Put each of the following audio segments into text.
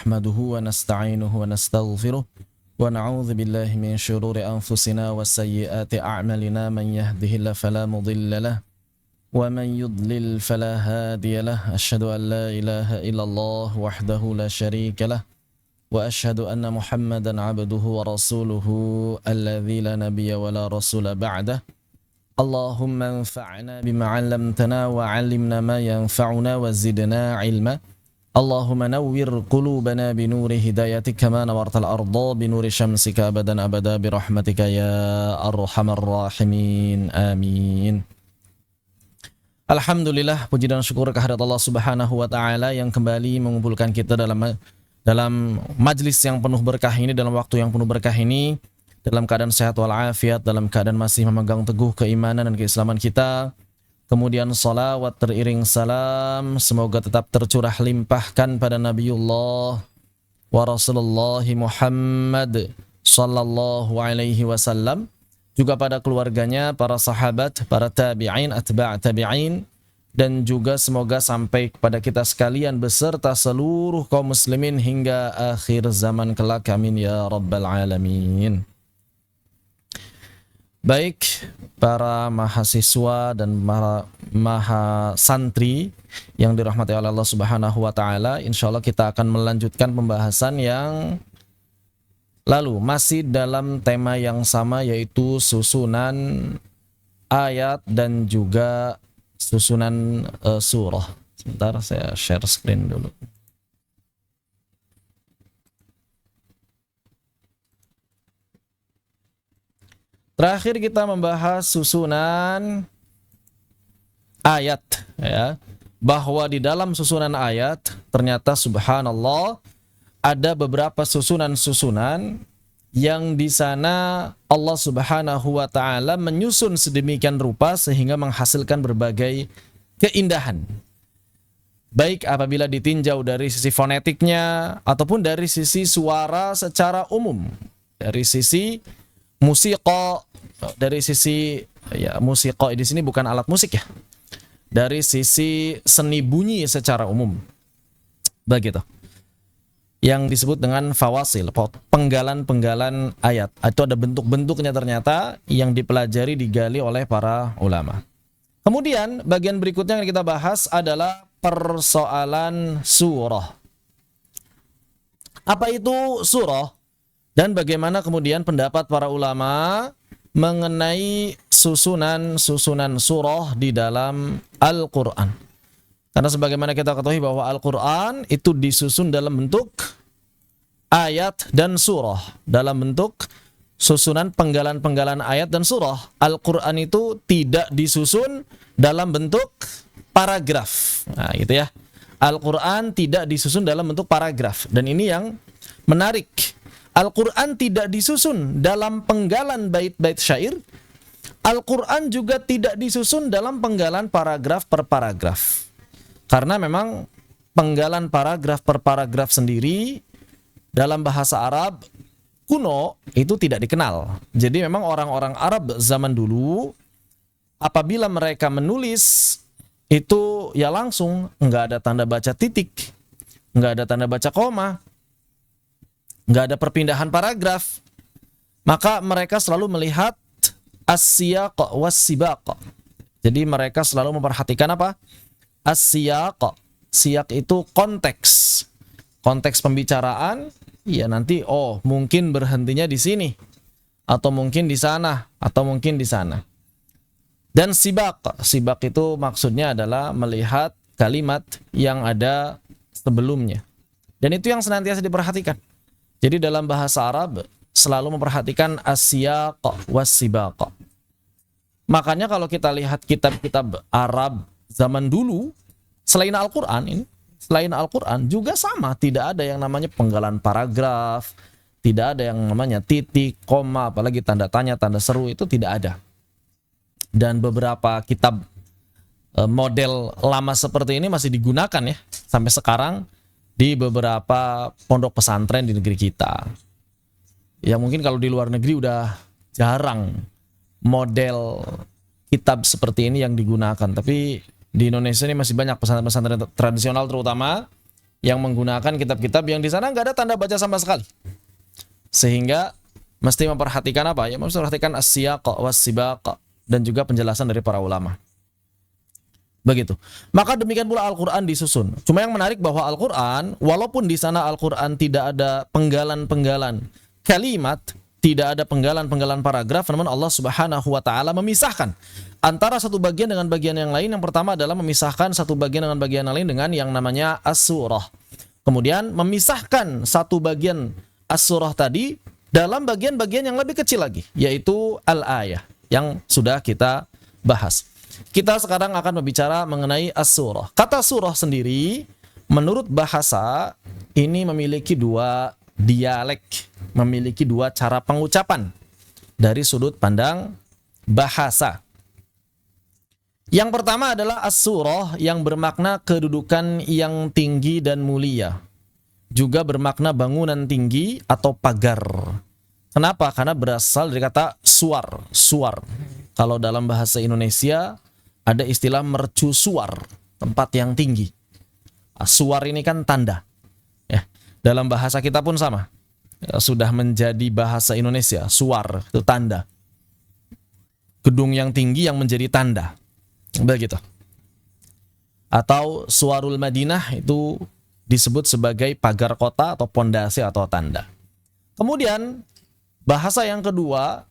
نحمده ونستعينه ونستغفره ونعوذ بالله من شرور أنفسنا وسيئات أعمالنا من يهده الله فلا مضل له ومن يضلل فلا هادي له أشهد أن لا إله إلا الله وحده لا شريك له وأشهد أن محمدا عبده ورسوله الذي لا نبي ولا رسول بعده اللهم انفعنا بما علمتنا وعلمنا ما ينفعنا وزدنا علما اللهم نور قلوبنا بنور هدايتك كما نورت الأرض بنور شمسك أبدا أبدا برحمتك يا أرحم الراحمين آمين. Alhamdulillah, puji dan syukur kehadirat Allah Subhanahu wa taala yang kembali mengumpulkan kita dalam majlis yang penuh berkah ini, dalam waktu yang penuh berkah ini, dalam keadaan sehat walafiat, dalam keadaan masih memegang teguh keimanan dan keislaman kita. Kemudian salawat teriring salam semoga tetap tercurah limpahkan pada Nabiullah wa Rasulullah Muhammad sallallahu alaihi wasallam, juga pada keluarganya, para sahabat, para tabi'in, atba' tabi'in, dan juga semoga sampai kepada kita sekalian beserta seluruh kaum muslimin hingga akhir zaman kelak, amin ya rabbal alamin. Baik, para mahasiswa dan mahasantri yang dirahmati oleh Allah Subhanahu wa taala, insyaallah kita akan melanjutkan pembahasan yang lalu masih dalam tema yang sama, yaitu susunan ayat dan juga susunan surah. Sebentar saya share screen dulu. Terakhir kita membahas susunan ayat, ya. Bahwa di dalam susunan ayat ternyata subhanallah ada beberapa susunan-susunan yang di sana Allah Subhanahu wa taala menyusun sedemikian rupa sehingga menghasilkan berbagai keindahan. Baik apabila ditinjau dari sisi fonetiknya ataupun dari sisi suara secara umum, dari sisi musiko, dari sisi musiko di sini bukan alat musik ya. Dari sisi seni bunyi secara umum. Begitu. Yang disebut dengan fawasil, penggalan-penggalan ayat. Itu ada bentuk-bentuknya ternyata yang dipelajari, digali oleh para ulama. Kemudian bagian berikutnya yang kita bahas adalah persoalan surah. Apa itu surah? Dan bagaimana kemudian pendapat para ulama mengenai susunan surah di dalam Al-Quran. Karena sebagaimana kita ketahui bahwa Al-Quran itu disusun dalam bentuk ayat dan surah, dalam bentuk susunan penggalan-penggalan ayat dan surah. Al-Quran itu tidak disusun dalam bentuk paragraf. Nah, gitu ya. Al-Quran tidak disusun dalam bentuk paragraf. Dan ini yang menarik. Al-Quran tidak disusun dalam penggalan bait-bait syair. Al-Quran juga tidak disusun dalam penggalan paragraf per paragraf. Karena memang penggalan paragraf per paragraf sendiri dalam bahasa Arab kuno itu tidak dikenal. Jadi memang orang-orang Arab zaman dulu apabila mereka menulis itu ya langsung, nggak ada tanda baca titik, nggak ada tanda baca koma, nggak ada perpindahan paragraf. Maka mereka selalu melihat as-siyaq was-sibaq. Jadi mereka selalu memperhatikan apa? As-siyaq. Siyaq itu konteks. Konteks pembicaraan, ya nanti mungkin berhentinya di sini atau mungkin di sana atau mungkin di sana. Dan sibaq. Sibaq itu maksudnya adalah melihat kalimat yang ada sebelumnya. Dan itu yang senantiasa diperhatikan. Jadi dalam bahasa Arab selalu memperhatikan as-siyaq was-sibaq. Makanya kalau kita lihat kitab-kitab Arab zaman dulu, selain Al-Quran juga sama, tidak ada yang namanya penggalan paragraf, tidak ada yang namanya titik, koma, apalagi tanda tanya, tanda seru, itu tidak ada. Dan beberapa kitab model lama seperti ini masih digunakan ya sampai sekarang di beberapa pondok pesantren di negeri kita. Ya mungkin kalau di luar negeri udah jarang model kitab seperti ini yang digunakan, tapi di Indonesia ini masih banyak pesantren-pesantren tradisional terutama yang menggunakan kitab-kitab yang di sana nggak ada tanda baca sama sekali. Sehingga mesti memperhatikan apa? Ya, mesti memperhatikan as-siyaq was-sibaq dan juga penjelasan dari para ulama. Begitu. Maka demikian pula Al-Qur'an disusun. Cuma yang menarik bahwa Al-Qur'an, walaupun di sana Al-Qur'an tidak ada penggalan-penggalan kalimat, tidak ada penggalan-penggalan paragraf, namun Allah Subhanahu wa taala memisahkan antara satu bagian dengan bagian yang lain. Yang pertama adalah memisahkan satu bagian dengan bagian yang lain dengan yang namanya as-surah. Kemudian memisahkan satu bagian as-surah tadi dalam bagian-bagian yang lebih kecil lagi, yaitu al-ayah yang sudah kita bahas. Kita sekarang akan berbicara mengenai as-surah. Kata surah sendiri menurut bahasa ini memiliki dua dialek, memiliki dua cara pengucapan dari sudut pandang bahasa. Yang pertama adalah as-surah yang bermakna kedudukan yang tinggi dan mulia, juga bermakna bangunan tinggi atau pagar. Kenapa? Karena berasal dari kata suar. Suar. Kalau dalam bahasa Indonesia ada istilah mercusuar, tempat yang tinggi. Suar ini kan tanda. Ya, dalam bahasa kita pun sama. Ya, sudah menjadi bahasa Indonesia. Suar itu tanda. Gedung yang tinggi yang menjadi tanda. Begitu. Atau suarul Madinah itu disebut sebagai pagar kota atau pondasi atau tanda. Kemudian bahasa yang kedua,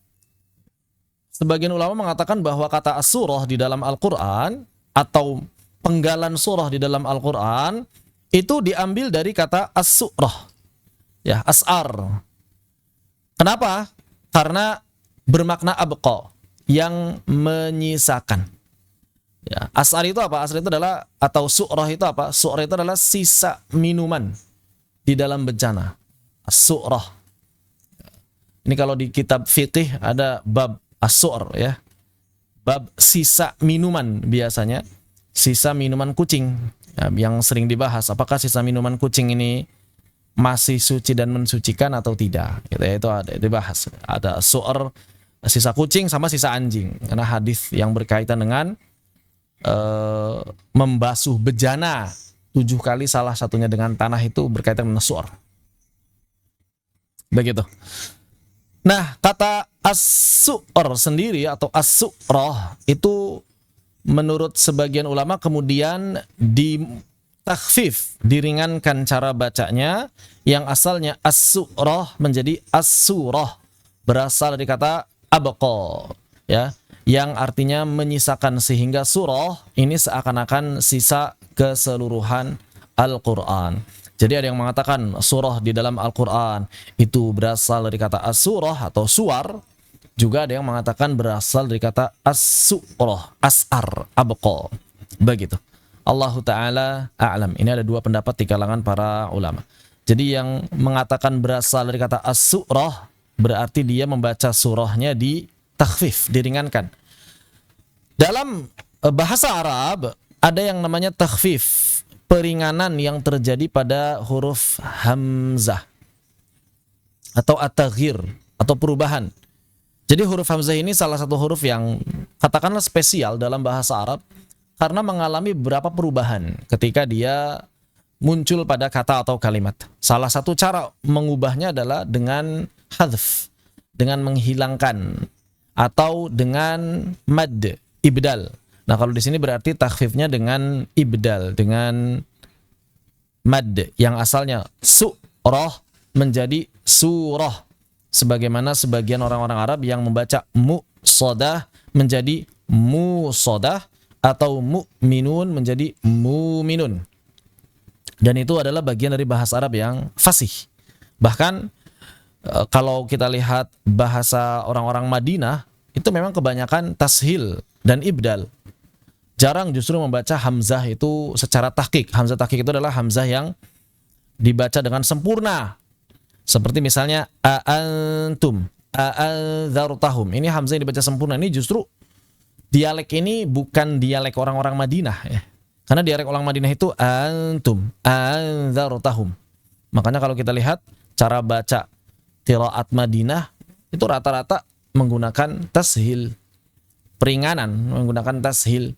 sebagian ulama mengatakan bahwa kata as-surah di dalam Al-Quran atau penggalan surah di dalam Al-Quran itu diambil dari kata as-surah, ya, as'ar. Kenapa? Karena bermakna abqa, yang menyisakan. Ya, as'ar itu apa? As'ar itu adalah, atau surah itu apa? Surah itu adalah sisa minuman di dalam bencana. As-surah. Ini kalau di kitab fikih ada bab as-sur, ya. Bab sisa minuman biasanya. Sisa minuman kucing, ya, yang sering dibahas. Apakah sisa minuman kucing ini masih suci dan mensucikan atau tidak? Gitu, itu ada dibahas. Ada as-sur, sisa kucing sama sisa anjing. Karena hadis yang berkaitan dengan membasuh bejana 7 kali, salah satunya dengan tanah, itu berkaitan dengan as-sur. Begitu. Nah, kata as-sur sendiri atau as-surah itu menurut sebagian ulama kemudian ditakhfif, diringankan cara bacanya, yang asalnya as-surah menjadi as-surah, berasal dari kata abqa, ya, yang artinya menyisakan, sehingga surah ini seakan-akan sisa keseluruhan Al-Quran. Jadi ada yang mengatakan surah di dalam Al-Quran itu berasal dari kata as-surah atau suar. Juga ada yang mengatakan berasal dari kata as-surah, as'ar, abqa. Begitu. Allahu Ta'ala a'lam. Ini ada dua pendapat di kalangan para ulama. Jadi yang mengatakan berasal dari kata as-surah berarti dia membaca surahnya di takhfif, diringankan. Dalam bahasa Arab ada yang namanya takhfif, peringanan yang terjadi pada huruf hamzah atau at-taghyir atau perubahan. Jadi huruf hamzah ini salah satu huruf yang katakanlah spesial dalam bahasa Arab karena mengalami beberapa perubahan ketika dia muncul pada kata atau kalimat. Salah satu cara mengubahnya adalah dengan hadf, dengan menghilangkan, atau dengan mad, ibdal. Nah, kalau di sini berarti takhfifnya dengan ibdal, dengan mad yang asalnya surah menjadi surah. Sebagaimana sebagian orang-orang Arab yang membaca musodah menjadi musodah, atau mu'minun menjadi mu'minun. Dan itu adalah bagian dari bahasa Arab yang fasih. Bahkan kalau kita lihat bahasa orang-orang Madinah, itu memang kebanyakan tashil dan ibdal. Jarang justru membaca hamzah itu secara tahqiq. Hamzah tahqiq itu adalah hamzah yang dibaca dengan sempurna. Seperti misalnya a'antum, a'anzartahum. Ini hamzah yang dibaca sempurna. Ini justru dialek ini bukan dialek orang-orang Madinah, ya. Karena dialek orang Madinah itu antum, a'anzartahum. Makanya kalau kita lihat cara baca qiraat Madinah itu rata-rata menggunakan tashil, peringanan, menggunakan tashil.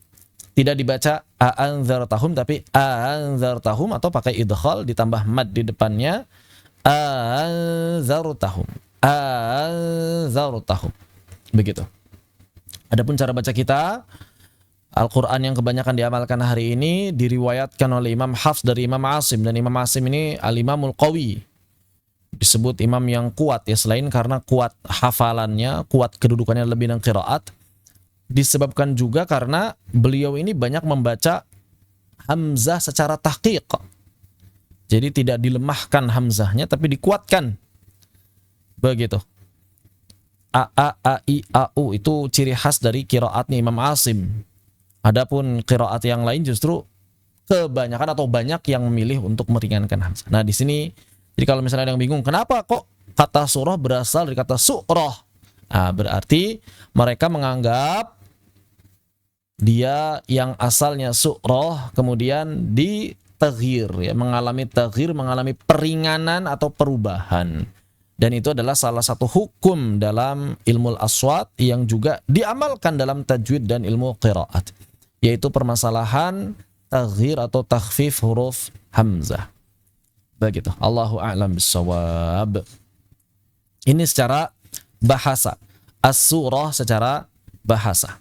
Tidak dibaca a'anzartahum tapi a'anzartahum, atau pakai idghal ditambah mad di depannya, a'anzartahum, a'anzartahum. Begitu. Adapun cara baca kita, Al-Quran yang kebanyakan diamalkan hari ini diriwayatkan oleh Imam Hafs dari Imam Asim, dan Imam Asim ini Al-Imamul Qawi, disebut imam yang kuat ya, selain karena kuat hafalannya, kuat kedudukannya lebih dengan qiraat, disebabkan juga karena beliau ini banyak membaca hamzah secara tahqiq. Jadi tidak dilemahkan hamzahnya tapi dikuatkan. Begitu. A, I, A, U itu ciri khas dari qiraatnya Imam Asim. Adapun qiraat yang lain justru kebanyakan atau banyak yang memilih untuk meringankan hamzah. Nah, di sini jadi kalau misalnya ada yang bingung, kenapa kok kata surah berasal dari kata surah? Nah, berarti mereka menganggap dia yang asalnya surah kemudian ditaghyir, ya, mengalami taghyir, mengalami peringanan atau perubahan. Dan itu adalah salah satu hukum dalam ilmu aswat yang juga diamalkan dalam tajwid dan ilmu qiraat, yaitu permasalahan taghyir atau takhfif huruf hamzah. Begitu. Allahu a'lam bissawab. Ini secara bahasa. As-surah secara bahasa.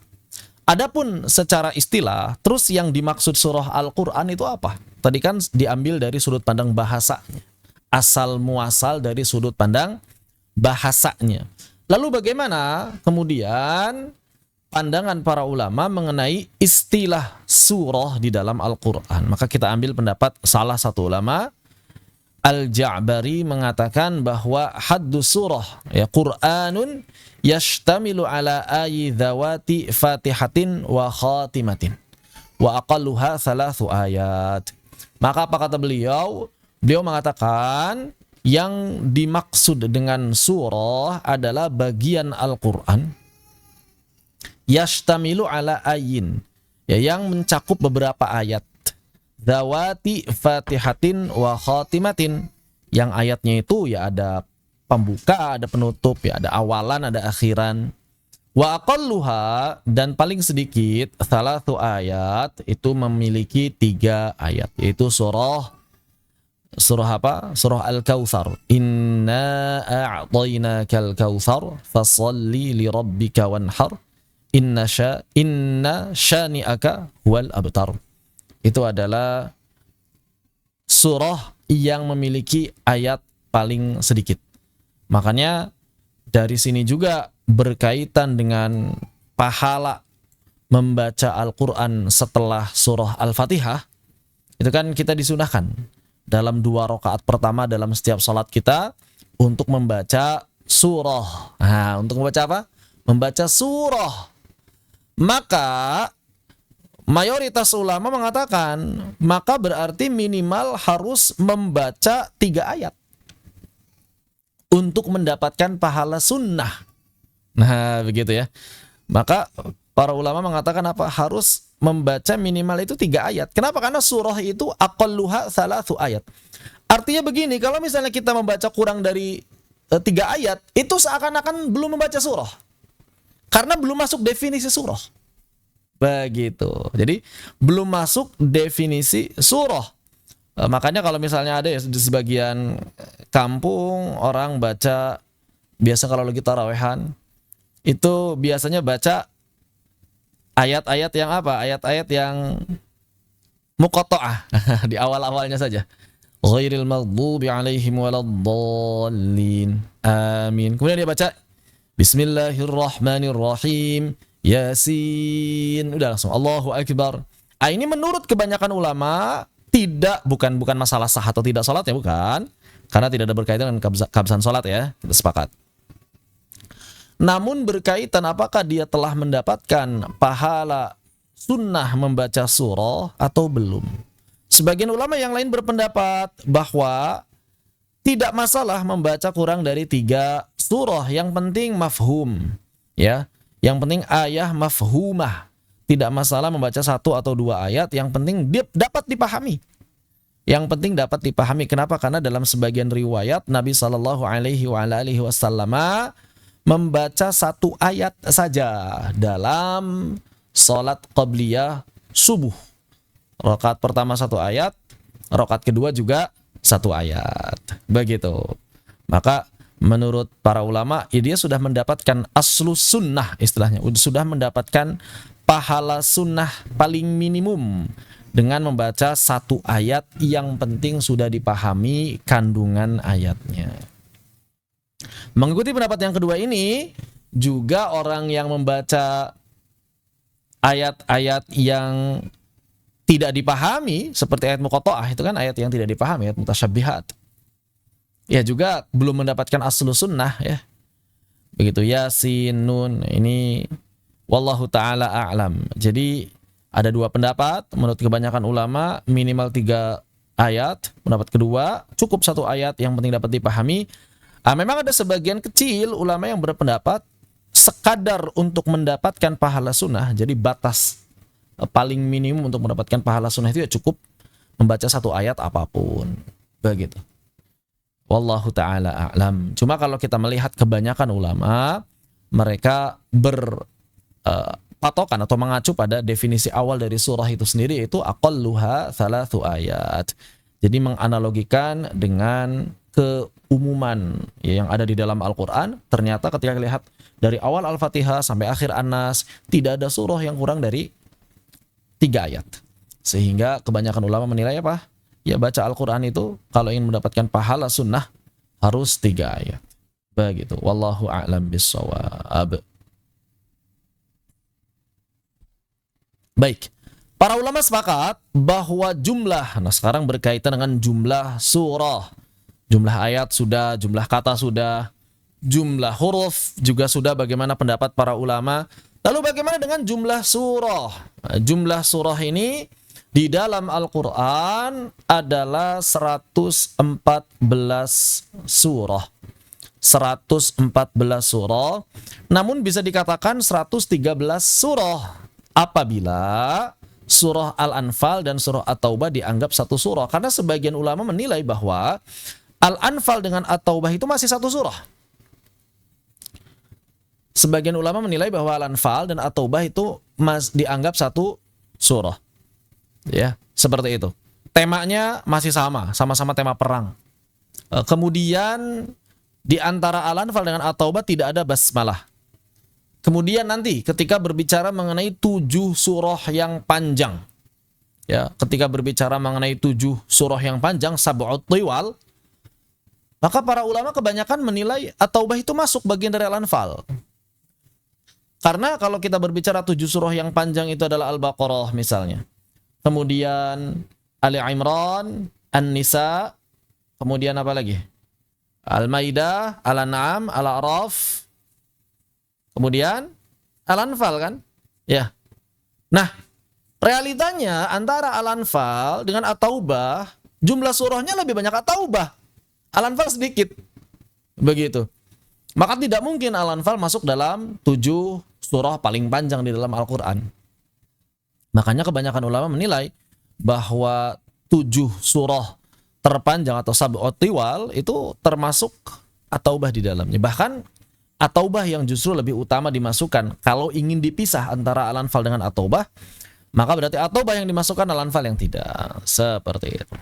Adapun secara istilah, terus yang dimaksud surah Al-Quran itu apa? Tadi kan diambil dari sudut pandang bahasanya. Asal muasal dari sudut pandang bahasanya. Lalu bagaimana kemudian pandangan para ulama mengenai istilah surah di dalam Al-Quran? Maka kita ambil pendapat salah satu ulama, Al-Ja'bari, mengatakan bahwa haddu surah, ya, Qur'anun yashtamilu ala ayi dhawati fatihatin wa khatimatin wa aqalluha thalathu ayat. Maka apa kata beliau? Beliau mengatakan yang dimaksud dengan surah adalah bagian Al-Quran yashtamilu ala ayin, ya, yang mencakup beberapa ayat, dzawati fatihatin wa khatimatin, yang ayatnya itu ya ada pembuka, ada penutup, ya ada awalan, ada akhiran. Wa aqalluha, dan paling sedikit, salathu ayat, itu memiliki 3 ayat, yaitu surah apa? Surah Al-Kautsar. Inna a'tainakal kautsar fasholli li rabbika wanhar inna syani'aka huwal abtar. Itu adalah surah yang memiliki ayat paling sedikit. Makanya dari sini juga berkaitan dengan pahala membaca Al-Quran setelah surah Al-Fatihah. Itu kan kita disunahkan dalam 2 rakaat pertama dalam setiap salat kita untuk membaca surah. Nah, untuk membaca apa? Membaca surah. Maka mayoritas ulama mengatakan, maka berarti minimal harus membaca 3 ayat untuk mendapatkan pahala sunnah. Nah, begitu ya. Maka para ulama mengatakan apa? Harus membaca minimal itu 3 ayat. Kenapa? Karena surah itu aqalluha salathu ayat. Artinya begini, kalau misalnya kita membaca kurang dari 3 ayat, itu seakan-akan belum membaca surah. Karena belum masuk definisi surah. Begitu. Jadi belum masuk definisi surah. Makanya kalau misalnya ada ya di sebagian kampung orang baca, biasa kalau lagi tarawehan, itu biasanya baca ayat-ayat yang apa? Ayat-ayat yang muqatta'ah di awal-awalnya saja. Ghairil maghdubi 'alaihim waladdallin. Amin. Kemudian dia baca Bismillahirrahmanirrahim. Yasin. Udah langsung Allahu Akbar. Ini menurut kebanyakan ulama bukan masalah sah atau tidak salat ya, bukan. Karena tidak ada berkaitan dengan keabsahan salat ya. Kita sepakat. Namun berkaitan apakah dia telah mendapatkan pahala sunnah membaca surah atau belum. Sebagian ulama yang lain berpendapat bahwa tidak masalah membaca kurang dari 3 surah, yang penting mafhum, ya. Yang penting ayah mafhumah. Tidak masalah membaca 1 atau 2 ayat, yang penting dia dapat dipahami. Yang penting dapat dipahami. Kenapa? Karena dalam sebagian riwayat Nabi sallallahu alaihi wasallam membaca 1 ayat saja dalam salat qabliyah subuh. Rakaat pertama 1 ayat, rakaat kedua juga 1 ayat. Begitu. Maka menurut para ulama, ya dia sudah mendapatkan aslu sunnah istilahnya, sudah mendapatkan pahala sunnah paling minimum dengan membaca 1 ayat, yang penting sudah dipahami kandungan ayatnya. Mengikuti pendapat yang kedua ini, juga orang yang membaca ayat-ayat yang tidak dipahami, seperti ayat muqatta'ah, itu kan ayat yang tidak dipahami, ayat mutasyabbihat, ya juga belum mendapatkan aslu sunnah ya. Begitu, Yasin, Nun, ini wallahu ta'ala a'lam. Jadi ada 2 pendapat, menurut kebanyakan ulama minimal 3 ayat, pendapat kedua cukup 1 ayat yang penting dapat dipahami. Memang ada sebagian kecil ulama yang berpendapat sekadar untuk mendapatkan pahala sunnah, jadi batas paling minimum untuk mendapatkan pahala sunnah itu ya cukup membaca 1 ayat apapun. Begitu. Wallahu ta'ala a'lam. Cuma kalau kita melihat kebanyakan ulama, mereka berpatokan atau mengacu pada definisi awal dari surah itu sendiri, yaitu aqalluha 3 ayat. Jadi menganalogikan dengan keumuman ya, yang ada di dalam Al-Quran. Ternyata ketika lihat dari awal Al-Fatihah sampai akhir An-Nas, tidak ada surah yang kurang dari 3 ayat. Sehingga kebanyakan ulama menilai apa? Ya baca Al-Quran itu kalau ingin mendapatkan pahala sunnah harus 3 ayat. Begitu. Wallahu a'lam bissawab. Baik. Para ulama sepakat bahwa jumlah, nah sekarang berkaitan dengan jumlah surah. Jumlah ayat sudah, jumlah kata sudah, jumlah huruf juga sudah, bagaimana pendapat para ulama. Lalu bagaimana dengan jumlah surah? Nah, jumlah surah ini di dalam Al-Quran adalah 114 surah. 114 surah, namun bisa dikatakan 113 surah apabila surah Al-Anfal dan surah At-Taubah dianggap satu surah. Karena sebagian ulama menilai bahwa Al-Anfal dengan At-Taubah itu masih satu surah. Sebagian ulama menilai bahwa Al-Anfal dan At-Taubah itu dianggap satu surah. Ya, seperti itu. Temanya masih sama-sama tema perang. Kemudian di antara Al-Anfal dengan At-Taubah tidak ada basmalah. Kemudian nanti ketika berbicara mengenai 7 surah yang panjang, ya, ketika berbicara mengenai 7 surah yang panjang, sab'ut tiwal, maka para ulama kebanyakan menilai At-Taubah itu masuk bagian dari Al-Anfal. Karena kalau kita berbicara 7 surah yang panjang itu adalah Al-Baqarah misalnya, kemudian Ali Imran, An-Nisa, kemudian apa lagi? Al-Maidah, Al-An'am, Al-A'raf, kemudian Al-Anfal kan? Ya. Nah, realitanya antara Al-Anfal dengan At-Taubah, jumlah surahnya lebih banyak At-Taubah. Al-Anfal sedikit. Begitu. Maka tidak mungkin Al-Anfal masuk dalam 7 surah paling panjang di dalam Al-Quran. Makanya kebanyakan ulama menilai bahwa 7 surah terpanjang atau sab'ut tiwal itu termasuk At-Taubah di dalamnya. Bahkan At-Taubah yang justru lebih utama dimasukkan. Kalau ingin dipisah antara Al-Anfal dengan At-Taubah, maka berarti At-Taubah yang dimasukkan, Al-Anfal yang tidak. Seperti itu.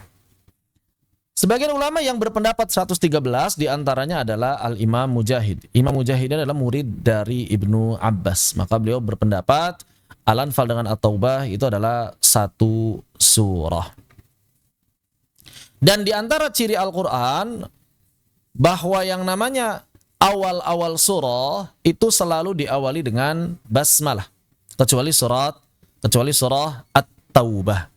Sebagian ulama yang berpendapat 113 diantaranya adalah Al-Imam Mujahid. Imam Mujahid adalah murid dari Ibnu Abbas. Maka beliau berpendapat Al-Anfal dengan At-Taubah itu adalah satu surah. Dan di antara ciri Al-Quran bahwa yang namanya awal-awal surah itu selalu diawali dengan basmalah, kecuali surah At-Taubah.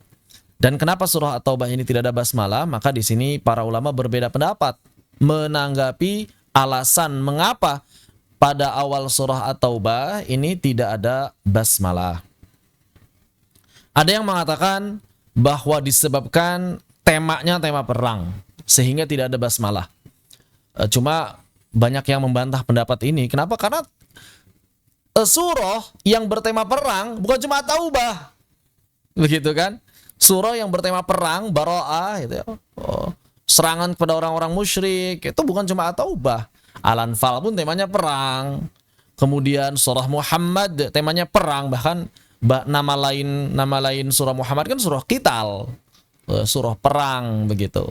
Dan kenapa surah At-Taubah ini tidak ada basmalah? Maka di sini para ulama berbeda pendapat menanggapi alasan mengapa pada awal surah At-Taubah ini tidak ada basmalah. Ada yang mengatakan bahwa disebabkan temanya tema perang sehingga tidak ada basmalah. Cuma banyak yang membantah pendapat ini. Kenapa? Karena surah yang bertema perang bukan cuma At-Taubah. Begitu kan? Surah yang bertema perang, Bara'ah gitu ya. Serangan kepada orang-orang musyrik itu bukan cuma At-Taubah. Al-Anfal pun temanya perang. Kemudian surah Muhammad temanya perang, bahkan nama lain surah Muhammad kan surah Qital, surah perang begitu.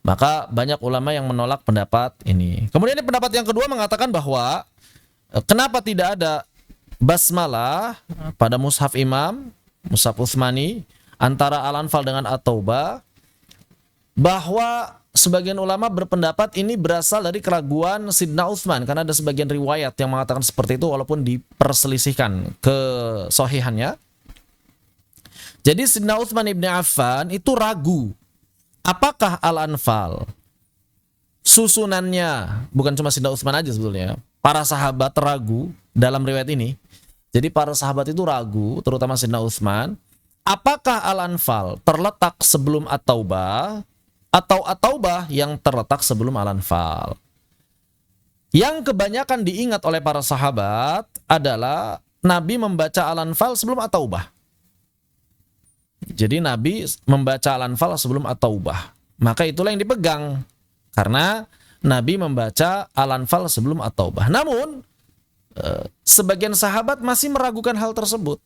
Maka banyak ulama yang menolak pendapat ini. Kemudian pendapat yang kedua mengatakan bahwa kenapa tidak ada basmalah pada mushaf Imam, mushaf Utsmani antara Al-Anfal dengan At-Taubah, bahwa sebagian ulama berpendapat ini berasal dari keraguan Sidna Utsman, karena ada sebagian riwayat yang mengatakan seperti itu walaupun diperselisihkan kesohihannya. Jadi Sidna Utsman ibn Affan itu ragu apakah Al-Anfal susunannya, bukan cuma Sidna Utsman aja sebetulnya, para sahabat ragu dalam riwayat ini. Jadi para sahabat itu ragu, terutama Sidna Utsman, apakah Al-Anfal terletak sebelum At-Taubah atau At-Taubah yang terletak sebelum Al-Anfal. Yang kebanyakan diingat oleh para sahabat adalah Nabi membaca Al-Anfal sebelum At-Taubah. Jadi Nabi membaca Al-Anfal sebelum At-Taubah. Maka itulah yang dipegang, karena Nabi membaca Al-Anfal sebelum At-Taubah. Namun sebagian sahabat masih meragukan hal tersebut.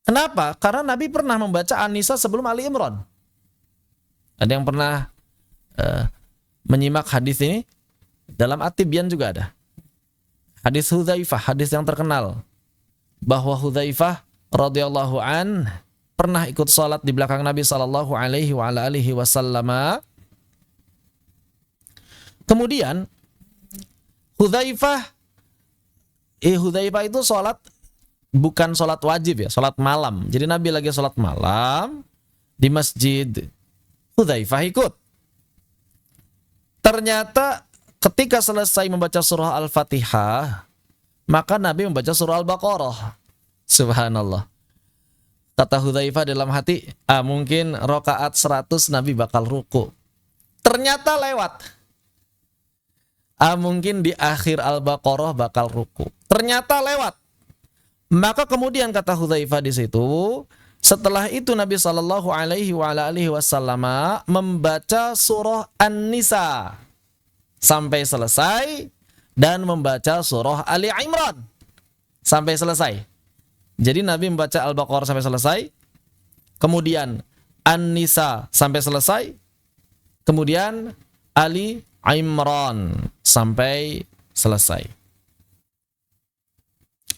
Kenapa? Karena Nabi pernah membaca An-Nisa sebelum Ali Imran. Ada yang pernah menyimak hadis ini? Dalam At-Tibyan juga ada. Hadis Hudzaifah, hadis yang terkenal, bahwa Hudzaifah radhiyallahu an pernah ikut salat di belakang Nabi sallallahu alaihi wasallam. Kemudian Hudzaifah itu salat bukan salat wajib ya, salat malam. Jadi Nabi lagi salat malam di masjid, Hudzaifah ikut. Ternyata ketika selesai membaca surah Al-Fatihah, maka Nabi membaca surah Al-Baqarah. Subhanallah. Kata Hudzaifah dalam hati, mungkin rakaat 100 Nabi bakal ruku. Ternyata lewat. Mungkin di akhir Al-Baqarah bakal ruku. Ternyata lewat. Maka kemudian kata Hudzaifah di situ, setelah itu Nabi Shallallahu Alaihi Wasallam membaca surah An-Nisa sampai selesai dan membaca surah Ali Imran sampai selesai. Jadi Nabi membaca Al-Baqarah sampai selesai, kemudian An-Nisa sampai selesai, kemudian Ali Imran sampai selesai.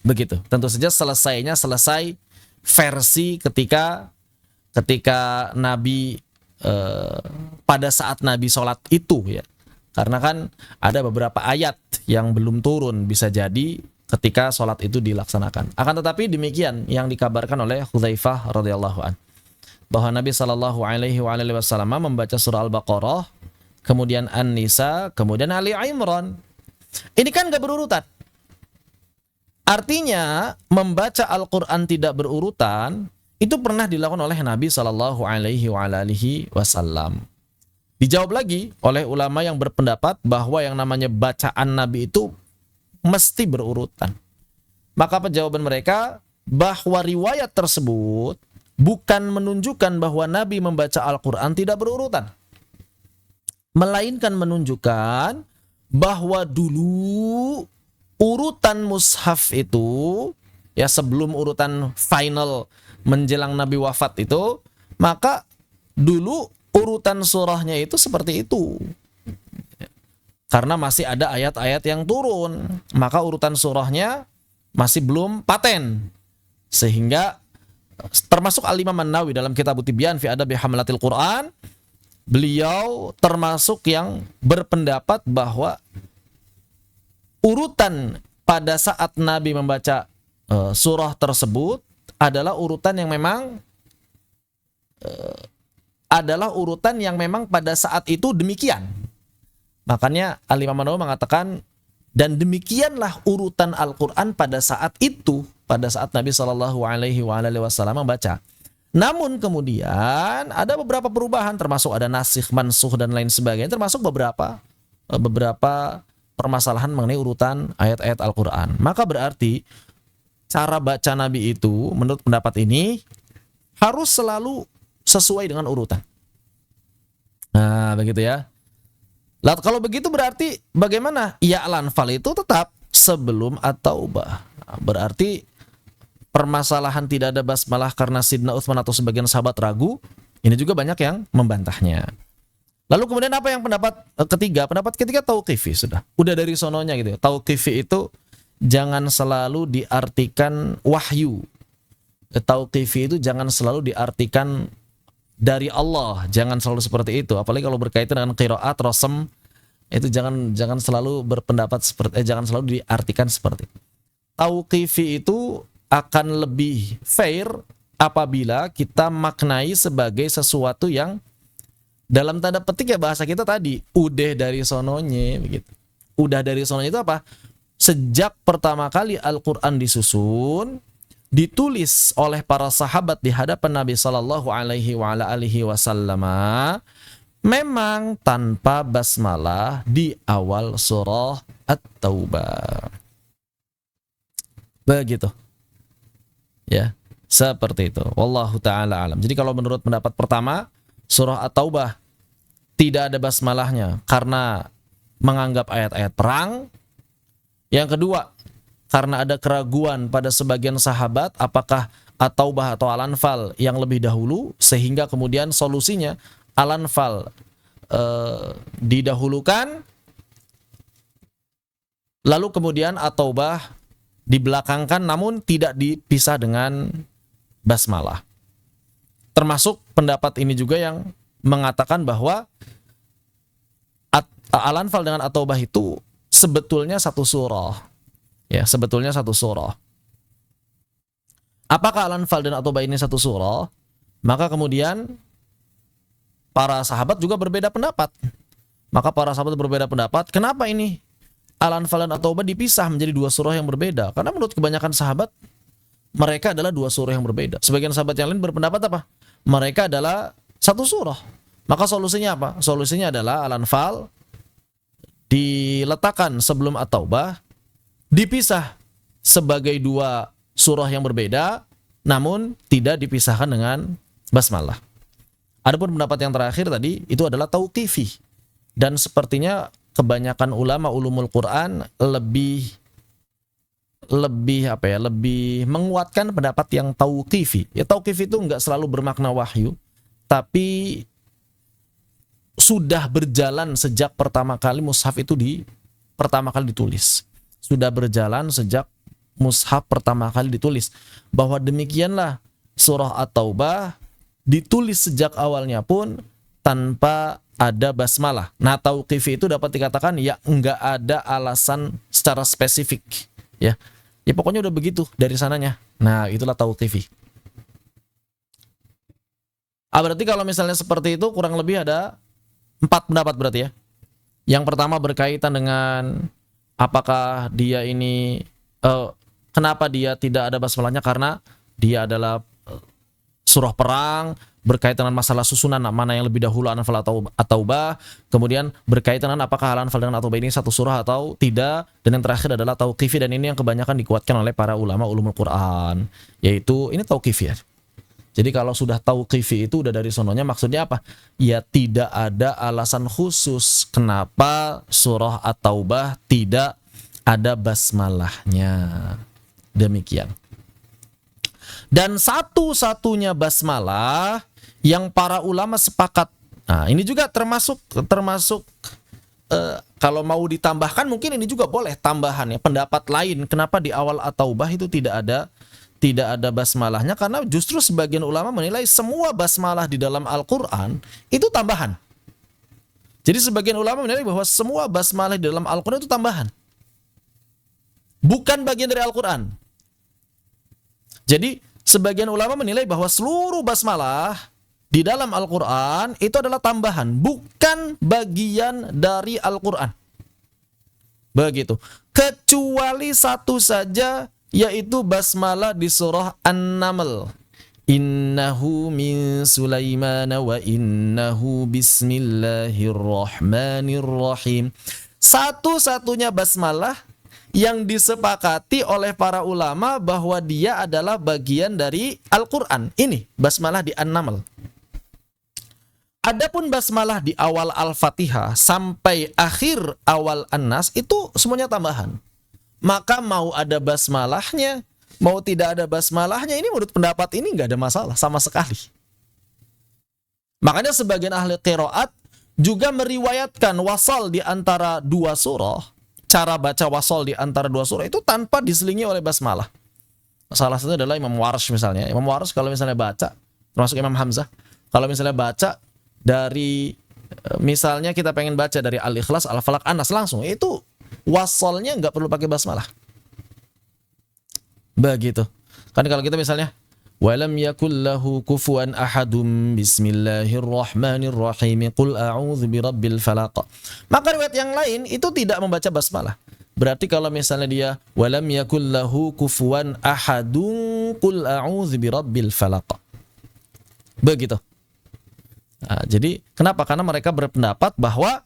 Begitu. Tentu saja selesainya selesai versi ketika Nabi pada saat Nabi sholat itu ya. Karena kan ada beberapa ayat yang belum turun, bisa jadi ketika sholat itu dilaksanakan. Akan tetapi demikian yang dikabarkan oleh Hudzaifah radhiyallahu an, bahwa Nabi Shallallahu Alaihi Wasallam membaca surah Al-Baqarah, kemudian An-Nisa, kemudian Ali Imran. Ini kan gak berurutan. Artinya membaca Al-Quran tidak berurutan itu pernah dilakukan oleh Nabi Shallallahu Alaihi Wasallam. Dijawab lagi oleh ulama yang berpendapat bahwa yang namanya bacaan Nabi itu mesti berurutan. Maka jawaban mereka bahwa riwayat tersebut bukan menunjukkan bahwa Nabi membaca Al-Quran tidak berurutan, melainkan menunjukkan bahwa dulu urutan mushaf itu ya, sebelum urutan final menjelang Nabi wafat itu, maka dulu urutan surahnya itu seperti itu. Karena masih ada ayat-ayat yang turun, maka urutan surahnya masih belum paten. Sehingga termasuk Al-Imam An-Nawawi dalam kitab Tibyan fi Adabi Hamlatil Quran, beliau termasuk yang berpendapat bahwa urutan pada saat Nabi membaca surah tersebut adalah urutan yang memang pada saat itu demikian. Makanya Al-Imam An-Nawawi mengatakan, dan demikianlah urutan Al-Quran pada saat itu, pada saat Nabi Shallallahu Alaihi Wasallam membaca. Namun kemudian ada beberapa perubahan, termasuk ada nasikh, mansuh dan lain sebagainya, termasuk beberapa permasalahan mengenai urutan ayat-ayat Al-Quran. Maka berarti cara baca Nabi itu menurut pendapat ini harus selalu sesuai dengan urutan. Nah begitu ya. Lah kalau begitu berarti bagaimana? Ya Al-Anfal itu tetap sebelum At-Taubah. Berarti permasalahan tidak ada basmalah karena Sidna Utsman atau sebagian sahabat ragu, ini juga banyak yang membantahnya. Lalu kemudian apa yang pendapat ketiga? Pendapat ketiga tauqifi sudah. Udah dari sononya gitu ya. Tauqifi itu jangan selalu diartikan wahyu. Tauqifi itu jangan selalu diartikan dari Allah, jangan selalu seperti itu. Apalagi kalau berkaitan dengan qiraat, rasm, itu jangan selalu berpendapat seperti jangan selalu diartikan seperti itu. Tauqifi itu akan lebih fair apabila kita maknai sebagai sesuatu yang dalam tanda petik ya bahasa kita tadi, udah dari sononya begitu. Udah dari sononya itu apa? Sejak pertama kali Al-Qur'an disusun, ditulis oleh para sahabat di hadapan Nabi sallallahu alaihi wasallam, memang tanpa basmalah di awal surah At-Taubah. Begitu. Ya, seperti itu. Wallahu taala alam. Jadi kalau menurut pendapat pertama, surah At-Taubah tidak ada basmalahnya karena menganggap ayat-ayat perang. Yang kedua, karena ada keraguan pada sebagian sahabat apakah At-Taubah atau Al-Anfal yang lebih dahulu, sehingga kemudian solusinya Al-Anfal didahulukan, lalu kemudian At-Taubah dibelakangkan namun tidak dipisah dengan basmalah. Termasuk pendapat ini juga yang mengatakan bahwa Al-Anfal dengan At-Taubah itu sebetulnya satu surah. Ya, sebetulnya satu surah. Apakah Al-Anfal dan At-Taubah ini satu surah? Maka kemudian para sahabat juga berbeda pendapat. Kenapa ini Al-Anfal dan At-Taubah dipisah menjadi dua surah yang berbeda? Karena menurut kebanyakan sahabat mereka adalah dua surah yang berbeda. Sebagian sahabat yang lain berpendapat apa? Mereka adalah satu surah. Maka solusinya apa? Solusinya adalah Al-Anfal diletakkan sebelum At-Taubah, dipisah sebagai dua surah yang berbeda, namun tidak dipisahkan dengan basmalah. Adapun pendapat yang terakhir tadi itu adalah tauqifi, dan sepertinya kebanyakan ulama ulumul Quran lebih menguatkan pendapat yang tauqifi. Ya, tauqifi itu enggak selalu bermakna wahyu, tapi sudah berjalan sejak pertama kali mushaf itu ditulis. Sudah berjalan sejak mushaf pertama kali ditulis, bahwa demikianlah surah At-Taubah ditulis sejak awalnya pun tanpa ada basmalah. Nah, tauqifi itu dapat dikatakan ya enggak ada alasan secara spesifik, ya pokoknya udah begitu dari sananya. Nah, itulah tauqifi. Berarti kalau misalnya seperti itu kurang lebih ada 4 pendapat berarti ya. Yang pertama berkaitan dengan apakah dia ini kenapa dia tidak ada basmalahnya, karena dia adalah surah perang, berkaitan dengan masalah susunan mana yang lebih dahulu, Al-Anfal atau At-Taubah. Kemudian berkaitan dengan apakah Al-Anfal dengan At-Taubah ini satu surah atau tidak. Dan yang terakhir adalah tauqifi, dan ini yang kebanyakan dikuatkan oleh para ulama ulumul Quran, yaitu ini tauqifi ya. Jadi kalau sudah tauqifi itu udah dari sononya, maksudnya apa? Ya tidak ada alasan khusus kenapa surah At-Taubah tidak ada basmalahnya. Demikian. Dan satu-satunya basmalah yang para ulama sepakat. Nah, ini juga termasuk kalau mau ditambahkan mungkin ini juga boleh tambahan ya, pendapat lain kenapa di awal At-Taubah itu tidak ada basmalahnya, karena justru sebagian ulama menilai semua basmalah di dalam Al-Quran itu tambahan. Jadi sebagian ulama menilai bahwa semua basmalah di dalam Al-Quran itu tambahan, bukan bagian dari Al-Quran. Jadi sebagian ulama menilai bahwa seluruh basmalah di dalam Al-Quran itu adalah tambahan, bukan bagian dari Al-Quran. Begitu. Kecuali satu saja, yaitu basmalah di surah An-Naml. Innahu min Sulaiman wa innahu bismillahirrahmanirrahim. Satu-satunya basmalah yang disepakati oleh para ulama bahwa dia adalah bagian dari Al-Quran. Ini basmalah di An-Naml. Adapun basmalah di awal Al-Fatihah sampai akhir awal An-Nas itu semuanya tambahan. Maka mau ada basmalahnya, mau tidak ada basmalahnya, ini menurut pendapat ini nggak ada masalah sama sekali. Makanya sebagian ahli qiraat juga meriwayatkan wasal di antara dua surah, cara baca wasal di antara dua surah itu tanpa diselingi oleh basmalah. Salah satunya adalah Imam Warsh misalnya. Imam Warsh kalau misalnya baca, termasuk Imam Hamzah, kalau misalnya baca dari, misalnya kita pengen baca dari Al-Ikhlas, Al-Falaq, An-Nas langsung, itu wasalnya nggak perlu pakai basmalah. Begitu. Kan kalau kita misalnya walam yakul lahu kufuwan ahadum bismillahirrahmanirrahim qul a'udzu birabbil falaq. Maka riwayat yang lain itu tidak membaca basmalah. Berarti kalau misalnya dia walam yakul lahu kufuwan ahadun qul a'udzu birabbil falaq. Begitu. Nah, jadi kenapa? Karena mereka berpendapat bahwa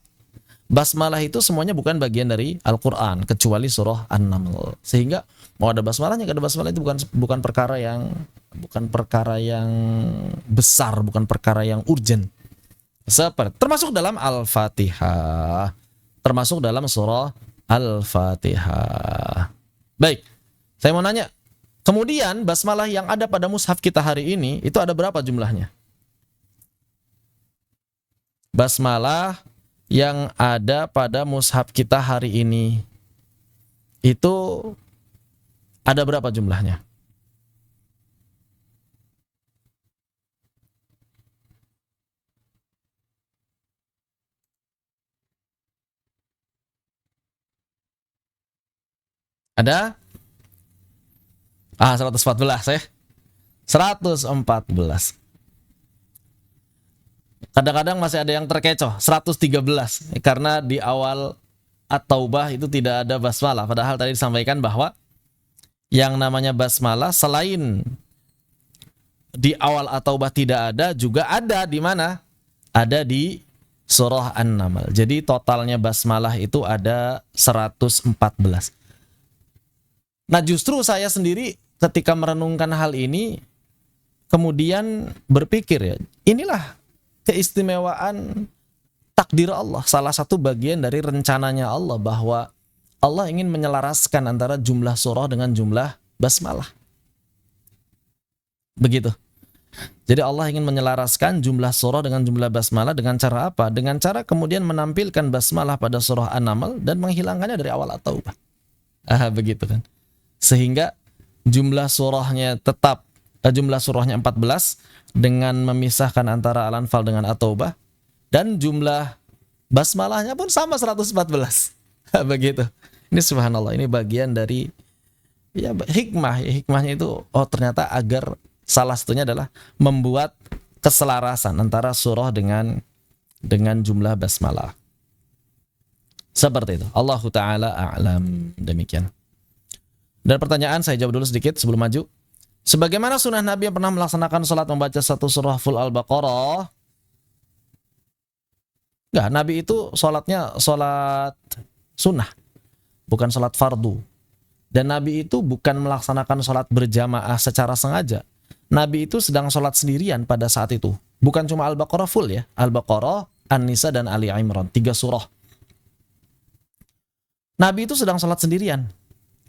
basmalah itu semuanya bukan bagian dari Al-Qur'an kecuali surah An-Naml. Sehingga mau ada basmalahnya, enggak ada basmalah itu bukan perkara yang besar, bukan perkara yang urgent. Seperti termasuk dalam Al-Fatihah, termasuk dalam surah Al-Fatihah. Baik, saya mau nanya, kemudian basmalah yang ada pada mushaf kita hari ini itu ada berapa jumlahnya? Basmalah yang ada pada mushaf kita hari ini itu ada berapa jumlahnya? Ada? 114 ya. 114. Kadang-kadang masih ada yang terkecoh, 113. Karena di awal At-Taubah itu tidak ada basmalah. Padahal tadi disampaikan bahwa yang namanya basmalah selain di awal At-Taubah tidak ada, juga ada di mana? Ada di surah An-Naml. Jadi totalnya basmalah itu ada 114. Nah, justru saya sendiri ketika merenungkan hal ini kemudian berpikir ya, inilah keistimewaan takdir Allah. Salah satu bagian dari rencananya Allah bahwa Allah ingin menyelaraskan antara jumlah surah dengan jumlah basmalah. Begitu. Jadi Allah ingin menyelaraskan jumlah surah dengan jumlah basmalah dengan cara apa? Dengan cara kemudian menampilkan basmalah pada surah An-Naml dan menghilangkannya dari awal At-Taubah. Begitu kan. Sehingga jumlah surahnya tetap jumlah surahnya 14 dengan memisahkan antara Al-Anfal dengan At-Taubah, dan jumlah basmalahnya pun sama 114. Begitu. Ini subhanallah, ini bagian dari ya hikmah. Hikmahnya itu ternyata agar salah satunya adalah membuat keselarasan antara surah dengan jumlah basmalah. Seperti itu. Allahu taala a'lam. Demikian. Dan pertanyaan saya jawab dulu sedikit sebelum maju. Sebagaimana sunnah Nabi yang pernah melaksanakan salat membaca satu surah full Al-Baqarah? Enggak, Nabi itu salatnya salat sunnah, bukan salat fardu. Dan Nabi itu bukan melaksanakan salat berjamaah secara sengaja. Nabi itu sedang salat sendirian pada saat itu. Bukan cuma Al-Baqarah full ya. Al-Baqarah, An-Nisa dan Ali Imran, 3 surah. Nabi itu sedang salat sendirian.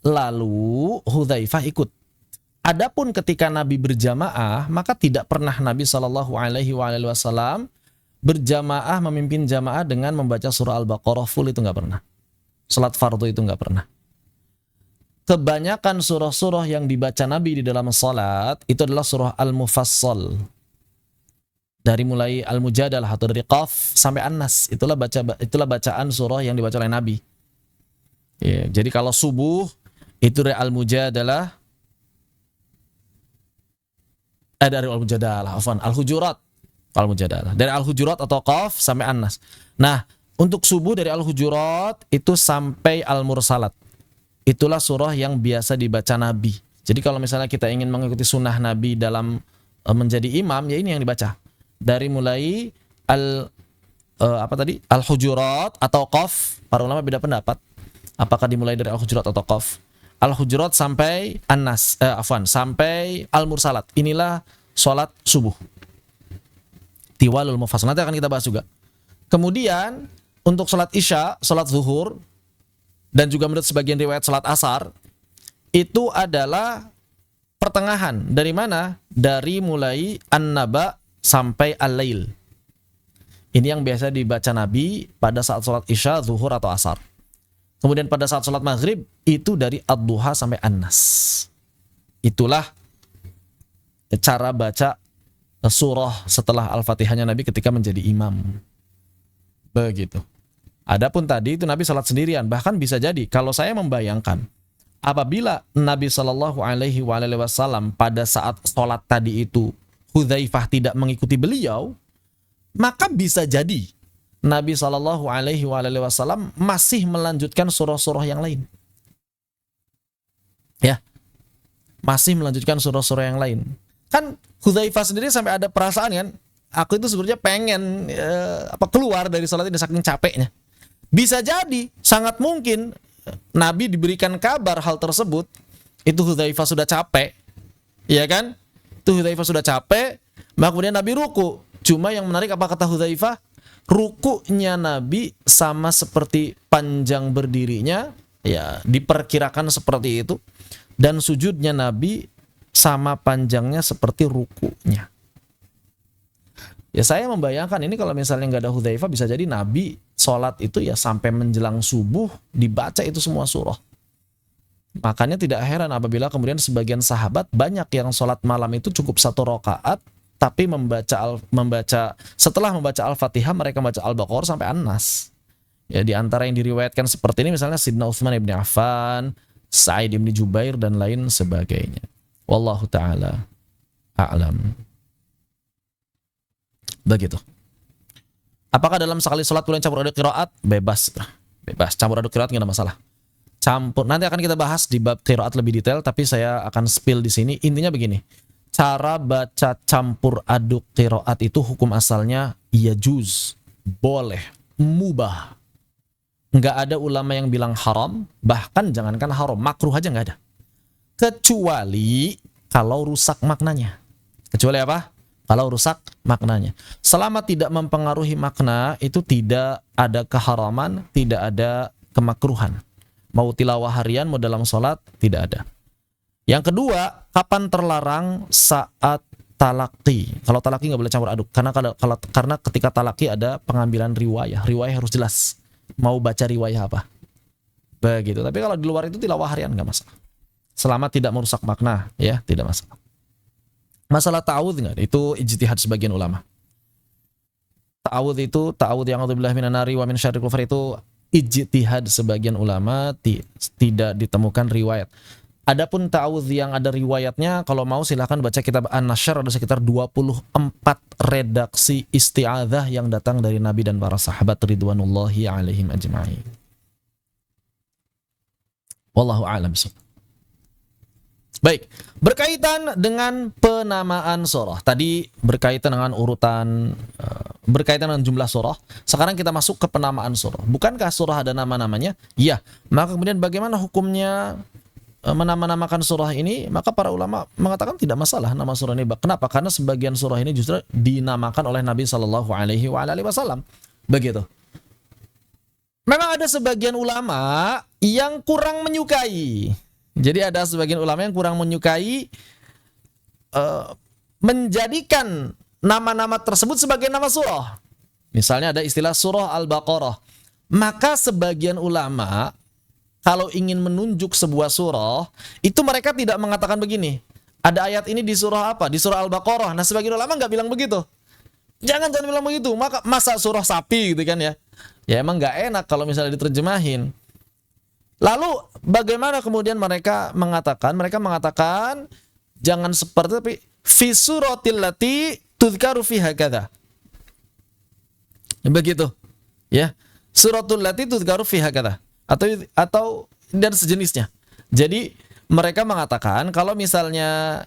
Lalu Hudzaifah ikut. Adapun ketika Nabi berjamaah, maka tidak pernah Nabi SAW berjamaah memimpin jamaah dengan membaca surah Al-Baqarah full, itu nggak pernah. Salat fardu itu nggak pernah. Kebanyakan surah-surah yang dibaca Nabi di dalam salat itu adalah surah Al-Mufassal. Dari mulai Al-Mujadalah atau dari Qaf sampai An-Nas, itulah bacaan surah yang dibaca oleh Nabi. Ya, jadi kalau subuh itu dari Al-Mujadalah, dari Al-Mujadalah, Al-Hujurat, Al-Mujadalah. Dari Al-Hujurat atau Qaf sampai An-Nas. Nah, untuk subuh dari Al-Hujurat itu sampai Al-Mursalat. Itulah surah yang biasa dibaca Nabi. Jadi kalau misalnya kita ingin mengikuti sunnah Nabi dalam menjadi imam, ya ini yang dibaca. Dari mulai Al-Hujurat atau Qaf, para ulama beda pendapat. Apakah dimulai dari Al-Hujurat atau Qaf? Al-Hujurat sampai An-Nas, sampai Al-Mursalat. Inilah sholat subuh. Tiwalul Mufassal. Nanti akan kita bahas juga. Kemudian untuk sholat Isya, sholat Zuhur, dan juga menurut sebagian riwayat sholat Asar, itu adalah pertengahan. Dari mana? Dari mulai An-Naba sampai Al-Lail. Ini yang biasa dibaca Nabi pada saat sholat Isya, Zuhur atau Asar. Kemudian pada saat sholat Maghrib itu dari Ad-Duha sampai An-Nas. Itulah cara baca surah setelah Al-Fatihahnya Nabi ketika menjadi imam. Begitu. Adapun tadi itu Nabi sholat sendirian. Bahkan bisa jadi kalau saya membayangkan apabila Nabi Shallallahu Alaihi Wasallam pada saat sholat tadi itu Hudzaifah tidak mengikuti beliau, maka bisa jadi Nabi Shallallahu Alaihi Wasallam masih melanjutkan surah-surah yang lain. Ya, masih melanjutkan surah-surah yang lain. Kan Hudzaifah sendiri sampai ada perasaan kan, aku itu sebenarnya pengen keluar dari sholat ini saking capeknya. Bisa jadi, sangat mungkin Nabi diberikan kabar hal tersebut, itu Hudzaifah sudah capek, ya kan? Itu Hudzaifah sudah capek, maka kemudian Nabi ruku. Cuma yang menarik apa kata Hudzaifah? Rukunya Nabi sama seperti panjang berdirinya, ya diperkirakan seperti itu. Dan sujudnya Nabi sama panjangnya seperti rukunya. Ya saya membayangkan ini kalau misalnya nggak ada Hudzaifah, bisa jadi Nabi sholat itu ya sampai menjelang subuh dibaca itu semua surah. Makanya tidak heran apabila kemudian sebagian sahabat banyak yang sholat malam itu cukup 1 rakaat, tapi setelah membaca Al-Fatihah mereka membaca Al-Baqarah sampai An-Nas. Ya di antara yang diriwayatkan seperti ini misalnya Sidna Utsman ibn Affan, Sa'id ibn Jubair dan lain sebagainya. Wallahu taala a'lam. Begitu. Apakah dalam sekali sholat boleh campur aduk qiraat? Bebas. Campur aduk qiraat enggak ada masalah. Nanti akan kita bahas di bab qiraat lebih detail, tapi saya akan spill di sini. Intinya begini. Cara baca campur aduk qiraat itu hukum asalnya yajuz, boleh, mubah. Enggak ada ulama yang bilang haram, bahkan jangankan haram, makruh aja enggak ada. Kecuali kalau rusak maknanya. Kecuali apa? Kalau rusak maknanya. Selama tidak mempengaruhi makna, itu tidak ada keharaman, tidak ada kemakruhan. Mau tilawah harian, mau dalam sholat, tidak ada. Yang kedua, kapan terlarang? Saat talaki. Kalau talaki nggak boleh campur aduk, karena ketika talaki ada pengambilan riwayah. Riwayah harus jelas. Mau baca riwayah apa? Begitu. Tapi kalau di luar itu tilawah harian nggak masalah. Selama tidak merusak makna, ya tidak masalah. Masalah ta'awudz nggak? Itu ijtihad sebagian ulama. Ta'awudz yang a'udzubillahi minan nari wa min syarril kufar itu ijtihad sebagian ulama, tidak ditemukan riwayat. Adapun ta'awudz yang ada riwayatnya, kalau mau silahkan baca kitab An-Nasyr, ada sekitar 24 redaksi isti'adzah yang datang dari Nabi dan para sahabat ridwanullahi alaihim ajma'in. Wallahu a'lam. Baik, berkaitan dengan penamaan surah. Tadi berkaitan dengan urutan, berkaitan dengan jumlah surah. Sekarang kita masuk ke penamaan surah. Bukankah surah ada nama-namanya? Ya, maka kemudian bagaimana hukumnya menama-namakan surah ini? Maka para ulama mengatakan tidak masalah nama surah ini. Kenapa? Karena sebagian surah ini justru dinamakan oleh Nabi Shallallahu Alaihi Wasallam. Begitu. Memang ada sebagian ulama yang kurang menyukai. Jadi ada sebagian ulama yang kurang menyukai menjadikan nama-nama tersebut sebagai nama surah. Misalnya ada istilah surah Al-Baqarah. Maka sebagian ulama kalau ingin menunjuk sebuah surah, itu mereka tidak mengatakan begini. Ada ayat ini di surah apa? Di surah Al-Baqarah. Nah, sebagian ulama nggak bilang begitu. Jangan bilang begitu. Masa surah sapi gitu kan ya? Ya emang nggak enak kalau misalnya diterjemahin. Lalu bagaimana kemudian mereka mengatakan? Mereka mengatakan jangan seperti tapi fi suratil lati tuzkaru fiha kadza. Begitu. Ya. Suratul lati tuzkaru fiha kadza. Atau dan sejenisnya. Jadi mereka mengatakan kalau misalnya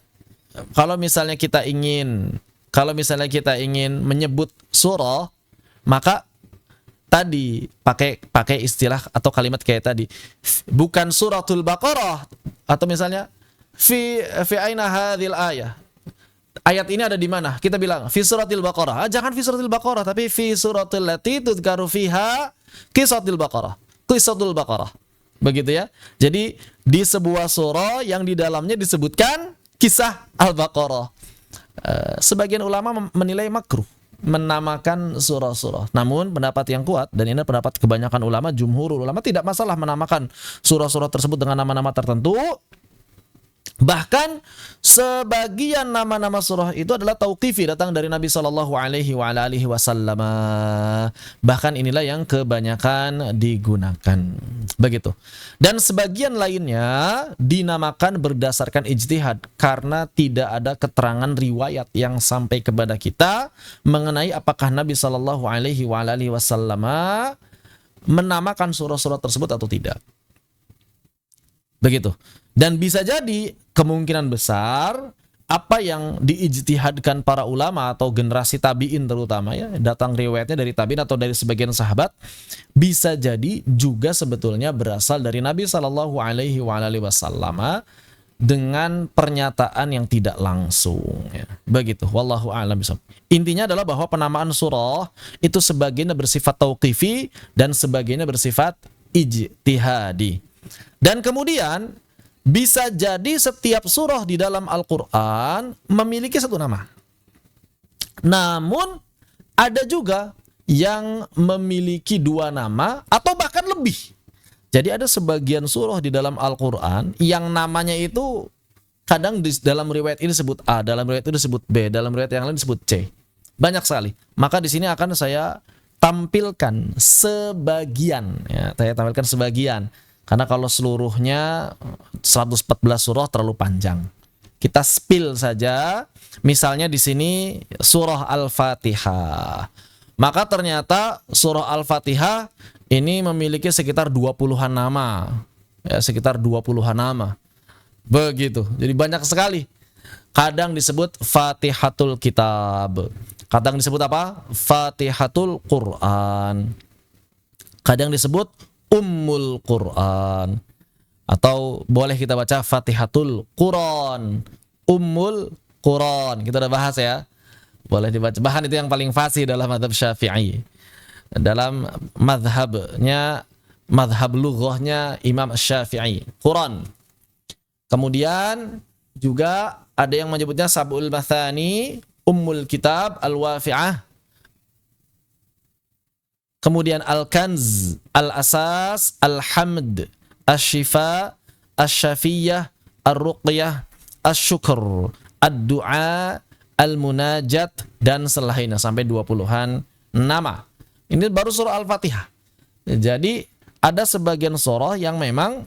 kita ingin menyebut surah, maka tadi pakai istilah atau kalimat kayak tadi, bukan suratul Baqarah, atau misalnya fi aina hadhil ayah. Ayat ini ada di mana? Kita bilang fi suratil Baqarah. Jangan fi suratil Baqarah, tapi fi suratil lati tuzkaru fiha qisatul Baqarah. Qisatul Baqarah. Begitu ya. Jadi di sebuah surah yang di dalamnya disebutkan kisah Al-Baqarah. Sebagian ulama menilai makruh menamakan surah-surah. Namun pendapat yang kuat, dan ini pendapat kebanyakan ulama, jumhur ulama, tidak masalah menamakan surah-surah tersebut dengan nama-nama tertentu. Bahkan sebagian nama-nama surah itu adalah tauqifi, datang dari Nabi Shallallahu Alaihi Wasallam. Bahkan inilah yang kebanyakan digunakan, begitu. Dan sebagian lainnya dinamakan berdasarkan ijtihad karena tidak ada keterangan riwayat yang sampai kepada kita mengenai apakah Nabi Shallallahu Alaihi Wasallam menamakan surah-surah tersebut atau tidak. Begitu. Dan bisa jadi kemungkinan besar apa yang diijtihadkan para ulama atau generasi tabi'in terutama, ya, datang riwayatnya dari tabi'in atau dari sebagian sahabat, bisa jadi juga sebetulnya berasal dari Nabi Shallallahu Alaihi Wasallam dengan pernyataan yang tidak langsung, ya. Begitu. Wallahu a'lam bishawab. Intinya adalah bahwa penamaan surah itu sebagiannya bersifat tauqifi dan sebagiannya bersifat ijtihadi. Dan kemudian bisa jadi setiap surah di dalam Al-Quran memiliki satu nama. Namun ada juga yang memiliki dua nama atau bahkan lebih. Jadi ada sebagian surah di dalam Al-Quran yang namanya itu kadang dalam riwayat ini disebut A, dalam riwayat itu disebut B, dalam riwayat yang lain disebut C. Banyak sekali. Maka di sini akan saya tampilkan sebagian, ya, saya tampilkan sebagian. Karena kalau seluruhnya 114 surah terlalu panjang. Kita spill saja. Misalnya di sini surah Al-Fatihah. Maka ternyata surah Al-Fatihah ini memiliki sekitar 20-an nama. Ya, sekitar 20-an nama. Begitu. Jadi banyak sekali. Kadang disebut Fatihatul Kitab. Kadang disebut apa? Fatihatul Quran. Kadang disebut Ummul Quran, atau boleh kita baca Fatihatul Quran, Ummul Quran. Kita udah bahas, ya. Boleh dibaca. Bahkan itu yang paling fasih dalam mazhab Syafi'i. Dalam mazhabnya, mazhab lughahnya Imam Syafi'i, Quran. Kemudian juga ada yang menyebutnya Sab'ul Mathani, Ummul Kitab, Al-Wafi'ah. Kemudian Al-Kanz, Al-Asas, Al-Hamd, Asy-Syifa, Asy-Syafiyah, Ar-Ruqyah, Asy-Syukr, Ad-Du'a, Al-Munajat, dan selainnya sampai 20-an nama. Ini baru surah Al-Fatihah. Jadi ada sebagian surah yang memang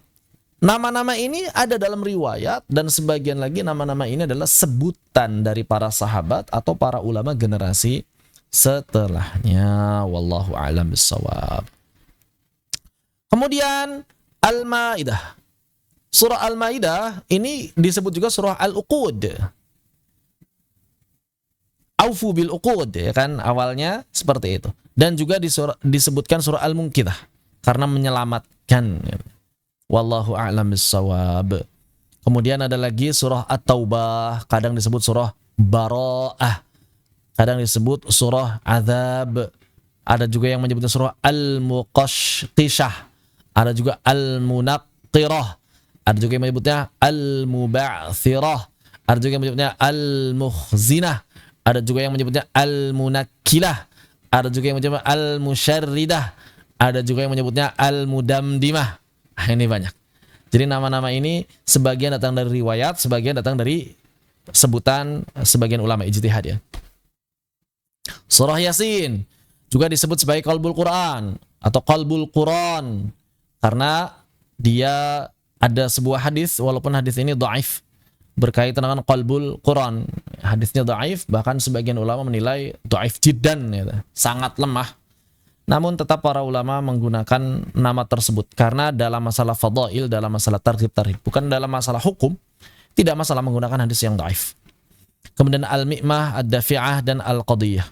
nama-nama ini ada dalam riwayat, dan sebagian lagi nama-nama ini adalah sebutan dari para sahabat atau para ulama generasi setelahnya. Wallahu a'lam bissawab. Kemudian Al-Maidah. Surah Al-Maidah ini disebut juga surah Al-Uqud. Aufu bil uqud, ya kan, awalnya seperti itu. Dan juga disebutkan surah Al-Munqidah karena menyelamatkan. Wallahu a'lam bissawab. Kemudian ada lagi surah At-Taubah, kadang disebut surah Bara'ah, kadang disebut surah Azab. Ada juga yang menyebutnya surah Al-Muqashqishah. Ada juga Al-Munaqqirah. Ada juga yang menyebutnya Al-Muba'thirah. Ada juga yang menyebutnya Al-Mukhzinah. Ada juga yang menyebutnya Al-Munakkilah. Ada juga yang menyebutnya Al-Musyarridah. Ada juga yang menyebutnya Al-Mudamdimah. Ini banyak. Jadi nama-nama ini sebagian datang dari riwayat, sebagian datang dari sebutan sebagian ulama ijtihad, ya. Surah Yasin juga disebut sebagai Qalbul Quran atau Qalbul Quran karena dia ada sebuah hadis, walaupun hadis ini dhaif, berkaitan dengan Qalbul Quran. Hadisnya dhaif, bahkan sebagian ulama menilai dhaif jiddan, ya, sangat lemah. Namun tetap para ulama menggunakan nama tersebut karena dalam masalah fadail, dalam masalah targhib-tarhib, bukan dalam masalah hukum, tidak masalah menggunakan hadis yang dhaif. Kemudian Al-Mi'mah, Ad-Dafi'ah, dan Al-Qadiyah.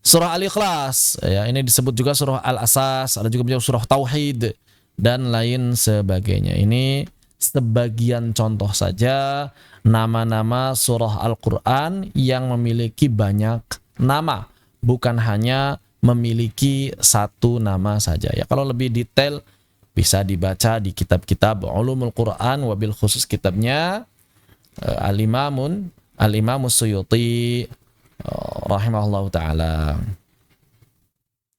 Surah Al-Ikhlas, ya, ini disebut juga surah Al-Asas, ada juga surah Tauhid, dan lain sebagainya. Ini sebagian contoh saja nama-nama surah Al-Quran yang memiliki banyak nama, bukan hanya memiliki satu nama saja, ya. Kalau lebih detail bisa dibaca di kitab-kitab Ulumul Quran, wabil khusus kitabnya Al-Imamus Suyuti rahimahullahu taala.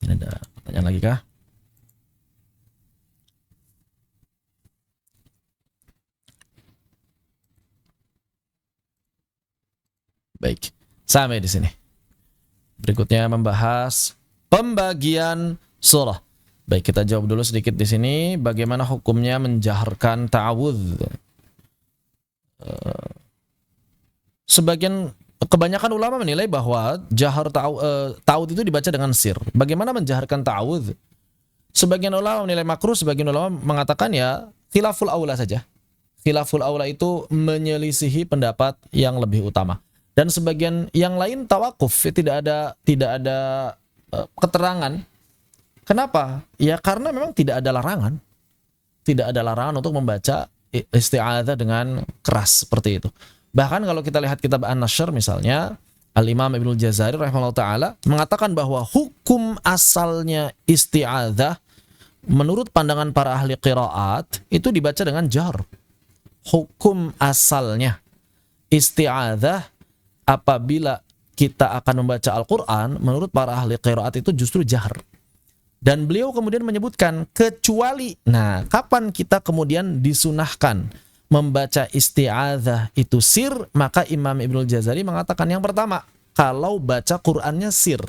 Ini ada pertanyaan lagi kah? Baik, sampai di sini. Berikutnya membahas pembagian surah. Baik, kita jawab dulu sedikit di sini. Bagaimana hukumnya menjaharkan ta'awudz? Kebanyakan ulama menilai bahwa ta'awudz itu dibaca dengan sir. Bagaimana menjaharkan ta'awudz? Sebagian ulama menilai makruh, sebagian ulama mengatakan ya khilaful aula saja. Khilaful aula itu menyelisihi pendapat yang lebih utama. Dan sebagian yang lain tawakuf, tidak ada keterangan. Kenapa? Ya karena memang tidak ada larangan. Tidak ada larangan untuk membaca isti'adzah dengan keras seperti itu. Bahkan kalau kita lihat kitab An-Nashr misalnya, Al-Imam Ibnul Jazari rahimahullah ta'ala mengatakan bahwa hukum asalnya isti'adzah menurut pandangan para ahli qiraat itu dibaca dengan jahr. Hukum asalnya isti'adzah apabila kita akan membaca Al-Quran, menurut para ahli qiraat itu justru jahr. Dan beliau kemudian menyebutkan kecuali, nah kapan kita kemudian disunahkan membaca isti'adzah itu sir, maka Imam Ibnul Jazari mengatakan yang pertama, kalau baca Qur'annya sir.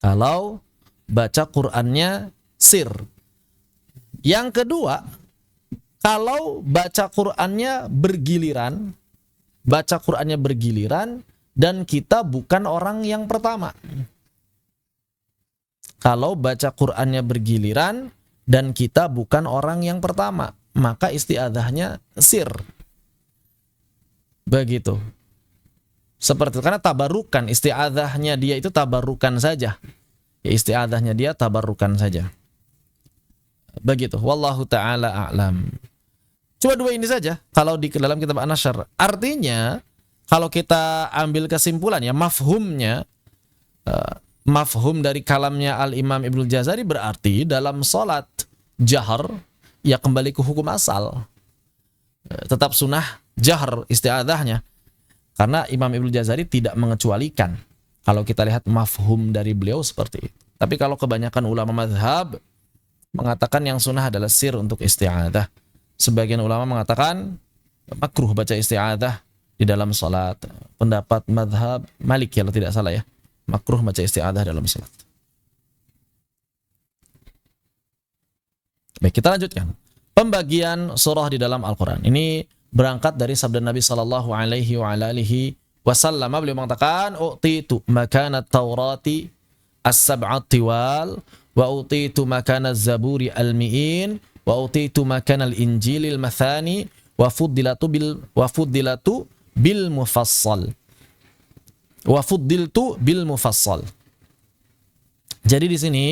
Kalau baca Qur'annya sir. Yang kedua, kalau baca Qur'annya bergiliran, dan kita bukan orang yang pertama. Kalau baca Qur'annya bergiliran dan kita bukan orang yang pertama, maka isti'adzahnya sir. Begitu. Seperti itu, karena tabarukan, isti'adzahnya dia itu tabarukan saja. Ya, isti'adzahnya dia tabarukan saja. Begitu. Wallahu ta'ala a'lam. Cuma dua ini saja kalau di dalam kitab An-Nashr. Artinya kalau kita ambil kesimpulan ya mafhumnya, mafhum dari kalamnya Al-Imam Ibnul Jazari berarti dalam sholat jahar ya kembali ke hukum asal. Tetap sunnah jahar isti'adzahnya. Karena Imam Ibnul Jazari tidak mengecualikan. Kalau kita lihat mafhum dari beliau seperti itu. Tapi kalau kebanyakan ulama mazhab mengatakan yang sunnah adalah sir untuk isti'adzah. Sebagian ulama mengatakan makruh baca isti'adzah di dalam salat. Pendapat mazhab Malik kalau tidak salah ya. Makruh baca isti'adzah dalam salat. Baik, kita lanjutkan. Pembagian surah di dalam Al-Quran. Ini berangkat dari sabda Nabi sallallahu alaihi wa alihi wasallam. Beliau mengatakan, "U'titu makana Taurati as-sab'at tiwal wa utitu makana az-zaburi al-mi'in wa utitu makana al-injilil mathani wa fuddilatu bil mufassal." Wa fuddiltu bil mufassal. Jadi di sini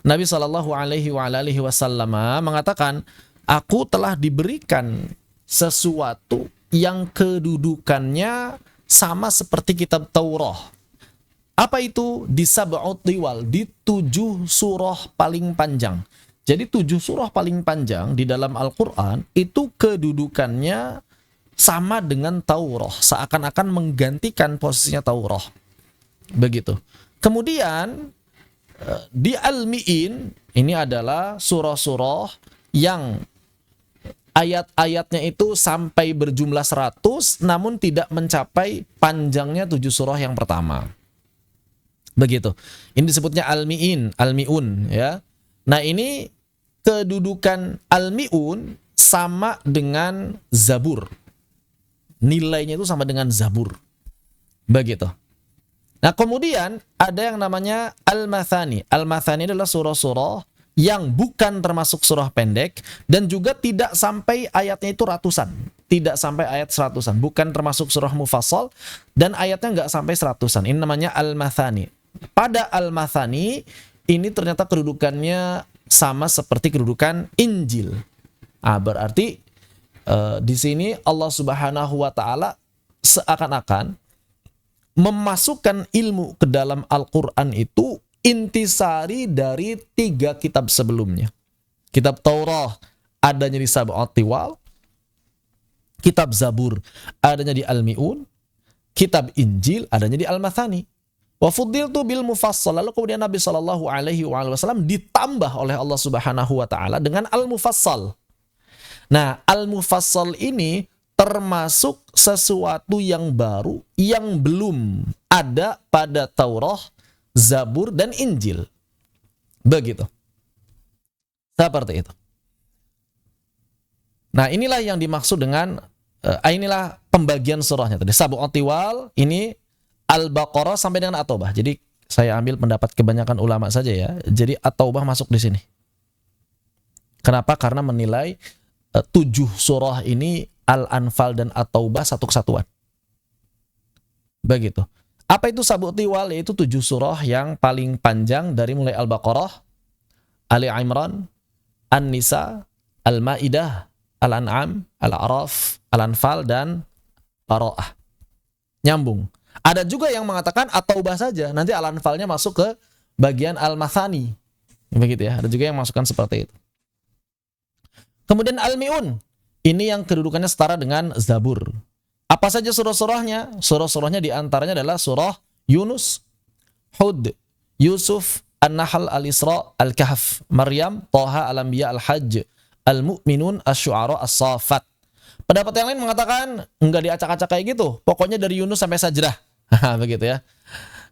Nabi sallallahu alaihi wa alihi wasallam mengatakan, aku telah diberikan sesuatu yang kedudukannya sama seperti kitab Taurat. Apa itu? Di sab'ut tiwal, di 7 surah paling panjang. Jadi 7 surah paling panjang di dalam Al-Quran itu kedudukannya sama dengan Taurat, seakan-akan menggantikan posisinya Taurat. Begitu. Kemudian di Al-Mi'in ini adalah surah-surah yang ayat-ayatnya itu sampai berjumlah 100 namun tidak mencapai panjangnya 7 surah yang pertama. Begitu. Ini disebutnya Al-Mi'in, Al-Mi'un ya. Nah, ini kedudukan Al-Mi'un sama dengan Zabur. Nilainya itu sama dengan Zabur. Begitu. Nah, kemudian ada yang namanya Al-Mathani. Al-Mathani adalah surah-surah yang bukan termasuk surah pendek dan juga tidak sampai ayatnya itu ratusan. Tidak sampai ayat seratusan. Bukan termasuk surah mufassal dan ayatnya nggak sampai seratusan. Ini namanya Al-Mathani. Pada Al-Mathani ini ternyata kedudukannya sama seperti kedudukan Injil. Berarti di sini Allah Subhanahu wa taala seakan-akan memasukkan ilmu ke dalam Al-Qur'an itu intisari dari 3 kitab sebelumnya. Kitab Taurat adanya di sab'at tiwal, Kitab Zabur adanya di Al-Mi'un, kitab Injil adanya di Al-Mathani. Wa fuddiltu bil mufassal. Lalu kemudian Nabi Shallallahu alaihi wasallam ditambah oleh Allah Subhanahu wa taala dengan Al-Mufassal. Nah, Al-Mufassal ini termasuk sesuatu yang baru yang belum ada pada Taurat, Zabur dan Injil. Begitu. Seperti itu. Nah, inilah yang dimaksud dengan inilah pembagian surahnya tadi. Sab'ut tiwal ini Al-Baqarah sampai dengan At-Taubah. Jadi saya ambil pendapat kebanyakan ulama saja ya. Jadi At-Taubah masuk di sini. Kenapa? Karena menilai 7 surah ini Al-Anfal dan At-Taubah satu kesatuan. Begitu. Apa itu Sab'ut tiwal? Yaitu 7 surah yang paling panjang dari mulai Al-Baqarah, Ali Imran, An-Nisa, Al-Maidah, Al-An'am, Al-A'raf, Al-Anfal dan Bara'ah. Nyambung. Ada juga yang mengatakan At-Taubah saja, nanti Al-Anfalnya masuk ke bagian Al-Mathani. Begitu ya, ada juga yang masukkan seperti itu. Kemudian Al-Mi'un, ini yang kedudukannya setara dengan Zabur. Apa saja surah-surahnya? Surah-surahnya diantaranya adalah surah Yunus, Hud, Yusuf, An-Nahl, Al-Isra, Al-Kahf, Maryam, Thaha, Al-Anbiya, Al-Hajj, Al-Mu'minun, Asy-Syu'ara, As-Saffat. Pendapat yang lain mengatakan enggak diacak-acak kayak gitu. Pokoknya dari Yunus sampai Sajdah. Begitu ya.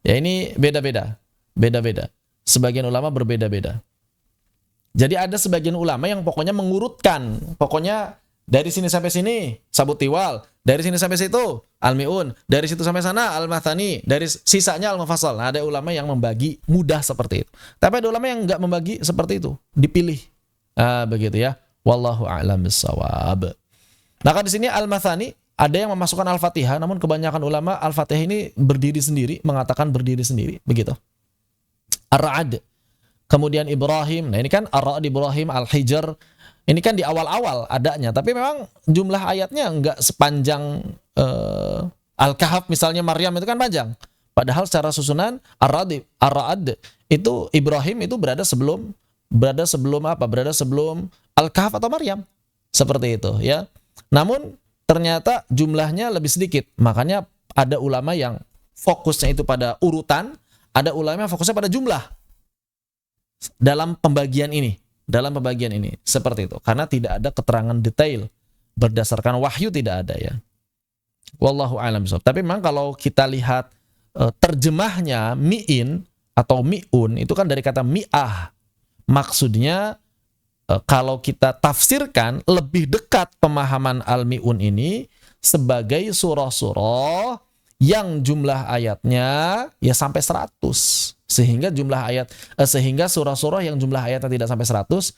Ya ini beda-beda. Beda-beda. Sebagian ulama berbeda-beda. Jadi ada sebagian ulama yang pokoknya mengurutkan. Pokoknya dari sini sampai sini Sab'ut tiwal, dari sini sampai situ Al-Mi'un, dari situ sampai sana Al-Mathani, dari sisanya Al-Mufassal. Nah, ada ulama yang membagi mudah seperti itu. Tapi ada ulama yang enggak membagi seperti itu, dipilih. Begitu ya. Wallahu a'lam bissawab. Maka di sini Al-Mathani ada yang memasukkan Al-Fatihah, namun kebanyakan ulama Al-Fatihah ini berdiri sendiri, mengatakan berdiri sendiri, begitu. Ar-Ra'd, kemudian Ibrahim. Nah, ini kan Ar-Ra'd, Ibrahim, Al-Hijr. Ini kan di awal-awal adanya, tapi memang jumlah ayatnya enggak sepanjang Al-Kahf misalnya Maryam itu kan panjang. Padahal secara susunan Ar-Ra'd itu Ibrahim itu berada sebelum apa? Berada sebelum Al-Kahf atau Maryam. Seperti itu, ya. Namun ternyata jumlahnya lebih sedikit. Makanya ada ulama yang fokusnya itu pada urutan, ada ulama yang fokusnya pada jumlah. Dalam pembagian ini, seperti itu. Karena tidak ada keterangan detail berdasarkan wahyu, tidak ada ya. Wallahu a'lam bishawab. Tapi memang kalau kita lihat terjemahnya mi'in atau mi'un itu kan dari kata mi'ah. Maksudnya kalau kita tafsirkan lebih dekat pemahaman Al-Mi'un ini sebagai surah-surah yang jumlah ayatnya ya sampai 100. Sehingga surah-surah yang jumlah ayatnya tidak sampai 100,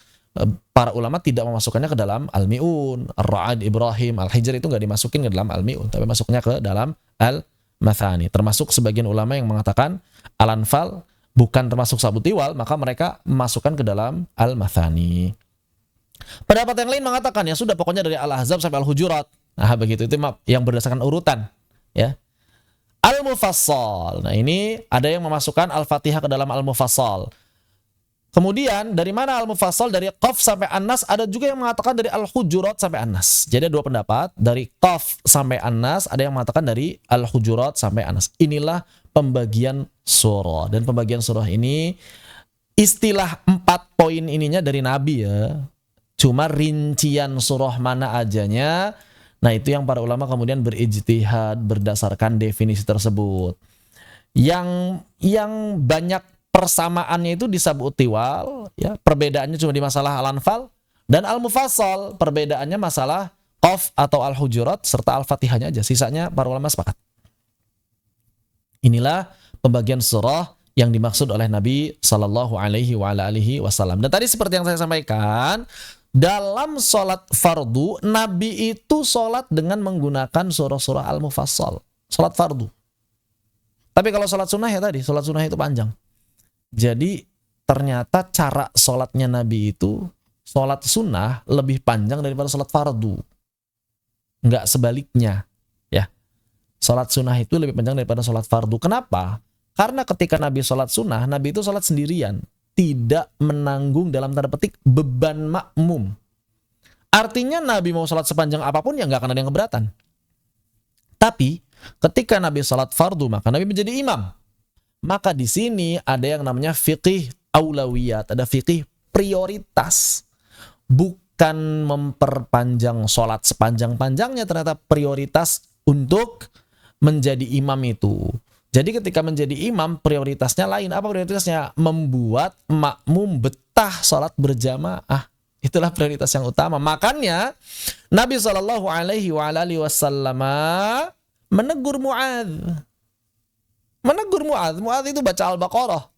para ulama tidak memasukkannya ke dalam Al-Mi'un. Ar-Ra'd, Ibrahim, Al-Hijr itu nggak dimasukin ke dalam Al-Mi'un, tapi masuknya ke dalam Al-Mathani. Termasuk sebagian ulama yang mengatakan Al-Anfal bukan termasuk Sab'ut tiwal, maka mereka masukkan ke dalam Al-Mathani. Pendapat yang lain mengatakan ya sudah, pokoknya dari Al-Ahzab sampai Al-Hujurat. Nah, begitu, itu yang berdasarkan urutan, ya. Al-Mufassal. Nah, ini ada yang memasukkan Al-Fatihah ke dalam Al-Mufassal. Kemudian dari mana Al-Mufassal? Dari Qaf sampai An-Nas. Ada juga yang mengatakan dari Al-Hujurat sampai An-Nas. Jadi ada dua pendapat, dari Qaf sampai An-Nas, ada yang mengatakan dari Al-Hujurat sampai An-Nas. Inilah pembagian surah. Dan pembagian surah ini istilah 4 poin ininya dari Nabi ya. Cuma rincian surah mana ajanya, nah itu yang para ulama kemudian berijtihad berdasarkan definisi tersebut. Yang banyak persamaannya itu di Sab'ut tiwal, ya, perbedaannya cuma di masalah Al-Anfal, dan Al-Mufassal perbedaannya masalah Qaf atau Al-Hujurat serta Al-Fatihahnya aja. Sisanya para ulama sepakat. Inilah pembagian surah yang dimaksud oleh Nabi Sallallahu Alaihi Wasallam. Dan tadi seperti yang saya sampaikan, dalam sholat fardu, Nabi itu sholat dengan menggunakan surah-surah Al-Mufassal. Sholat fardu. Tapi kalau sholat sunnah ya tadi, sholat sunnah itu panjang. Jadi ternyata cara sholatnya Nabi itu, sholat sunnah lebih panjang daripada sholat fardu. Enggak sebaliknya. Ya. Sholat sunnah itu lebih panjang daripada sholat fardu. Kenapa? Karena ketika Nabi sholat sunnah, Nabi itu sholat sendirian. Tidak menanggung dalam tanda petik beban makmum. Artinya Nabi mau sholat sepanjang apapun ya nggak akan ada yang keberatan. Tapi ketika Nabi sholat fardu maka Nabi menjadi imam. Maka di sini ada yang namanya fiqih aulawiyat, ada fiqih prioritas. Bukan memperpanjang sholat sepanjang-panjangnya, ternyata prioritas untuk menjadi imam itu. Jadi ketika menjadi imam prioritasnya lain. Apa prioritasnya? Membuat makmum betah sholat berjamaah. Itulah prioritas yang utama. Makanya Nabi Shallallahu Alaihi Wasallam menegur Muadz. Muadz itu baca Al-Baqarah.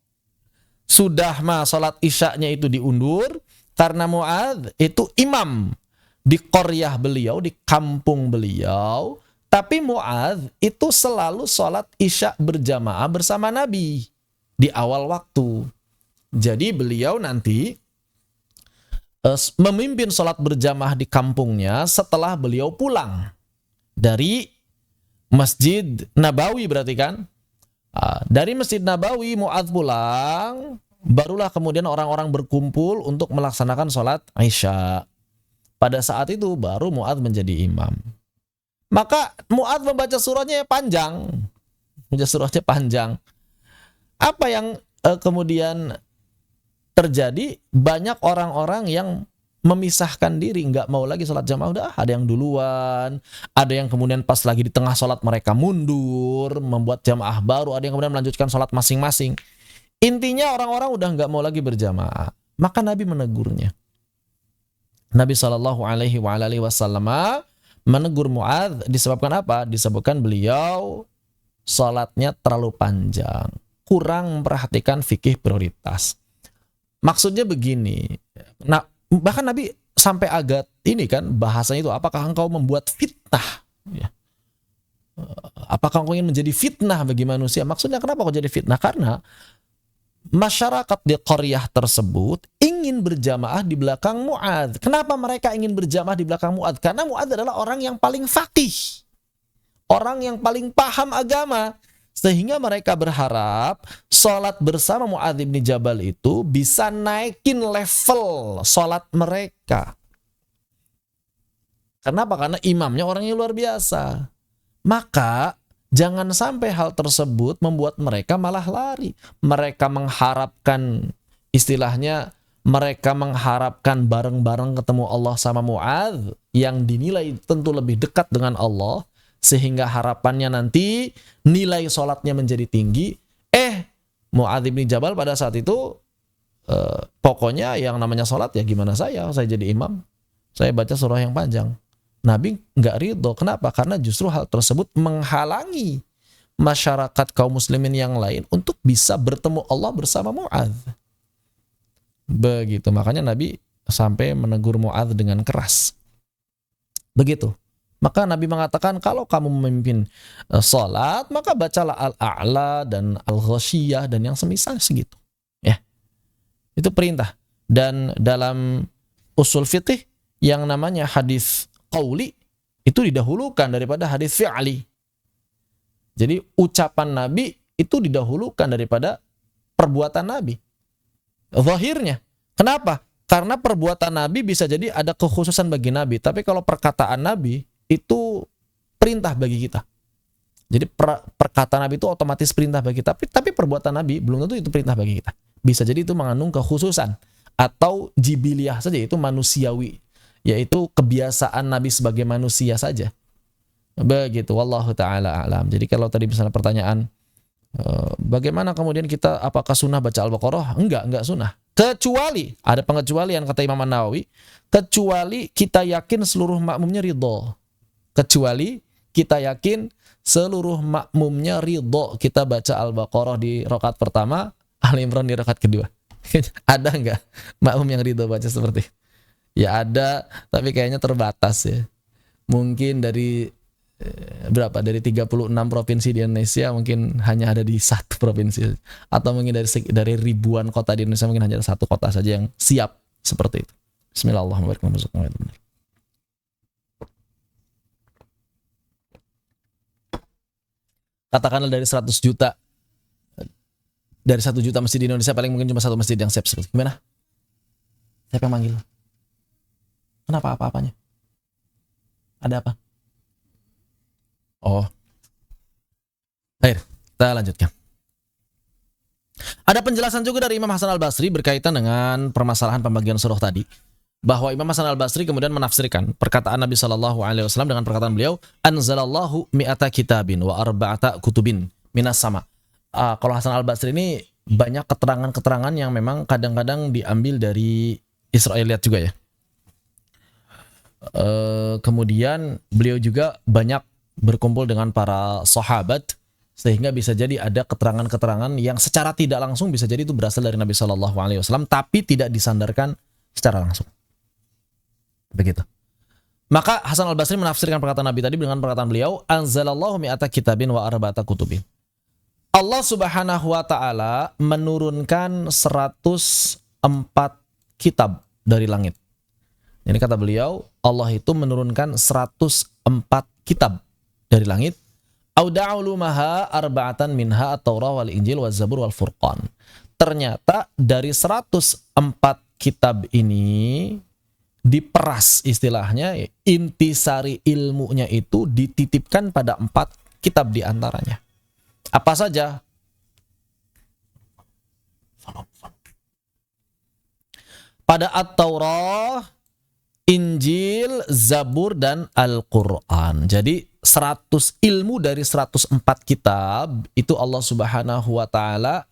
Sudah mah sholat isya'nya itu diundur karena Muadz itu imam di qaryah beliau, di kampung beliau. Tapi Muadz itu selalu sholat isya' berjamaah bersama Nabi di awal waktu. Jadi beliau nanti memimpin sholat berjamaah di kampungnya setelah beliau pulang dari Masjid Nabawi berarti kan. Dari Masjid Nabawi Muadz pulang, barulah kemudian orang-orang berkumpul untuk melaksanakan sholat Isya. Pada saat itu baru Muadz menjadi imam. Maka Muadz membaca surahnya panjang. Apa yang kemudian terjadi? Banyak orang-orang yang memisahkan diri, nggak mau lagi sholat jamaah. Udah ada yang duluan, ada yang kemudian pas lagi di tengah sholat mereka mundur, membuat jamaah baru, ada yang kemudian melanjutkan sholat masing-masing. Intinya orang-orang udah nggak mau lagi berjamaah. Maka Nabi menegurnya. Nabi Shallallahu Alaihi Wasallam menegur Muadz disebabkan apa? Disebabkan beliau sholatnya terlalu panjang, kurang memperhatikan fikih prioritas. Maksudnya begini, nah bahkan Nabi sampai agak ini kan bahasanya itu, apakah engkau membuat fitnah? Ya. Apakah engkau ingin menjadi fitnah bagi manusia? Maksudnya kenapa kau jadi fitnah? Karena masyarakat di qaryah tersebut ingin berjamaah di belakang Muadz. Kenapa mereka ingin berjamaah di belakang Muadz? Karena Muadz adalah orang yang paling faqih, orang yang paling paham agama. Sehingga mereka berharap sholat bersama Muadz bin Jabal itu bisa naikin level sholat mereka. Kenapa? Karena imamnya orang yang luar biasa. Maka jangan sampai hal tersebut membuat mereka malah lari. Mereka mengharapkan, istilahnya mereka mengharapkan bareng-bareng ketemu Allah sama Muadz yang dinilai tentu lebih dekat dengan Allah. Sehingga harapannya nanti nilai sholatnya menjadi tinggi. Muadz bin Jabal pada saat itu pokoknya yang namanya sholat ya gimana saya jadi imam, saya baca surah yang panjang. Nabi nggak ridho. Kenapa? Karena justru hal tersebut menghalangi masyarakat kaum muslimin yang lain untuk bisa bertemu Allah bersama Muadz. Begitu, makanya Nabi sampai menegur Muadz dengan keras. Begitu. Maka Nabi mengatakan kalau kamu memimpin sholat maka bacalah Al-A'la dan Al-Ghasyiyah dan yang semisal segitu. Ya, itu perintah. Dan dalam usul fiqih yang namanya hadis qauli itu didahulukan daripada hadis fi'li. Jadi ucapan Nabi itu didahulukan daripada perbuatan Nabi. Zahirnya. Kenapa? Karena perbuatan Nabi bisa jadi ada kekhususan bagi Nabi. Tapi kalau perkataan Nabi itu perintah bagi kita. Jadi perkataan Nabi itu otomatis perintah bagi kita. Tapi perbuatan Nabi belum tentu itu perintah bagi kita. Bisa jadi itu mengandung kekhususan. Atau jibiliyah saja, itu manusiawi. Yaitu kebiasaan Nabi sebagai manusia saja. Begitu, wallahu ta'ala a'lam. Jadi kalau tadi misalnya pertanyaan, bagaimana kemudian kita, apakah sunnah baca Al-Baqarah? Enggak sunnah. Kecuali, ada pengecualian kata Imam An-Nawawi, kecuali kita yakin seluruh makmumnya ridho. Kecuali kita yakin seluruh makmumnya ridho kita baca Al-Baqarah di rakaat pertama, Al-Imran di rakaat kedua. Ada enggak makmum yang ridho baca seperti itu? Ya ada, tapi kayaknya terbatas ya. Mungkin dari berapa? Dari 36 provinsi di Indonesia mungkin hanya ada di satu provinsi, atau mungkin dari ribuan kota di Indonesia mungkin hanya ada satu kota saja yang siap seperti itu. Bismillahirrahmanirrahim. Katakanlah dari 100 juta, dari 1 juta masjid di Indonesia paling mungkin cuma satu masjid yang siap seperti itu. Gimana? Siapa yang manggil? Kenapa apa-apanya? Ada apa? Oh, baik, kita lanjutkan. Ada penjelasan juga dari Imam Hasan Al-Basri berkaitan dengan permasalahan pembagian surah tadi, bahwa Imam Hasan Al-Basri kemudian menafsirkan perkataan Nabi Shallallahu Alaihi Wasallam dengan perkataan beliau, anzalallahu mi'ata kitabin wa arba'ata kutubin minas sama. Kalau Hasan Al-Basri ini banyak keterangan-keterangan yang memang kadang-kadang diambil dari Israiliyat juga ya. Kemudian beliau juga banyak berkumpul dengan para sahabat, sehingga bisa jadi ada keterangan-keterangan yang secara tidak langsung bisa jadi itu berasal dari Nabi Shallallahu Alaihi Wasallam, tapi tidak disandarkan secara langsung. Begitu. Maka Hasan Al-Basri menafsirkan perkataan Nabi tadi dengan perkataan beliau, anzalallahu mi'ata kitabin wa arba'ata kutubin. Allah Subhanahu wa taala menurunkan 104 kitab dari langit. Ini kata beliau, Allah itu menurunkan 104 kitab dari langit. Auda'ulumaha arba'atan minha at-Taurah wal Injil wal Zabur wal Furqan. Ternyata dari 104 kitab ini diperas, istilahnya intisari ilmunya itu dititipkan pada 4 kitab di antaranya. Apa saja? Pada At-Taurah, Injil, Zabur, dan Al-Quran. Jadi 100 ilmu dari 104 kitab itu Allah Subhanahu wa taala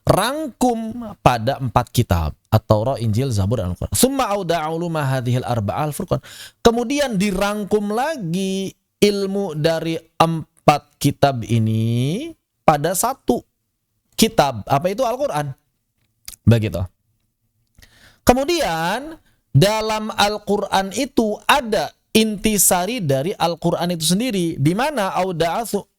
rangkum pada 4 kitab, At-Taurah, Injil, Zabur, dan Al-Quran. Summa auda'u ma hadhil arba'al furqan. Kemudian dirangkum lagi ilmu dari 4 kitab ini pada 1 kitab. Apa itu? Al-Quran. Begitu. Kemudian dalam Al-Quran itu ada intisari dari Al-Quran itu sendiri, di mana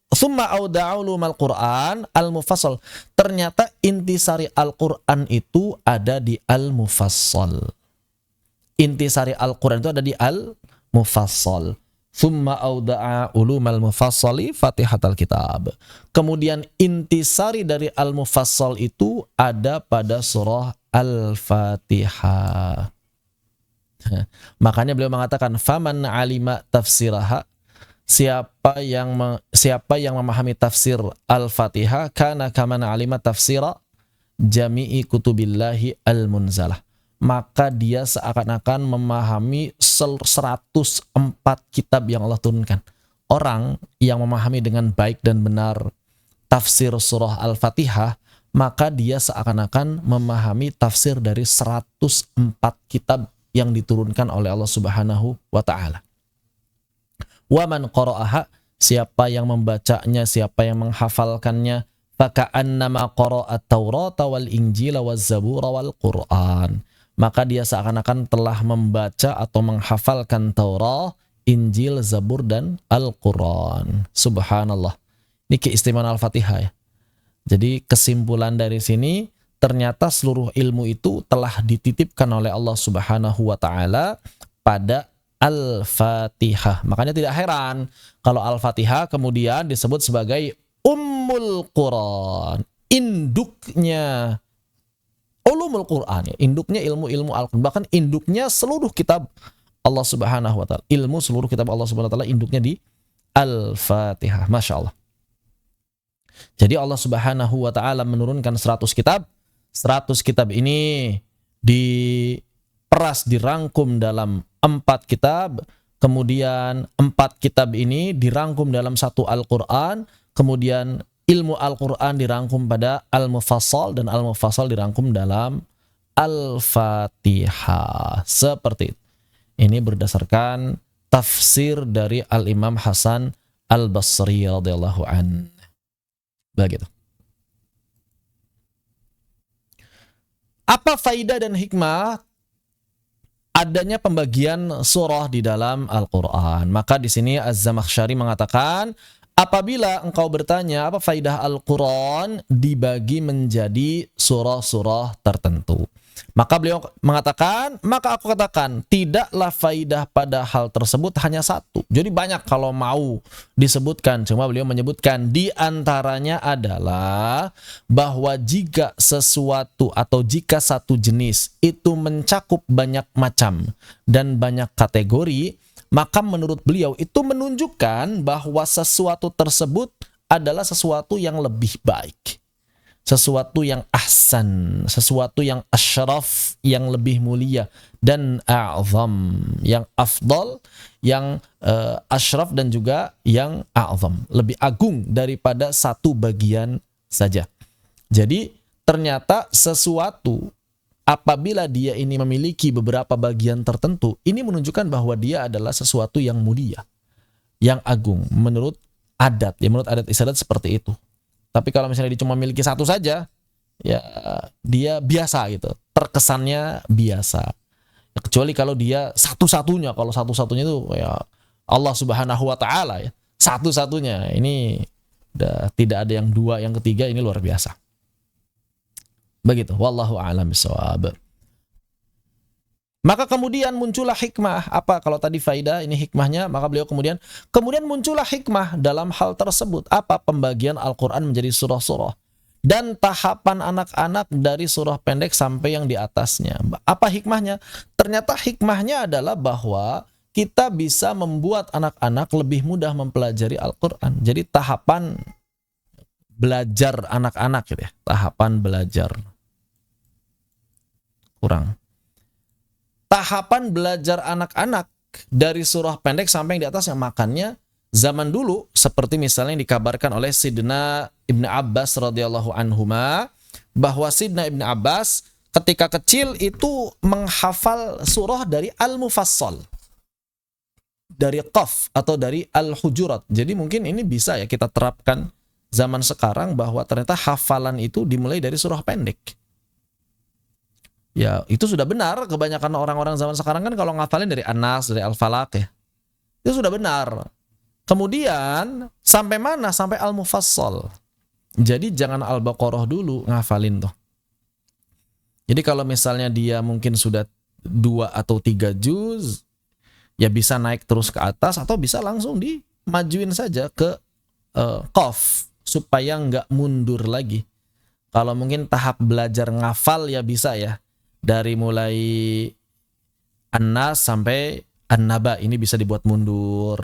summa auda'ulumal Quran al-mufassal. Ternyata intisari Al-Quran itu ada di al-mufassal. Intisari Al-Quran itu ada di al-mufassal. Summa auda'a ulumal mufassali Fatihatul Kitab. Kemudian intisari dari al-mufassal itu ada pada surah Al-Fatihah. Makanya beliau mengatakan faman alima tafsiraha, siapa yang memahami tafsir Al-Fatihah, kana kaman alima tafsira jami'i kutubillahi al-munzalah, maka dia seakan-akan memahami 104 kitab yang Allah turunkan. Orang yang memahami dengan baik dan benar tafsir surah Al-Fatihah, maka dia seakan-akan memahami tafsir dari 104 kitab yang diturunkan oleh Allah Subhanahu wa taala. Wa man qara'aha, siapa yang membacanya, siapa yang menghafalkannya, faka'annama qara'at Taurata wal Injila waz Zabura wal Qur'an, maka dia seakan-akan telah membaca atau menghafalkan Taurat, Injil, Zabur, dan Al-Quran. Subhanallah. Ini keistimewaan Al-Fatihah ya. Jadi kesimpulan dari sini, ternyata seluruh ilmu itu telah dititipkan oleh Allah Subhanahu wa taala pada Al-Fatihah. Makanya tidak heran kalau Al-Fatihah kemudian disebut sebagai Ummul Quran, induknya ulumul Quran, ya, induknya ilmu-ilmu Al-Quran, bahkan induknya seluruh kitab Allah Subhanahu wa taala. Ilmu seluruh kitab Allah Subhanahu wa taala induknya di Al-Fatihah. Masya Allah. Jadi Allah Subhanahu wa taala menurunkan 100 kitab. 100 kitab ini diperas, dirangkum dalam 4 kitab. Kemudian 4 kitab ini dirangkum dalam 1 Al-Quran. Kemudian ilmu Al-Quran dirangkum pada Al-Mufassal, dan Al-Mufassal dirangkum dalam Al-Fatihah. Seperti itu. Ini berdasarkan tafsir dari Al-Imam Hasan Al-Basri radhiyallahu anhu. Begitu. Apa faidah dan hikmah adanya pembagian surah di dalam Al-Quran? Maka di sini Az-Zamakhsyari mengatakan, apabila engkau bertanya apa faidah Al-Quran dibagi menjadi surah-surah tertentu, Maka beliau mengatakan, maka aku katakan, tidaklah faidah pada hal tersebut hanya satu. Jadi banyak kalau mau disebutkan, cuma beliau menyebutkan di antaranya adalah bahwa jika sesuatu atau jika satu jenis itu mencakup banyak macam dan banyak kategori, maka menurut beliau itu menunjukkan bahwa sesuatu tersebut adalah sesuatu yang lebih baik, sesuatu yang ahsan, sesuatu yang asyraf, yang lebih mulia, dan a'zam, yang afdal, yang asyraf dan juga yang a'zam, lebih agung daripada satu bagian saja. Jadi ternyata sesuatu apabila dia ini memiliki beberapa bagian tertentu, ini menunjukkan bahwa dia adalah sesuatu yang mulia, yang agung menurut adat. Ya, menurut adat istiadat seperti itu. Tapi kalau misalnya dia cuma memiliki satu saja, ya dia biasa gitu, terkesannya biasa. Ya, kecuali kalau dia satu-satunya, kalau satu-satunya itu ya Allah Subhanahu wa taala ya, satu-satunya. Ini tidak ada yang dua, yang ketiga, ini luar biasa. Begitu, wallahu a'lam bishawab. Maka kemudian muncullah hikmah. Apa kalau tadi faidah, ini hikmahnya, maka beliau kemudian muncullah hikmah dalam hal tersebut. Apa? Pembagian Al-Quran menjadi surah-surah dan tahapan anak-anak dari surah pendek sampai yang di atasnya. Apa hikmahnya? Ternyata hikmahnya adalah bahwa kita bisa membuat anak-anak lebih mudah mempelajari Al-Quran. Jadi tahapan belajar anak-anak gitu ya, tahapan belajar kurang. Tahapan belajar anak-anak dari surah pendek sampai yang di atas yang makannya zaman dulu seperti misalnya yang dikabarkan oleh Sidna Ibn Abbas radhiyallahu anhuma, bahwa Sidna Ibn Abbas ketika kecil itu menghafal surah dari Al-Mufassal, dari Qaf atau dari Al-Hujurat. Jadi mungkin ini bisa ya kita terapkan zaman sekarang, bahwa ternyata hafalan itu dimulai dari surah pendek. Ya, itu sudah benar. Kebanyakan orang-orang zaman sekarang kan kalau ngafalin dari An-Nas, dari Al-Falaq ya, itu sudah benar. Kemudian sampai mana? Sampai Al-Mufassal. Jadi jangan Al-Baqarah dulu ngafalin tuh. Jadi kalau misalnya dia mungkin sudah 2 atau 3 juz, ya bisa naik terus ke atas, atau bisa langsung dimajuin saja ke Qaf supaya nggak mundur lagi. Kalau mungkin tahap belajar ngafal ya bisa ya, dari mulai An-Nas sampai An-Naba, ini bisa dibuat mundur.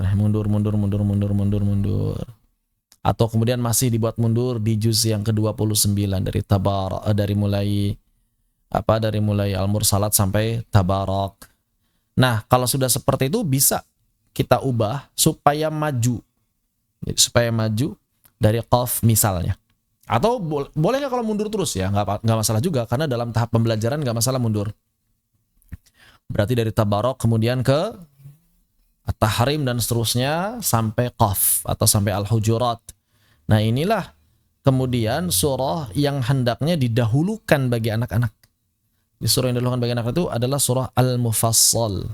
Atau kemudian masih dibuat mundur di juz yang ke-29 dari Tabarak, dari mulai Al-Mursalat sampai Tabarak. Nah, kalau sudah seperti itu bisa kita ubah supaya maju. Jadi, supaya maju dari Qaf misalnya. Atau boleh nggak kalau mundur terus ya, nggak masalah juga, karena dalam tahap pembelajaran nggak masalah mundur. Berarti dari Tabarak kemudian ke At-Tahrim dan seterusnya sampai Qaf atau sampai Al-Hujurat. Nah inilah kemudian surah yang hendaknya didahulukan bagi anak-anak. Di surah yang didahulukan bagi anak itu adalah surah Al-Mufassal.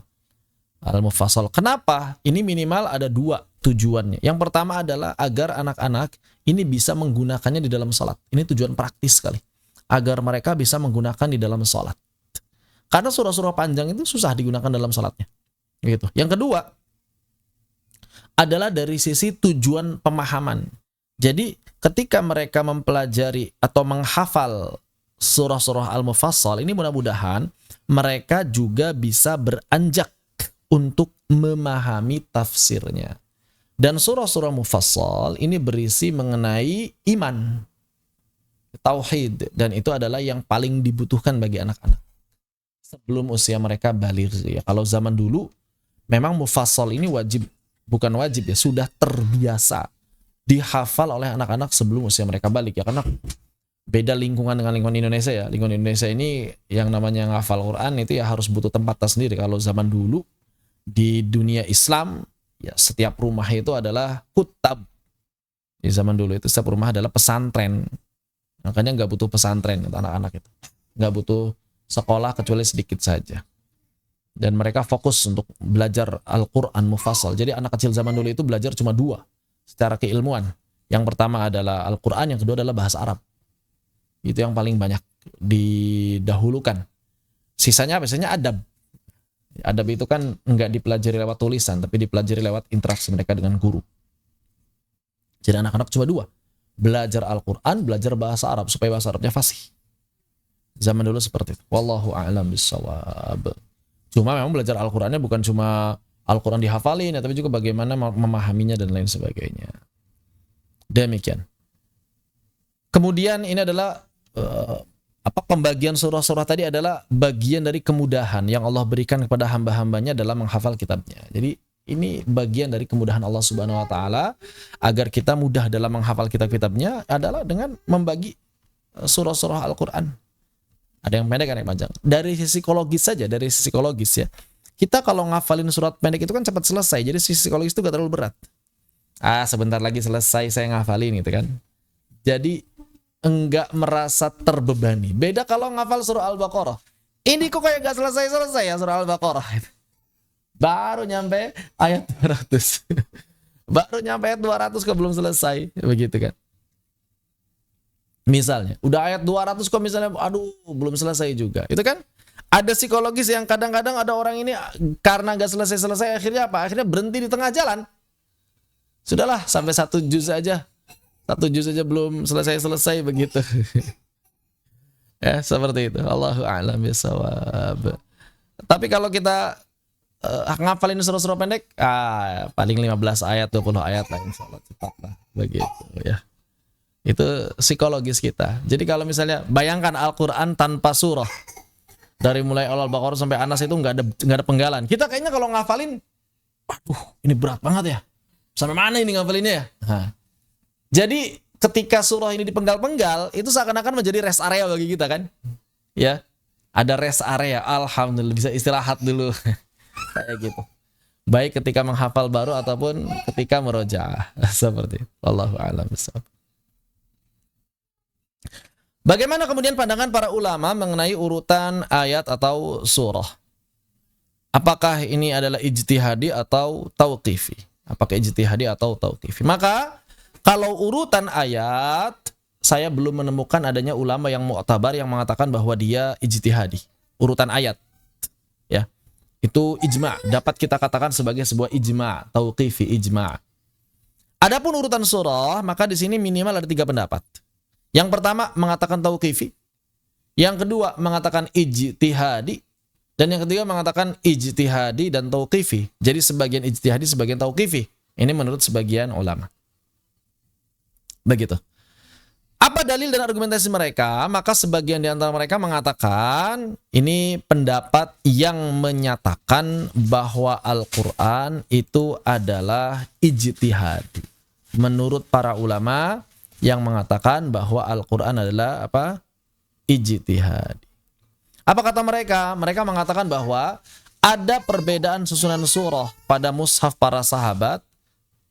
Al-Mufassal. Kenapa? Ini minimal ada 2 tujuannya. Yang pertama adalah agar anak-anak ini bisa menggunakannya di dalam sholat. Ini tujuan praktis sekali. Agar mereka bisa menggunakan di dalam sholat. Karena surah-surah panjang itu susah digunakan dalam sholatnya. Gitu. Yang kedua adalah dari sisi tujuan pemahaman. Jadi ketika mereka mempelajari atau menghafal surah-surah Al-Mufassal, ini mudah-mudahan mereka juga bisa beranjak untuk memahami tafsirnya. Dan surah-surah Mufassal ini berisi mengenai iman, tauhid, dan itu adalah yang paling dibutuhkan bagi anak-anak sebelum usia mereka baligh ya. Kalau zaman dulu memang Mufassal ini bukan wajib ya, sudah terbiasa dihafal oleh anak-anak sebelum usia mereka baligh ya, karena beda lingkungan dengan lingkungan Indonesia ya. Lingkungan Indonesia ini yang namanya ngafal Quran itu ya harus butuh tempat tersendiri. Kalau zaman dulu di dunia Islam ya, setiap rumah itu adalah kutab. Di zaman dulu itu setiap rumah adalah pesantren. Makanya nggak butuh pesantren anak-anak itu, nggak butuh sekolah kecuali sedikit saja. Dan mereka fokus untuk belajar Al-Quran Mufassal. Jadi anak kecil zaman dulu itu belajar cuma 2 secara keilmuan. Yang pertama adalah Al-Quran, yang kedua adalah bahasa Arab. Itu yang paling banyak didahulukan. Sisanya apa? Sisanya adab. Adab itu kan nggak dipelajari lewat tulisan, tapi dipelajari lewat interaksi mereka dengan guru. Jadi anak-anak cuma dua. Belajar Al-Quran, belajar bahasa Arab, supaya bahasa Arabnya fasih. Zaman dulu seperti itu. Wallahu a'lam bishawab. Cuma memang belajar Al-Qurannya bukan cuma Al-Quran dihafalin, tapi juga bagaimana memahaminya dan lain sebagainya. Demikian. Kemudian ini adalah pembagian surah-surah tadi adalah bagian dari kemudahan yang Allah berikan kepada hamba-hambanya dalam menghafal kitabnya. Jadi ini bagian dari kemudahan Allah Subhanahu wa taala agar kita mudah dalam menghafal kitab-kitabnya adalah dengan membagi surah-surah Al-Qur'an. Ada yang pendek, ada yang panjang. Dari sisi psikologis saja, dari sisi psikologis ya. Kita kalau ngafalin surat pendek itu kan cepat selesai. Jadi sisi psikologis itu gak terlalu berat. Sebentar lagi selesai saya ngafalin gitu kan. Jadi enggak merasa terbebani. Beda kalau ngafal surah Al-Baqarah. Ini kok kayak gak selesai-selesai ya surah Al-Baqarah. Baru nyampe ayat 200. Baru nyampe ayat 200 kok belum selesai. Begitu kan. Misalnya, udah ayat 200 kok misalnya, aduh belum selesai juga. Itu kan ada psikologis yang kadang-kadang ada orang ini karena gak selesai-selesai akhirnya apa? Akhirnya berhenti di tengah jalan. Sudahlah, sampai 1 juz aja. 1 juz aja belum selesai-selesai begitu. Ya, seperti itu. Allahu a'lam bishawab. Tapi kalau kita ngafalin surah-surah pendek, paling 15 ayat, 20 ayat lah insyaallah cepat lah begitu ya. Itu psikologis kita. Jadi kalau misalnya bayangkan Al-Quran tanpa surah, dari mulai Al-Baqarah sampai Anas itu nggak ada penggalan. Kita kayaknya kalau ngafalin, waduh ini berat banget ya. Sampai mana ini ngafalinnya ya? Jadi ketika surah ini dipenggal-penggal, itu seakan-akan menjadi rest area bagi kita kan? Ya, ada rest area. Alhamdulillah bisa istirahat dulu. Kayak gitu. Baik ketika menghafal baru ataupun ketika merojaah. Seperti itu. Wallahu a'lam bishawab. Bagaimana kemudian pandangan para ulama mengenai urutan ayat atau surah? Apakah ini adalah ijtihadi atau tauqifi? Apakah ijtihadi atau tauqifi? Maka kalau urutan ayat, saya belum menemukan adanya ulama yang mu'tabar yang mengatakan bahwa dia ijtihadi. Urutan ayat, ya, itu ijma'. Dapat kita katakan sebagai sebuah ijma', tauqifi ijma'. Adapun urutan surah, maka di sini minimal ada 3 pendapat. Yang pertama mengatakan tauqifi, yang kedua mengatakan ijtihadi, dan yang ketiga mengatakan ijtihadi dan tauqifi. Jadi sebagian ijtihadi, sebagian tauqifi. Ini menurut sebagian ulama. Begitu. Apa dalil dan argumentasi mereka? Maka sebagian di antara mereka mengatakan ini pendapat yang menyatakan bahwa Al-Quran itu adalah ijtihadi. Menurut para ulama yang mengatakan bahwa Al-Quran adalah apa? Ijtihad. Apa kata mereka? Mereka mengatakan bahwa ada perbedaan susunan surah pada mushaf para sahabat,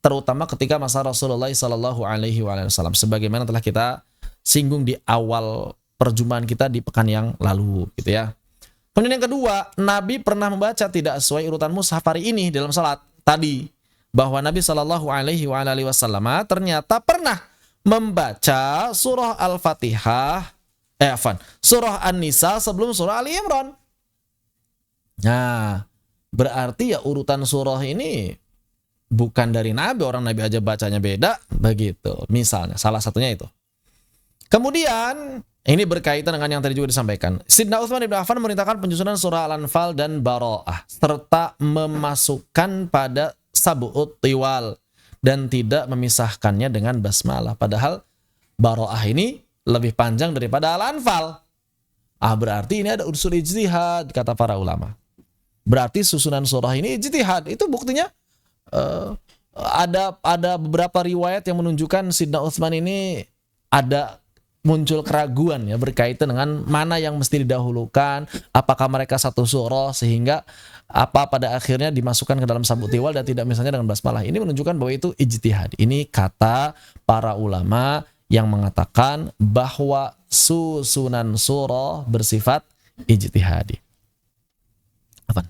terutama ketika masa Rasulullah SAW, sebagaimana telah kita singgung di awal perjumpaan kita di pekan yang lalu, gitu ya. Kemudian yang kedua, Nabi pernah membaca tidak sesuai urutan mushaf hari ini dalam salat tadi, bahwa Nabi SAW ternyata pernah membaca surah Al-Fatihah, surah An-Nisa sebelum surah Ali Imran. Nah, berarti ya urutan surah ini bukan dari Nabi, orang Nabi aja bacanya beda, begitu. Misalnya, salah satunya itu. Kemudian, ini berkaitan dengan yang tadi juga disampaikan. Sidna Utsman bin Affan memerintahkan penyusunan surah Al-Anfal dan Bara'ah, serta memasukkan pada Sab'ut Tiwal, dan tidak memisahkannya dengan basmalah. Padahal Bara'ah ini lebih panjang daripada Al-Anfal. Berarti ini ada unsur ijtihad, kata para ulama. Berarti susunan surah ini ijtihad. Itu buktinya ada beberapa riwayat yang menunjukkan Sidna Utsman ini ada muncul keraguan ya berkaitan dengan mana yang mesti didahulukan, apakah mereka satu surah sehingga pada akhirnya dimasukkan ke dalam Sab'ut Tiwal dan tidak misalnya dengan basmalah. Ini menunjukkan bahwa itu ijtihad. Ini kata para ulama yang mengatakan bahwa susunan surah bersifat ijtihadi. Apa?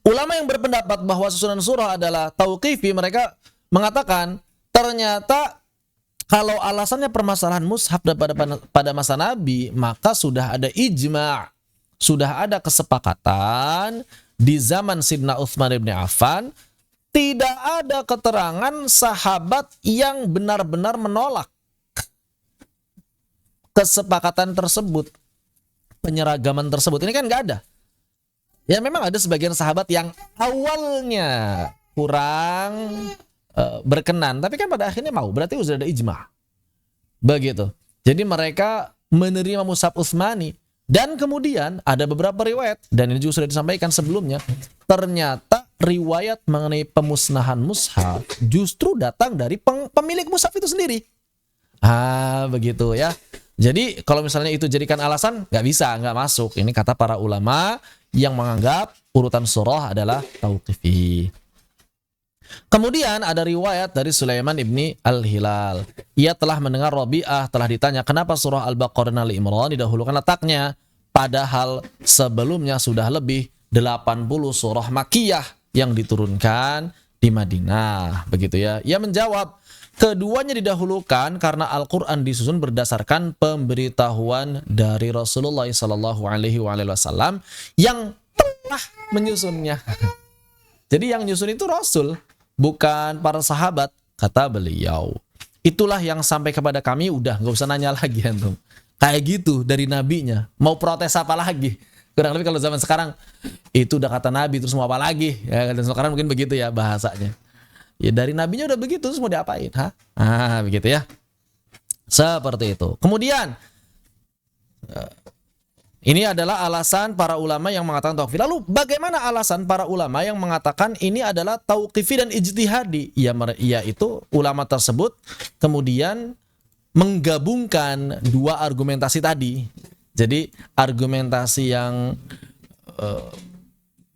Ulama yang berpendapat bahwa susunan surah adalah tauqifi, mereka mengatakan ternyata Kalau alasannya permasalahan mushaf pada masa Nabi, maka sudah ada ijma', sudah ada kesepakatan di zaman Sidna Utsman bin Affan, tidak ada keterangan sahabat yang benar-benar menolak kesepakatan tersebut, penyeragaman tersebut. Ini kan nggak ada. Ya memang ada sebagian sahabat yang awalnya kurang berkenan, tapi kan pada akhirnya mau. Berarti sudah ada ijma'. Begitu. Jadi mereka menerima mushaf Utsmani. Dan kemudian ada beberapa riwayat, dan ini juga sudah disampaikan sebelumnya, ternyata riwayat mengenai pemusnahan mushaf justru datang dari pemilik mushaf itu sendiri. Begitu ya. Jadi kalau misalnya itu jadikan alasan, nggak bisa, nggak masuk. Ini kata para ulama yang menganggap urutan surah adalah tauqifi. Kemudian ada riwayat dari Sulaiman ibni Al-Hilal. Ia telah mendengar Rabi'ah telah ditanya kenapa surah Al-Baqarah dan Al-Imran didahulukan letaknya, padahal sebelumnya sudah lebih 80 surah Makkiyah yang diturunkan di Madinah. Begitu ya. Ia menjawab, keduanya didahulukan karena Al-Quran disusun berdasarkan pemberitahuan dari Rasulullah SAW yang telah menyusunnya. Jadi yang nyusun itu Rasul, bukan para sahabat, kata beliau. Itulah yang sampai kepada kami, udah nggak usah nanya lagi antum. Kayak gitu dari nabinya. Mau protes apa lagi? Kurang lebih kalau zaman sekarang itu udah kata nabi terus mau apa lagi? Ya, dan sekarang mungkin begitu ya bahasanya. Ya dari nabinya udah begitu terus mau diapain? Begitu ya. Seperti itu. Kemudian ini adalah alasan para ulama yang mengatakan tauqifi. Lalu bagaimana alasan para ulama yang mengatakan ini adalah tauqifi dan ijtihadi? Yaitu ulama tersebut kemudian menggabungkan dua argumentasi tadi. Jadi argumentasi yang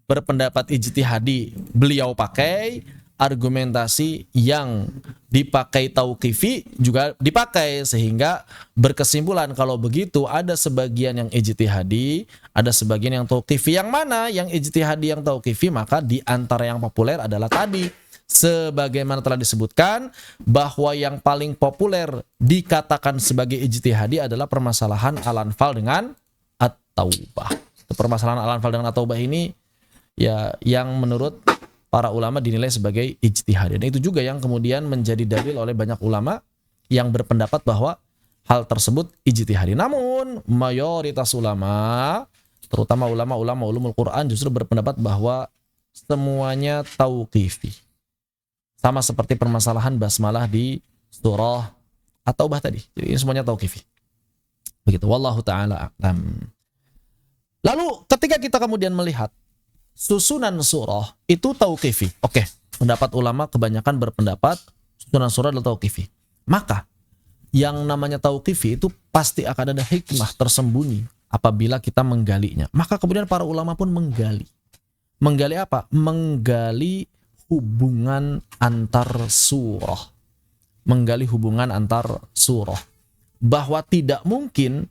berpendapat ijtihadi beliau pakai, argumentasi yang dipakai tauqifi juga dipakai, sehingga berkesimpulan kalau begitu ada sebagian yang ijtihadi, ada sebagian yang tauqifi. Yang mana yang ijtihadi, yang tauqifi, maka di antara yang populer adalah tadi sebagaimana telah disebutkan bahwa yang paling populer dikatakan sebagai ijtihadi adalah permasalahan al-anfal dengan at-taubah. Permasalahan al-anfal dengan at-taubah ini ya yang menurut para ulama dinilai sebagai ijtihad. Dan itu juga yang kemudian menjadi dalil oleh banyak ulama yang berpendapat bahwa hal tersebut ijtihadi. Namun mayoritas ulama, terutama ulama-ulama ulumul Quran, justru berpendapat bahwa semuanya tauqifi. Sama seperti permasalahan basmalah di surah At-Taubah tadi. Jadi ini semuanya tauqifi. Begitu. Wallahu ta'ala a'lam. Lalu ketika kita kemudian melihat susunan surah itu tauqifi. Oke, pendapat ulama kebanyakan berpendapat susunan surah adalah tauqifi. Maka yang namanya tauqifi itu pasti akan ada hikmah tersembunyi apabila kita menggalinya. Maka kemudian para ulama pun menggali. Menggali apa? Menggali hubungan antar surah. Menggali hubungan antar surah. Bahwa tidak mungkin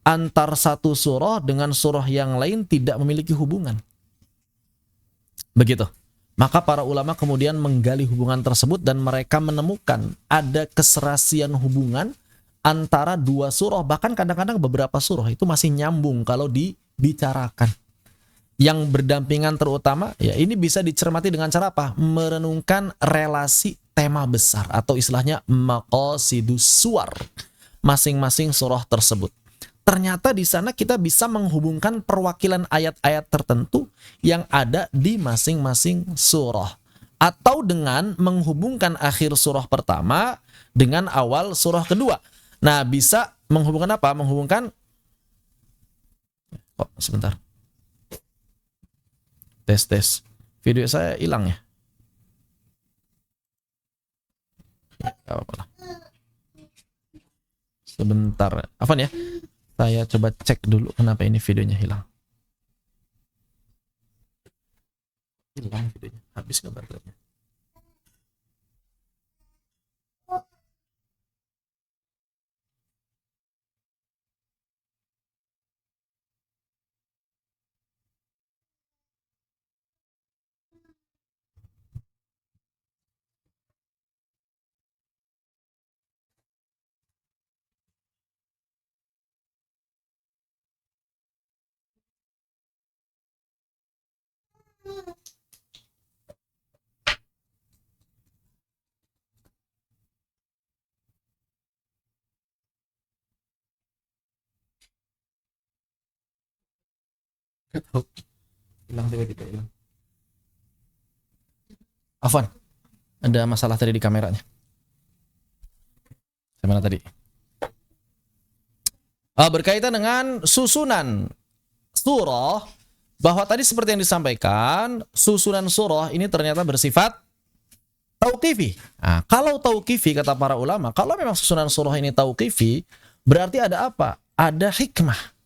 antar satu surah dengan surah yang lain tidak memiliki hubungan. Begitu. Maka para ulama kemudian menggali hubungan tersebut dan mereka menemukan ada keserasian hubungan antara dua surah. Bahkan kadang-kadang beberapa surah itu masih nyambung kalau dibicarakan. Yang berdampingan terutama, ya ini bisa dicermati dengan cara apa? Merenungkan relasi tema besar atau istilahnya maqasidus suwar masing-masing surah tersebut. Ternyata di sana kita bisa menghubungkan perwakilan ayat-ayat tertentu yang ada di masing-masing surah. Atau dengan menghubungkan akhir surah pertama dengan awal surah kedua. Nah, bisa menghubungkan apa? Menghubungkan... sebentar. Tes. Video saya hilang ya? Gak apa-apa lah. Sebentar. Apaan ya? Saya coba cek dulu kenapa ini videonya hilang. Hilang videonya. Habis nggak baterainya? Hilang tiba-tiba hilang. Afwan, ada masalah tadi di kameranya. Gimana tadi? Berkaitan dengan susunan surah, bahwa tadi seperti yang disampaikan, susunan surah ini ternyata bersifat tauqifi. Nah, kalau tauqifi kata para ulama, kalau memang susunan surah ini tauqifi, berarti ada apa? Ada hikmah.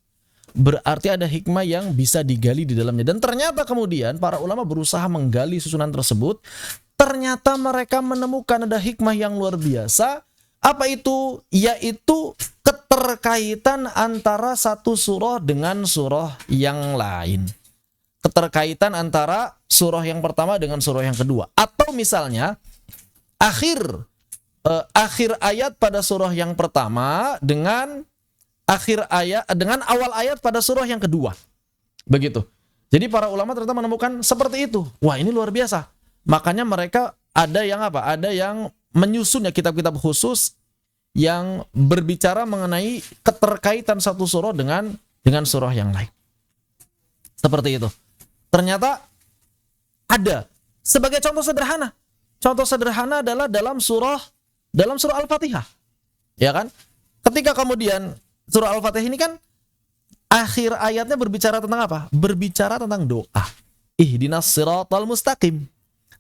Berarti ada hikmah yang bisa digali di dalamnya. Dan ternyata kemudian para ulama berusaha menggali susunan tersebut. Ternyata mereka menemukan ada hikmah yang luar biasa. Apa itu? Yaitu keterkaitan antara satu surah dengan surah yang lain. Keterkaitan antara surah yang pertama dengan surah yang kedua. Atau misalnya akhir ayat pada surah yang pertama dengan akhir ayat dengan awal ayat pada surah yang kedua. Begitu. Jadi para ulama ternyata menemukan seperti itu. Wah, ini luar biasa. Makanya mereka ada yang apa? Ada yang menyusun ya kitab-kitab khusus yang berbicara mengenai keterkaitan satu surah dengan surah yang lain. Seperti itu. Ternyata ada. Sebagai contoh sederhana. Contoh sederhana adalah dalam surah Al-Fatihah. Ya kan? Ketika kemudian surah Al-Fatihah ini kan akhir ayatnya berbicara tentang apa? Berbicara tentang doa. Ihdinas siratal mustaqim.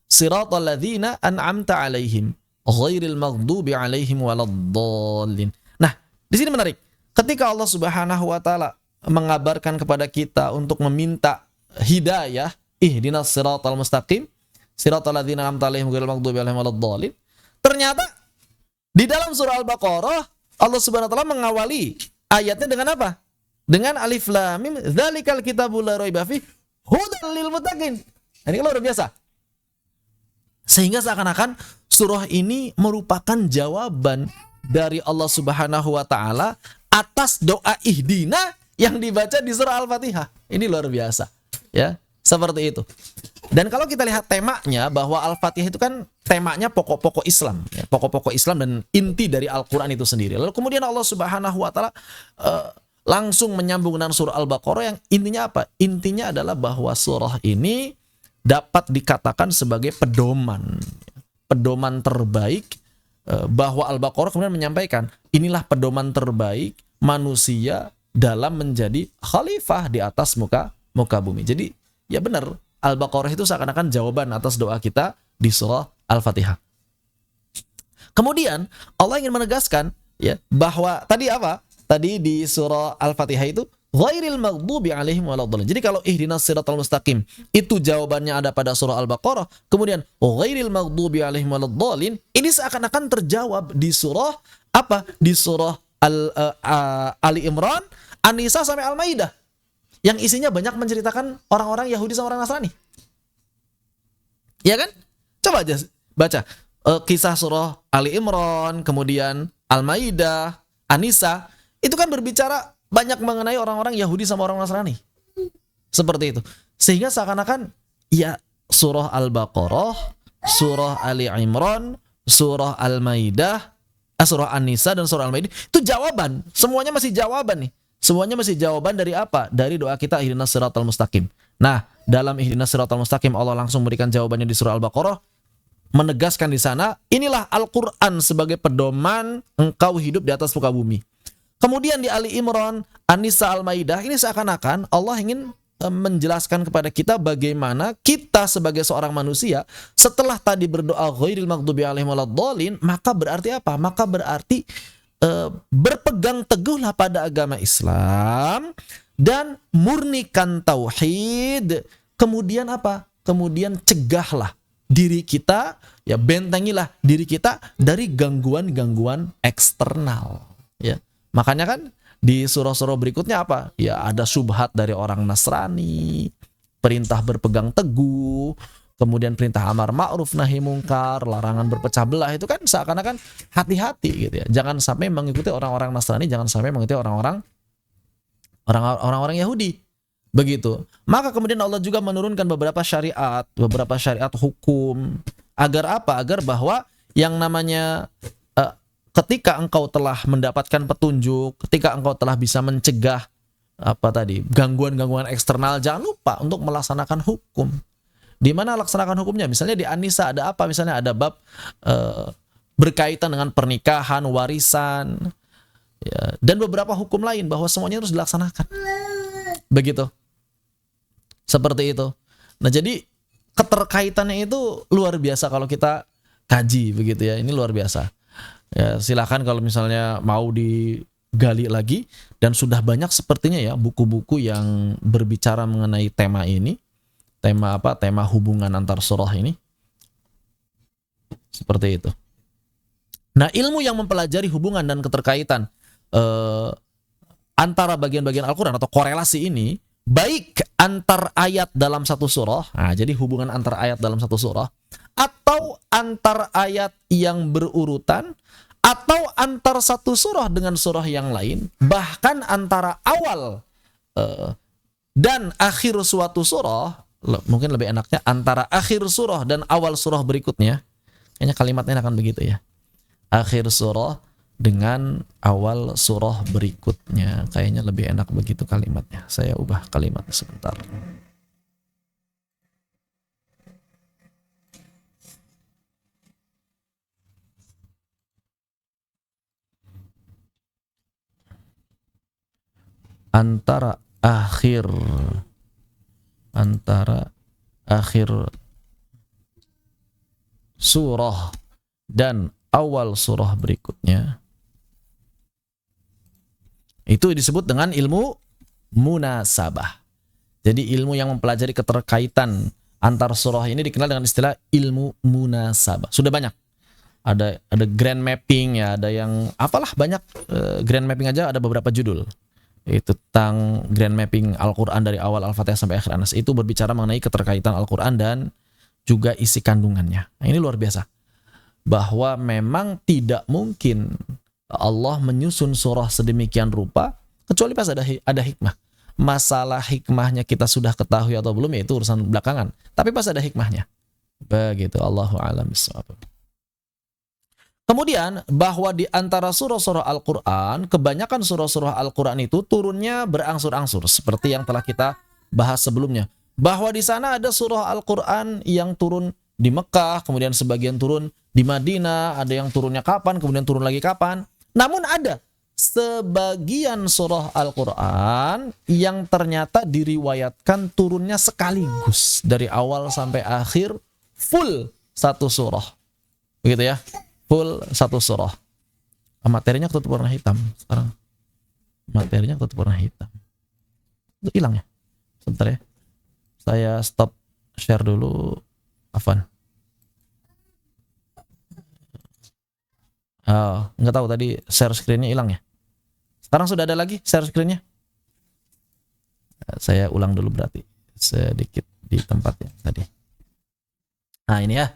Siratal ladzina an'amta 'alaihim ghairil maghdubi 'alaihim waladdallin. Nah, di sini menarik. Ketika Allah Subhanahu wa taala mengabarkan kepada kita untuk meminta hidayah, ihdinas siratal mustaqim, siratal ladzina an'amta 'alaihim ghairil maghdubi 'alaihim waladdallin. Ternyata di dalam surah Al-Baqarah Allah Subhanahu wa taala mengawali ayatnya dengan apa? Dengan alif lam mim, dzalikal kitabul la raiba fi hudan lil muttaqin. Ini kan luar biasa. Sehingga seakan-akan surah ini merupakan jawaban dari Allah Subhanahu wa taala atas doa ihdina yang dibaca di surah Al-Fatihah. Ini luar biasa, ya. Seperti itu. Dan kalau kita lihat temanya, bahwa Al-Fatihah itu kan temanya pokok-pokok Islam, ya, pokok-pokok Islam dan inti dari Al-Qur'an itu sendiri. Lalu kemudian Allah Subhanahu wa taala langsung menyambung dengan surah Al-Baqarah yang intinya apa? Intinya adalah bahwa surah ini dapat dikatakan sebagai pedoman terbaik, bahwa Al-Baqarah kemudian menyampaikan inilah pedoman terbaik manusia dalam menjadi khalifah di atas muka bumi. Jadi ya benar, Al-Baqarah itu seakan-akan jawaban atas doa kita di surah Al-Fatihah. Kemudian Allah ingin menegaskan ya bahwa tadi apa? Tadi di surah Al-Fatihah itu ghairil maghdubi 'alaihim waladdallin. Jadi kalau ihdinas siratal mustaqim itu jawabannya ada pada surah Al-Baqarah, kemudian ghairil maghdubi 'alaihim waladdallin ini seakan-akan terjawab di surah apa? Di surah Ali Imran, An-Nisa sampai Al-Maidah yang isinya banyak menceritakan orang-orang Yahudi sama orang Nasrani. Ya kan? Coba aja baca kisah surah Ali Imran, kemudian Al-Maidah, An-Nisa, itu kan berbicara banyak mengenai orang-orang Yahudi sama orang Nasrani. Seperti itu. Sehingga seakan-akan ya surah Al-Baqarah, surah Ali Imran, surah Al-Maidah, surah An-Nisa dan surah Al-Maidah itu jawaban. Semuanya masih jawaban nih. Semuanya masih jawaban dari apa? Dari doa kita ihdinas siratal mustaqim. Nah, dalam ihdinas siratal mustaqim Allah langsung memberikan jawabannya di surah Al-Baqarah, menegaskan di sana, inilah Al-Qur'an sebagai pedoman engkau hidup di atas muka bumi. Kemudian di Ali Imran, An-Nisa, Al-Maidah, ini seakan-akan Allah ingin menjelaskan kepada kita bagaimana kita sebagai seorang manusia setelah tadi berdoa ghairil maghdubi 'alaihim waladdallin, maka berarti apa? Maka berarti berpegang teguhlah pada agama Islam dan murnikan tauhid. Kemudian apa? Kemudian cegahlah diri kita, ya bentengilah diri kita dari gangguan-gangguan eksternal, ya. Makanya kan di surah-surah berikutnya apa? Ya ada syubhat dari orang Nasrani, perintah berpegang teguh, kemudian perintah amar ma'ruf nahi mungkar, larangan berpecah belah, itu kan seakan-akan hati-hati gitu ya. Jangan sampai mengikuti orang-orang Nasrani, jangan sampai mengikuti orang-orang Yahudi. Begitu. Maka kemudian Allah juga menurunkan beberapa syariat hukum. Agar apa? Agar bahwa yang namanya ketika engkau telah mendapatkan petunjuk, ketika engkau telah bisa mencegah gangguan-gangguan eksternal, jangan lupa untuk melaksanakan hukum. Di mana laksanakan hukumnya? Misalnya di An-Nisa ada apa? Misalnya ada bab berkaitan dengan pernikahan, warisan, ya, dan beberapa hukum lain bahwa semuanya harus dilaksanakan. Begitu. Seperti itu. Nah, jadi keterkaitannya itu luar biasa kalau kita kaji begitu ya. Ini luar biasa. Ya, silakan kalau misalnya mau digali lagi, dan sudah banyak sepertinya ya buku-buku yang berbicara mengenai tema ini. Tema hubungan antar surah ini. Seperti itu. Nah, ilmu yang mempelajari hubungan dan keterkaitan antara bagian-bagian Al-Quran atau korelasi ini, baik antar ayat dalam satu surah, nah jadi hubungan antar ayat dalam satu surah, atau antar ayat yang berurutan, atau antar satu surah dengan surah yang lain, bahkan antara awal dan akhir suatu surah, mungkin lebih enaknya antara akhir surah dan awal surah berikutnya. Kayaknya kalimatnya akan begitu ya. Akhir surah dengan awal surah berikutnya. Kayaknya lebih enak begitu kalimatnya. Saya ubah kalimatnya sebentar. Antara akhir surah dan awal surah berikutnya, itu disebut dengan ilmu munasabah. Jadi ilmu yang mempelajari keterkaitan antar surah ini dikenal dengan istilah ilmu munasabah. Sudah banyak. Ada grand mapping ya, ada yang apalah banyak. Grand mapping aja ada beberapa judul. Itu tentang grand mapping Al-Quran dari awal Al-Fatihah sampai akhir An-Nas. Itu berbicara mengenai keterkaitan Al-Quran dan juga isi kandungannya. Nah, ini luar biasa. Bahwa memang tidak mungkin Allah menyusun surah sedemikian rupa kecuali pas ada hikmah. Masalah hikmahnya kita sudah ketahui atau belum, ya itu urusan belakangan. Tapi pas ada hikmahnya. Begitu. Allahu a'lam bishawab. Kemudian bahwa di antara surah-surah Al-Quran, kebanyakan surah-surah Al-Quran itu turunnya berangsur-angsur, seperti yang telah kita bahas sebelumnya. Bahwa di sana ada surah Al-Quran yang turun di Mekah, kemudian sebagian turun di Madinah, ada yang turunnya kapan, kemudian turun lagi kapan. Namun ada sebagian surah Al-Quran yang ternyata diriwayatkan turunnya sekaligus dari awal sampai akhir, full satu surah. Begitu ya. Full satu surah. Materinya ketutup warna hitam sekarang. Materinya ketutup warna hitam. Itu hilang ya. Sebentar ya. Saya stop share dulu. Afwan. Oh, nggak tahu tadi share screen-nya hilang ya. Sekarang sudah ada lagi share screen-nya. Saya ulang dulu berarti sedikit di tempatnya tadi. Nah, ini ya.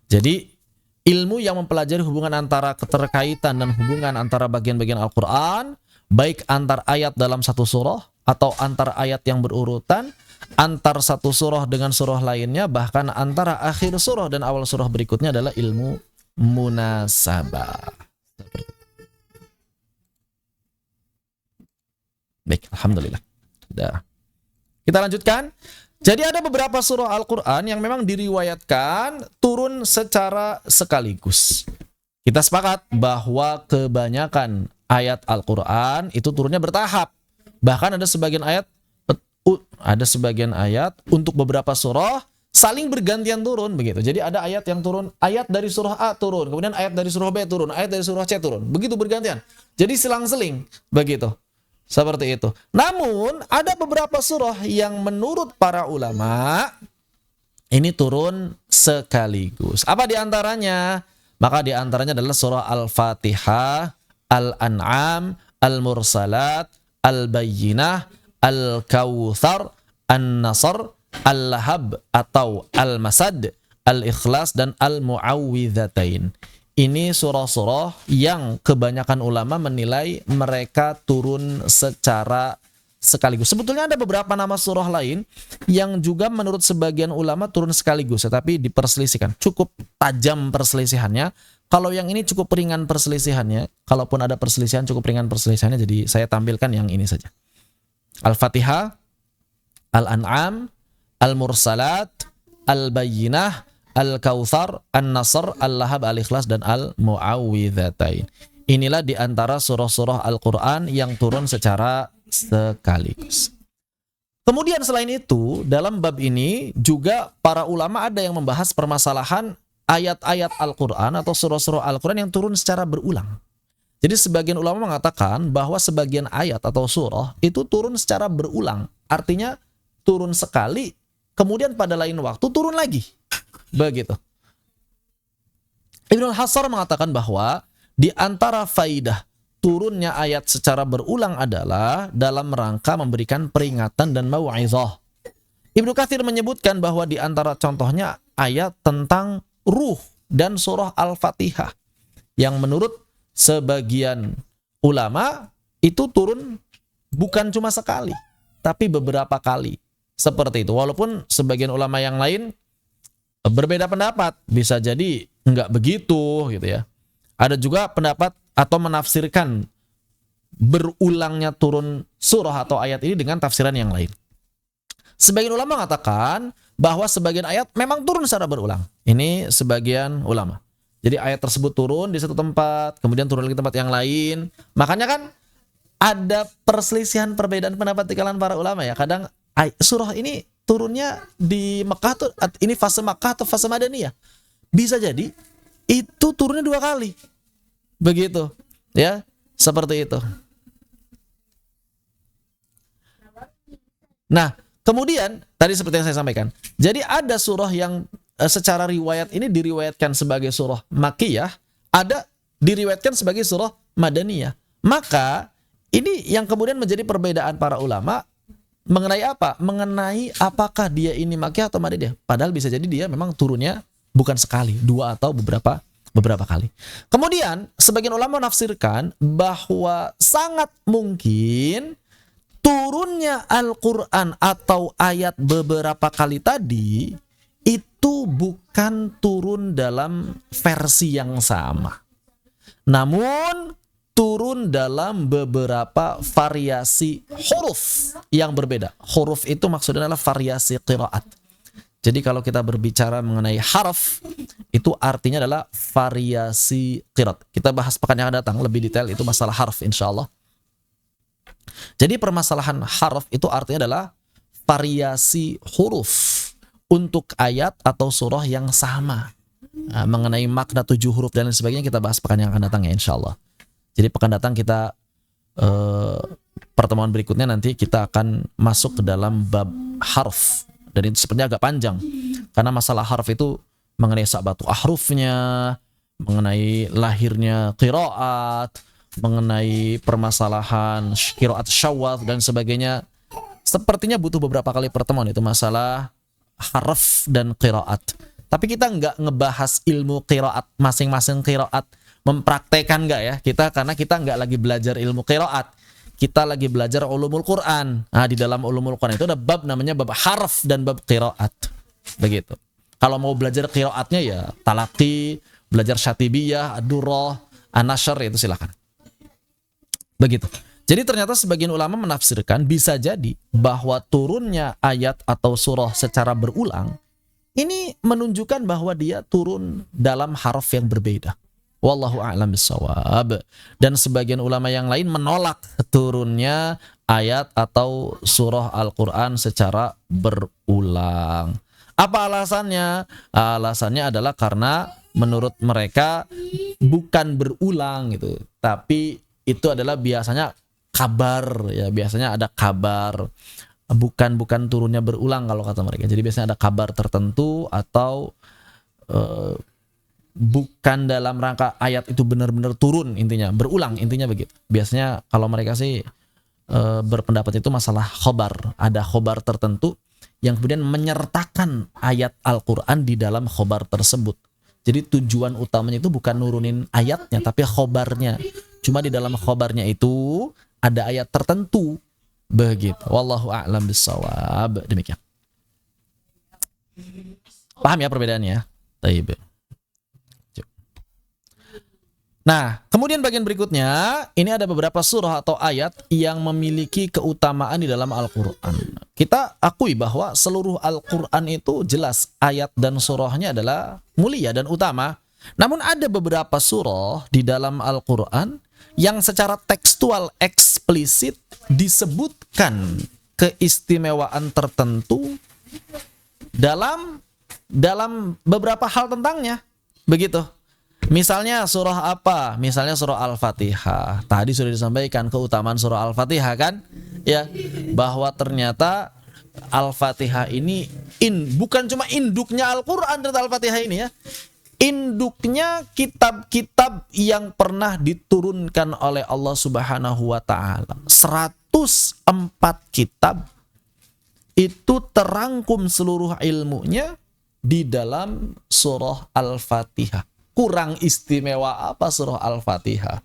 Jadi ilmu yang mempelajari hubungan antara keterkaitan dan hubungan antara bagian-bagian Al-Quran, baik antar ayat dalam satu surah atau antar ayat yang berurutan, antar satu surah dengan surah lainnya, bahkan antara akhir surah dan awal surah berikutnya adalah ilmu munasabah. Baik, alhamdulillah. Sudah. Kita lanjutkan. Jadi ada beberapa surah Al-Quran yang memang diriwayatkan turun secara sekaligus. Kita sepakat bahwa kebanyakan ayat Al-Quran itu turunnya bertahap. Bahkan ada sebagian ayat untuk beberapa surah saling bergantian turun begitu. Jadi ada ayat yang turun, ayat dari surah A turun, kemudian ayat dari surah B turun, ayat dari surah C turun. Begitu bergantian. Jadi selang-seling begitu. Seperti itu. Namun ada beberapa surah yang menurut para ulama ini turun sekaligus. Apa diantaranya? Maka diantaranya adalah surah Al-Fatihah, Al-An'am, Al-Mursalat, Al-Bayyinah, Al-Kawthar, An-Nasr, Al-Lahab atau Al-Masad, Al-Ikhlas, dan Al-Mu'awwidhatain. Ini surah-surah yang kebanyakan ulama menilai mereka turun secara sekaligus. Sebetulnya ada beberapa nama surah lain yang juga menurut sebagian ulama turun sekaligus, tetapi diperselisihkan. Cukup tajam perselisihannya. Kalau yang ini cukup ringan perselisihannya. Kalaupun ada perselisihan, cukup ringan perselisihannya. Jadi saya tampilkan yang ini saja. Al-Fatihah, Al-An'am, Al-Mursalat, Al-Bayyinah, Al-Kautsar, An-Nasr, Al-Lahab, Al-Ikhlas, dan Al-Mu'awwidzatain. Inilah di antara surah-surah Al-Quran yang turun secara sekaligus. Kemudian selain itu, dalam bab ini juga para ulama ada yang membahas permasalahan ayat-ayat Al-Quran atau surah-surah Al-Quran yang turun secara berulang. Jadi sebagian ulama mengatakan bahwa sebagian ayat atau surah itu turun secara berulang. Artinya turun sekali, kemudian pada lain waktu turun lagi. Begitu. Ibnu Al-Hassar mengatakan bahwa di antara faidah turunnya ayat secara berulang adalah dalam rangka memberikan peringatan dan mau'izah. Ibnu Katsir menyebutkan bahwa di antara contohnya ayat tentang ruh dan surah Al-Fatihah yang menurut sebagian ulama itu turun bukan cuma sekali, tapi beberapa kali. Seperti itu. Walaupun sebagian ulama yang lain berbeda pendapat, bisa jadi enggak begitu gitu ya. Ada juga pendapat atau menafsirkan berulangnya turun surah atau ayat ini dengan tafsiran yang lain. Sebagian ulama mengatakan bahwa sebagian ayat memang turun secara berulang. Ini sebagian ulama. Jadi ayat tersebut turun di satu tempat, kemudian turun lagi di tempat yang lain. Makanya kan ada perselisihan perbedaan pendapat di kalangan para ulama ya. Kadang surah ini turunnya di Mekah tuh, ini fase Mekah atau fase Madaniyah. Bisa jadi itu turunnya 2 kali. Begitu, ya, seperti itu. Nah, kemudian tadi seperti yang saya sampaikan. Jadi ada surah yang secara riwayat ini diriwayatkan sebagai surah Makkiyah, ada diriwayatkan sebagai surah Madaniyah. Maka ini yang kemudian menjadi perbedaan para ulama mengenai apa? Mengenai apakah dia ini Makkiyah atau Madaniyah. Padahal bisa jadi dia memang turunnya bukan sekali, 2 atau beberapa kali. Kemudian sebagian ulama menafsirkan bahwa sangat mungkin turunnya Al-Quran atau ayat beberapa kali tadi itu bukan turun dalam versi yang sama, namun turun dalam beberapa variasi huruf yang berbeda. Huruf itu maksudnya adalah variasi qiraat. Jadi kalau kita berbicara mengenai harf, itu artinya adalah variasi qiraat. Kita bahas pekan yang akan datang lebih detail itu masalah harf insyaallah. Jadi permasalahan harf itu artinya adalah variasi huruf untuk ayat atau surah yang sama. Nah, mengenai makna 7 huruf dan lain sebagainya kita bahas pekan yang akan datang ya insyaallah. Jadi pekan datang kita pertemuan berikutnya nanti kita akan masuk ke dalam bab harf. Dan itu sebenarnya agak panjang karena masalah harf itu mengenai sabatu ahrufnya, mengenai lahirnya qiraat, mengenai permasalahan qiraat syawaz dan sebagainya. Sepertinya butuh beberapa kali pertemuan itu masalah harf dan qiraat. Tapi kita nggak ngebahas ilmu qiraat, masing-masing qiraat mempraktekan nggak ya kita, karena kita nggak lagi belajar ilmu qiraat. Kita lagi belajar ulumul Quran. Nah, di dalam ulumul Quran itu ada bab namanya bab harf dan bab qiraat. Begitu. Kalau mau belajar qiraatnya ya talaqi, belajar syatibiyah, ad-durrah, an-nashr itu silakan. Begitu. Jadi ternyata sebagian ulama menafsirkan bisa jadi bahwa turunnya ayat atau surah secara berulang ini menunjukkan bahwa dia turun dalam harf yang berbeda. Wallahu a'lam bishawab. Dan sebagian ulama yang lain menolak turunnya ayat atau surah Al-Quran secara berulang. Apa alasannya? Alasannya adalah karena menurut mereka bukan berulang gitu, tapi itu adalah biasanya kabar ya, biasanya ada kabar. Bukan turunnya berulang kalau kata mereka. Jadi biasanya ada kabar tertentu atau bukan dalam rangka ayat itu benar-benar turun, intinya berulang, intinya begitu. Biasanya kalau mereka sih berpendapat itu masalah khobar, ada khobar tertentu yang kemudian menyertakan ayat Al-Quran di dalam khobar tersebut. Jadi tujuan utamanya itu bukan nurunin ayatnya tapi khobarnya. Cuma di dalam khobarnya itu ada ayat tertentu Begitu. Wallahu a'lam bissawab. Demikian. Paham ya perbedaannya? Baik. Nah, kemudian bagian berikutnya, ini ada beberapa surah atau ayat yang memiliki keutamaan di dalam Al-Quran. Kita akui bahwa seluruh Al-Quran itu jelas ayat dan surahnya adalah mulia dan utama. Namun ada beberapa surah di dalam Al-Quran yang secara tekstual eksplisit disebutkan keistimewaan tertentu dalam beberapa hal tentangnya. Begitu. Misalnya surah apa? Misalnya surah Al-Fatihah. Tadi sudah disampaikan keutamaan surah Al-Fatihah kan? Ya, bahwa ternyata Al-Fatihah ini bukan cuma induknya Al-Qur'an ternyata Al-Fatihah ini ya. Induknya kitab-kitab yang pernah diturunkan oleh Allah Subhanahu wa taala. 104 kitab itu terangkum seluruh ilmunya di dalam surah Al-Fatihah. Kurang istimewa apa surah Al-Fatihah?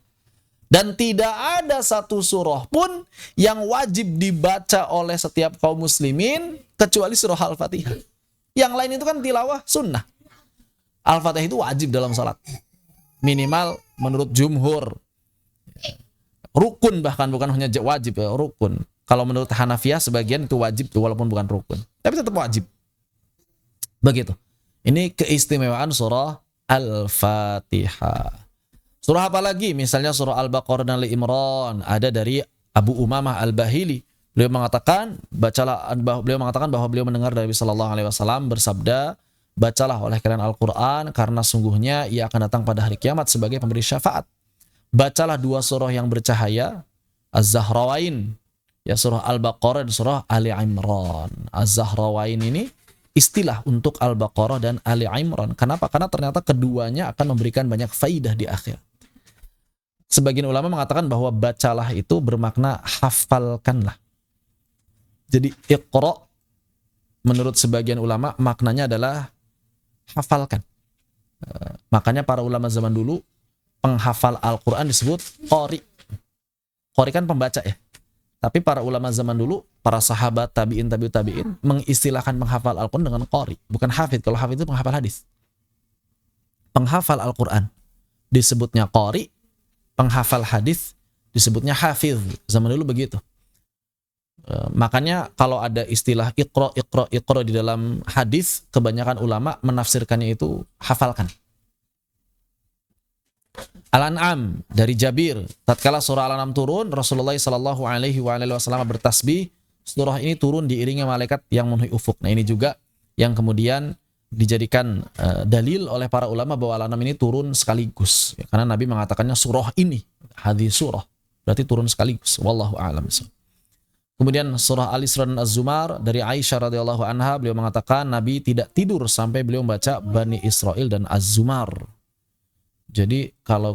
Dan tidak ada satu surah pun yang wajib dibaca oleh setiap kaum muslimin kecuali surah Al-Fatihah. Yang lain itu kan tilawah sunnah. Al-Fatihah itu wajib dalam salat. Minimal menurut jumhur. Rukun bahkan bukan hanya wajib ya, rukun. Kalau menurut Hanafiyah sebagian itu wajib tuh walaupun bukan rukun. Tapi tetap wajib. Begitu. Ini keistimewaan surah Al-Fatihah. Surah apa lagi? Misalnya surah Al-Baqarah dan Ali Imran. Ada dari Abu Umamah Al-Bahili. Beliau mengatakan bahwa beliau mendengar dari Nabi sallallahu alaihi wasallam bersabda, "Bacalah oleh kalian Al-Qur'an karena sungguhnya ia akan datang pada hari kiamat sebagai pemberi syafaat. Bacalah dua surah yang bercahaya, Az-Zahrawain, ya surah Al-Baqarah dan surah Ali Imran." Az-Zahrawain ini istilah untuk Al-Baqarah dan Ali Imran. Kenapa? Karena ternyata keduanya akan memberikan banyak faidah di akhir. Sebagian ulama mengatakan bahwa bacalah itu bermakna hafalkanlah. Jadi Iqra menurut sebagian ulama maknanya adalah hafalkan. Makanya para ulama zaman dulu penghafal Al-Quran disebut qari. Qari kan pembaca ya. Tapi para ulama zaman dulu, para sahabat tabi'in, tabi'in mengistilahkan penghafal Al-Quran dengan qari, bukan hafid. Kalau hafid itu penghafal hadis. Penghafal Al-Quran disebutnya qari, penghafal hadis disebutnya hafiz. Zaman dulu begitu. Makanya kalau ada istilah iqra di dalam hadis, kebanyakan ulama menafsirkannya itu hafalkan. Al-An'am dari Jabir, tatkala surah Al-An'am turun, Rasulullah sallallahu alaihi wasallam bertasbih. Surah ini turun diiringi malaikat yang memenuhi ufuk. Nah, ini juga yang kemudian dijadikan dalil oleh para ulama bahwa Al-An'am ini turun sekaligus. Ya, karena Nabi mengatakannya surah ini, hadis surah, berarti turun sekaligus. Wallahu a'lam. Kemudian surah Al-Isra dan Az-Zumar dari Aisyah radhiyallahu anha, beliau mengatakan Nabi tidak tidur sampai beliau membaca Bani Israil dan Az-Zumar. Jadi kalau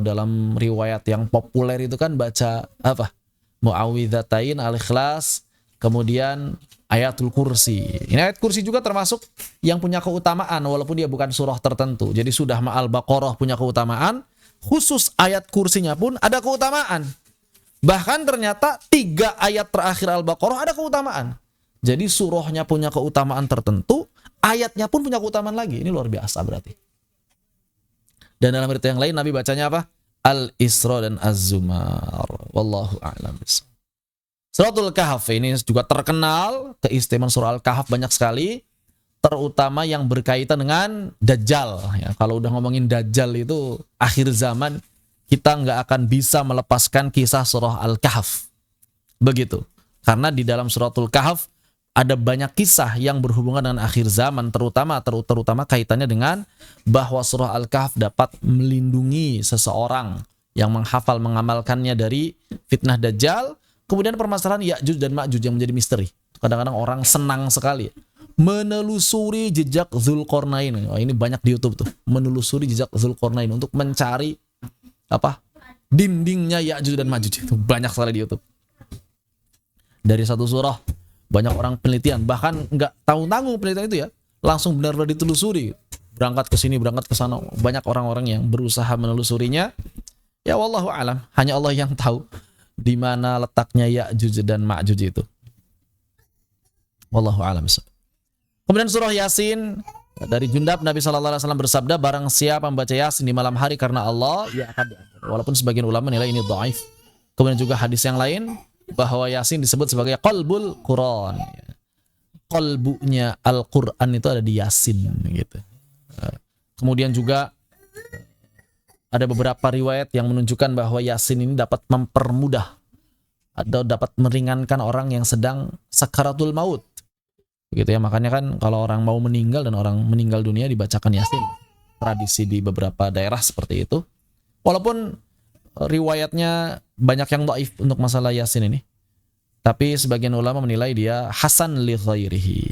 dalam riwayat yang populer itu kan baca apa? Mu'awwidzatain, Al-Ikhlas, kemudian Ayatul Kursi. Ini ayat kursi juga termasuk yang punya keutamaan walaupun dia bukan surah tertentu. Jadi sudah Al-Baqarah punya keutamaan, khusus ayat kursinya pun ada keutamaan. Bahkan ternyata 3 ayat terakhir Al-Baqarah ada keutamaan. Jadi surahnya punya keutamaan tertentu, ayatnya pun punya keutamaan lagi. Ini luar biasa berarti. Dan dalam cerita yang lain Nabi bacanya apa? Al-Isra dan Az-Zumar. Wallahu a'lam. Suratul Kahf ini juga terkenal, keistimewaan surah Al-Kahf banyak sekali, terutama yang berkaitan dengan Dajjal. Ya, kalau udah ngomongin Dajjal itu akhir zaman, kita nggak akan bisa melepaskan kisah surah Al-Kahf. Begitu. Karena di dalam suratul Kahf ada banyak kisah yang berhubungan dengan akhir zaman, terutama kaitannya dengan bahwa surah Al-Kahf dapat melindungi seseorang yang menghafal, mengamalkannya dari fitnah Dajjal. Kemudian permasalahan Ya'juj dan Ma'juj yang menjadi misteri. Kadang-kadang orang senang sekali menelusuri jejak Dzulqarnain. Oh, ini banyak di YouTube tuh, menelusuri jejak Dzulqarnain untuk mencari apa? Dindingnya Ya'juj dan Ma'juj. Itu banyak sekali di YouTube. Dari satu surah banyak orang penelitian, bahkan nggak tanggung-tanggung penelitian itu ya, langsung benar-benar ditelusuri, berangkat ke sini, berangkat ke sana. Banyak orang-orang yang berusaha menelusurinya. Ya wallahu alam, hanya Allah yang tahu. di mana letaknya Ya'juj dan Ma'juj itu. Wallahu a'lam. Kemudian surah Yasin dari Jundab, Nabi sallallahu alaihi wasallam bersabda, barang siapa membaca Yasin di malam hari karena Allah, ia akan diampuni. Walaupun sebagian ulama menilai ini dhaif. Kemudian juga hadis yang lain bahwa Yasin disebut sebagai qalbul Quran. Qalbunya Al-Quran itu ada di Yasin gitu. Kemudian juga ada beberapa riwayat yang menunjukkan bahwa Yasin ini dapat mempermudah atau dapat meringankan orang yang sedang sakaratul maut. Gitu ya, makanya kan kalau orang mau meninggal dan orang meninggal dunia dibacakan Yasin. Tradisi di beberapa daerah seperti itu. Walaupun riwayatnya banyak yang dhaif untuk masalah Yasin ini. Tapi sebagian ulama menilai dia hasan li ghairihi.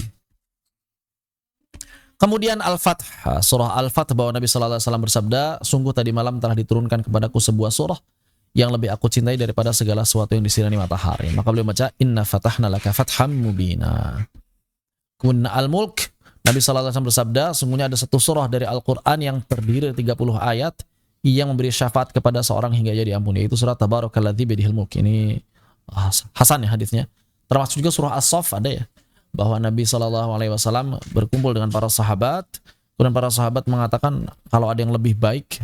Kemudian Al-Fath, surah Al-Fath, bahwa Nabi sallallahu alaihi wasallam bersabda, sungguh tadi malam telah diturunkan kepadaku sebuah surah yang lebih aku cintai daripada segala sesuatu yang disinari matahari. Maka beliau baca inna fatahna laka fatham mubina. Kemudian Al-Mulk, Nabi sallallahu alaihi wasallam bersabda, sungguhnya ada satu surah dari Al-Qur'an yang terdiri dari 30 ayat yang memberi syafaat kepada seorang hingga ia diampuni. Itu surat Tabarakalladzi biyadihil mulk. Ini hasan ya hadisnya. Termasuk juga surah As-Saff ada ya, bahwa Nabi SAW berkumpul dengan para sahabat, kemudian para sahabat mengatakan kalau ada yang lebih baik,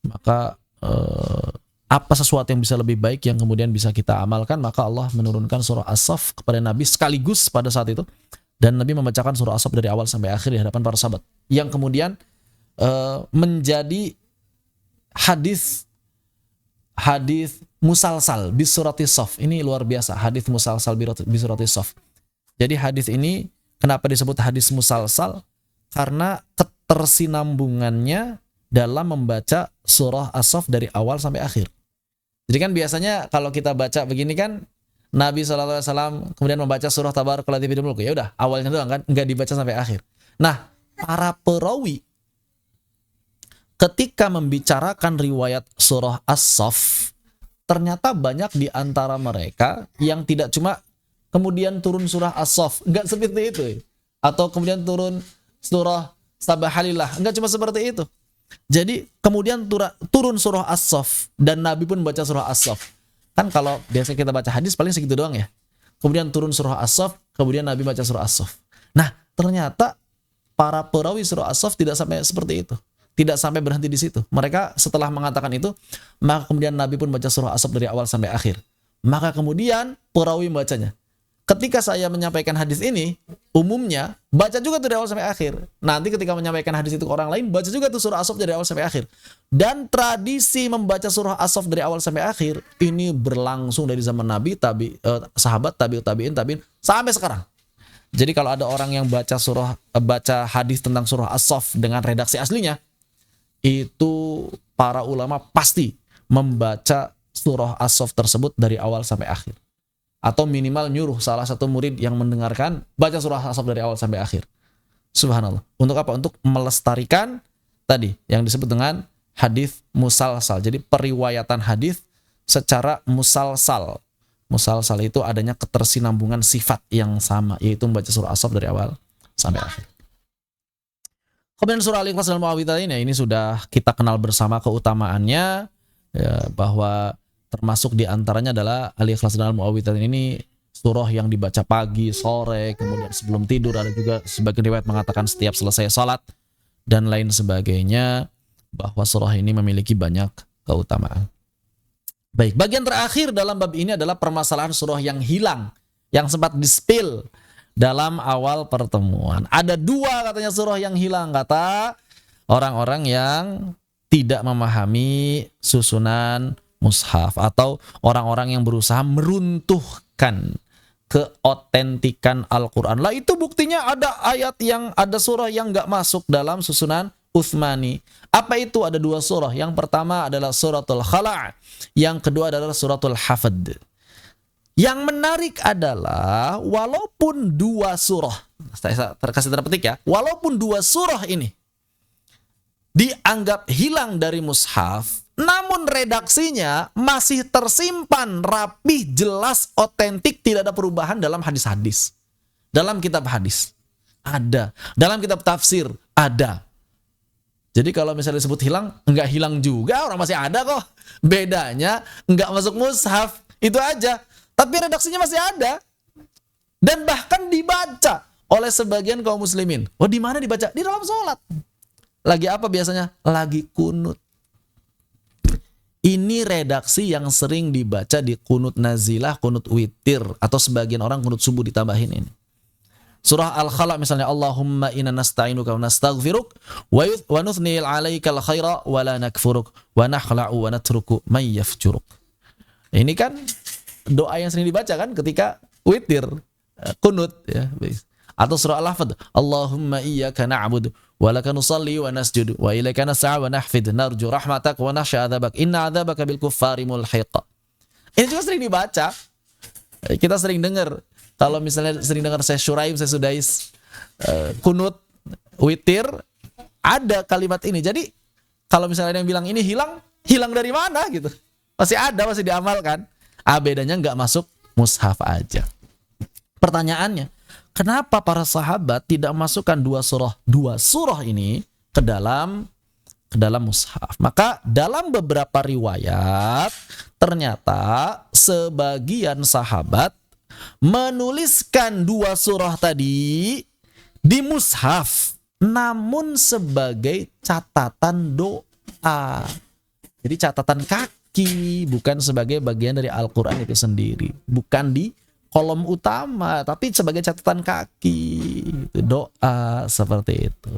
maka apa sesuatu yang bisa lebih baik yang kemudian bisa kita amalkan, maka Allah menurunkan surah As-Saff kepada Nabi sekaligus pada saat itu, dan Nabi membacakan surah As-Saff dari awal sampai akhir di hadapan para sahabat, yang kemudian menjadi hadis musalsal bi surati Saff. Ini luar biasa, hadis musalsal bi surati Saff. Jadi hadis ini kenapa disebut hadis musalsal? Karena ketersinambungannya dalam membaca surah As-Saff dari awal sampai akhir. Jadi kan biasanya kalau kita baca begini kan, Nabi SAW kemudian membaca surah Tabarakalladzi biyadihil mulk, ya udah awalnya doang kan, nggak dibaca sampai akhir. Nah, para perawi ketika membicarakan riwayat surah As-Saff, ternyata banyak di antara mereka yang tidak cuma kemudian turun surah As-Saff, enggak seperti itu. Atau kemudian turun surah Sabahalillah, enggak cuma seperti itu. Jadi kemudian turun surah As-Saff dan Nabi pun baca surah As-Saff. Kan kalau biasa kita baca hadis paling segitu doang ya. Kemudian turun surah As-Saff, kemudian Nabi baca surah As-Saff. Nah, ternyata para perawi surah As-Saff tidak sampai seperti itu. Tidak sampai berhenti di situ. Mereka setelah mengatakan itu, maka kemudian Nabi pun baca surah As-Saff dari awal sampai akhir. Maka kemudian perawi membacanya. Ketika saya menyampaikan hadis ini, umumnya baca juga dari awal sampai akhir. Nanti ketika menyampaikan hadis itu ke orang lain, baca juga tuh surah As-Saff dari awal sampai akhir. Dan tradisi membaca surah As-Saff dari awal sampai akhir ini berlangsung dari zaman Nabi, sahabat, tabi'in, sampai sekarang. Jadi kalau ada orang yang baca hadis tentang surah As-Saff dengan redaksi aslinya, itu para ulama pasti membaca surah As-Saff tersebut dari awal sampai akhir. Atau minimal nyuruh salah satu murid yang mendengarkan baca surah As-Saff dari awal sampai akhir. Subhanallah. Untuk apa? Untuk melestarikan tadi yang disebut dengan hadis musalsal. Jadi periwayatan hadis secara musalsal. Musalsal itu adanya ketersinambungan sifat yang sama, yaitu membaca surah As-Saff dari awal sampai akhir. Kemudian surah Al-Ikhlas dan Al-Mu'awwidhatain, ini sudah kita kenal bersama keutamaannya, ya, bahwa termasuk diantaranya adalah Al-Ikhlas dan Al-Mu'awwidhatain ini surah yang dibaca pagi, sore, kemudian sebelum tidur. Ada juga sebagian riwayat mengatakan setiap selesai salat dan lain sebagainya, bahwa surah ini memiliki banyak keutamaan. Baik, bagian terakhir dalam bab ini adalah permasalahan surah yang hilang, yang sempat di-spill dalam awal pertemuan. Ada dua katanya surah yang hilang, kata orang-orang yang tidak memahami susunan mushaf, atau orang-orang yang berusaha meruntuhkan keotentikan Al-Quran. Lah itu buktinya ada ada surah yang gak masuk dalam susunan Utsmani. Apa itu? Ada dua surah. Yang pertama adalah suratul Khala', yang kedua adalah suratul Hafd. Yang menarik adalah walaupun dua surah, saya kasih tanda petik ya, walaupun dua surah ini dianggap hilang dari mushaf, namun redaksinya masih tersimpan rapih, jelas, otentik, tidak ada perubahan dalam hadis-hadis. Dalam kitab hadis ada, dalam kitab tafsir ada. Jadi kalau misalnya disebut hilang, enggak hilang juga, orang masih ada kok. Bedanya enggak masuk mushaf. Itu aja. Tapi redaksinya masih ada. Dan bahkan dibaca oleh sebagian kaum muslimin. Oh, di mana dibaca? Di dalam sholat. Lagi apa biasanya? Lagi kunut. Ini redaksi yang sering dibaca di kunut nazilah, kunut witir, atau sebagian orang kunut subuh ditambahin ini. Surah Al-Khalaq misalnya, Allahumma inna nasta'inuka wa nastaghfiruk wa nuthnil 'alaikal khaira wa la nakfuruk wa nakhla'u wa natruku may yafjuruk. Ini kan doa yang sering dibaca kan ketika witir, kunut ya. Atau surah Al-Ahzab, Allahumma iyyaka na'budu wa laka nusalli wa nasjudu wa ilaika nas'a wa nahfid narju rahmatak wa nakhsha 'adzabak inna 'adzabaka bil kuffari mulhiq. Ini juga sering dibaca. Kita sering dengar. Kalau misalnya sering dengar saya Syuraim, saya Sudais, kunut, witir, ada kalimat ini. Jadi kalau misalnya ada yang bilang ini hilang dari mana gitu? Masih ada, masih diamalkan. Bedanya nggak masuk mushaf aja. Pertanyaannya, kenapa para sahabat tidak masukkan dua surah ini ke dalam mushaf? Maka dalam beberapa riwayat ternyata sebagian sahabat menuliskan dua surah tadi di mushaf, namun sebagai catatan doa. Jadi catatan kaki, bukan sebagai bagian dari Al-Quran itu sendiri. Bukan di kolom utama, tapi sebagai catatan kaki. Doa seperti itu.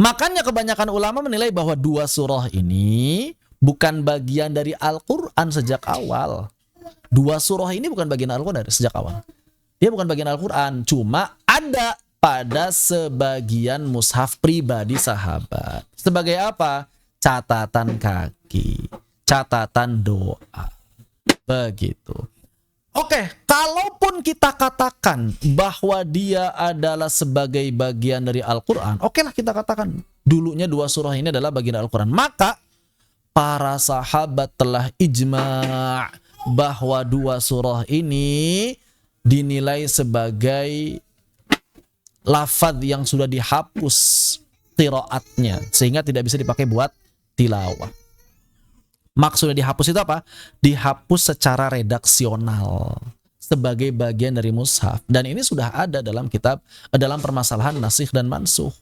Makanya kebanyakan ulama menilai bahwa dua surah ini bukan bagian dari Al-Quran sejak awal. Dua surah ini bukan bagian Al-Quran dari sejak awal. Dia bukan bagian Al-Quran, cuma ada pada sebagian mushaf pribadi sahabat. Sebagai apa? Catatan kaki, catatan doa. Begitu. Oke, kalaupun kita katakan bahwa dia adalah sebagai bagian dari Al-Quran, oke lah kita katakan dulunya dua surah ini adalah bagian Al-Quran. Maka para sahabat telah ijma' bahwa dua surah ini dinilai sebagai lafaz yang sudah dihapus qiraatnya, sehingga tidak bisa dipakai buat tilawah. Maksudnya dihapus itu apa? Dihapus secara redaksional sebagai bagian dari mushaf. Dan ini sudah ada dalam dalam permasalahan nasikh dan mansukh.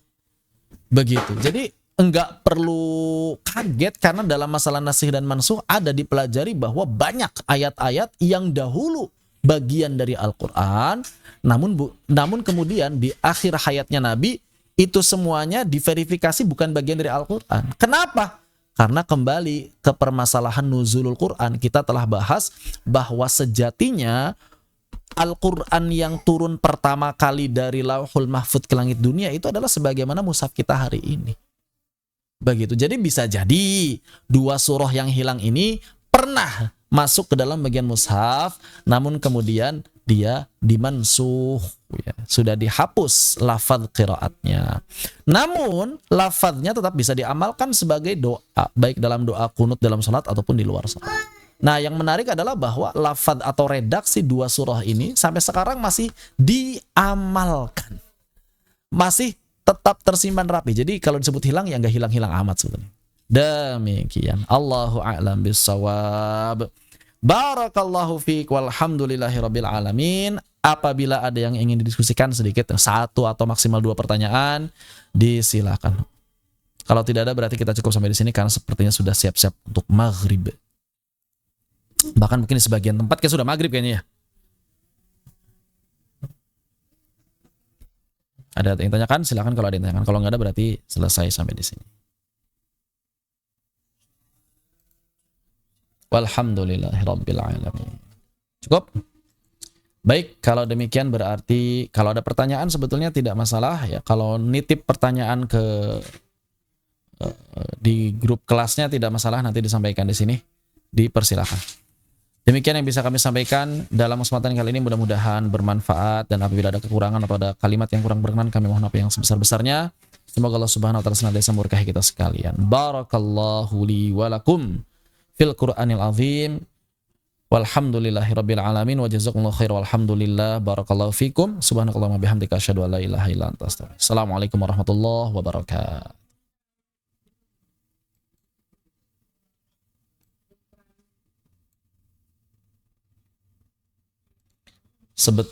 Begitu. Jadi enggak perlu kaget karena dalam masalah nasikh dan mansukh ada dipelajari bahwa banyak ayat-ayat yang dahulu bagian dari Al-Quran, namun kemudian di akhir hayatnya Nabi itu semuanya diverifikasi bukan bagian dari Al-Quran. Kenapa? Karena kembali ke permasalahan nuzulul Quran, kita telah bahas bahwa sejatinya Al-Quran yang turun pertama kali dari Lauhul Mahfudz ke langit dunia itu adalah sebagaimana mushaf kita hari ini. Begitu. Jadi bisa jadi dua surah yang hilang ini pernah masuk ke dalam bagian mushaf, namun kemudian dia dimansuh, ya, sudah dihapus lafaz qiraatnya. Namun lafaznya tetap bisa diamalkan sebagai doa, baik dalam doa kunut dalam salat ataupun di luar salat. Nah, yang menarik adalah bahwa lafaz atau redaksi dua surah ini sampai sekarang masih diamalkan, masih tetap tersimpan rapi. Jadi kalau disebut hilang ya nggak hilang-hilang amat sebetulnya. Demikian. Allahu a'lam bissawab. Barakallahu fiik walhamdulillahi rabbil alamin. Apabila ada yang ingin didiskusikan sedikit, satu atau maksimal dua pertanyaan, disilakan. Kalau tidak ada berarti kita cukup sampai di sini karena sepertinya sudah siap-siap untuk maghrib. Bahkan mungkin di sebagian tempat kayak sudah maghrib kayaknya ya. Ada yang tanyakan? Silakan kalau ada yang tanyakan. Kalau nggak ada berarti selesai sampai di sini. Walhamdulillahirabbil alamin. Cukup? Baik, kalau demikian berarti kalau ada pertanyaan sebetulnya tidak masalah ya. Kalau nitip pertanyaan ke di grup kelasnya tidak masalah, nanti disampaikan di sini, dipersilakan. Demikian yang bisa kami sampaikan dalam kesempatan kali ini, mudah-mudahan bermanfaat, dan apabila ada kekurangan atau ada kalimat yang kurang berkenan kami mohon maaf yang sebesar-besarnya. Semoga Allah Subhanahu wa taala senantiasa memberkahi kita sekalian. Barakallahu li wa lakum fil Qur'anil azim. Walhamdulillahirabbil alamin wa jazakumullahu khairan walhamdulillah. Barakallahu fikum. Subhanakallahumma bihamdika asyhadu an la ilaha illa anta astaghfiruka. Assalamualaikum warahmatullahi wabarakatuh. sebetulnya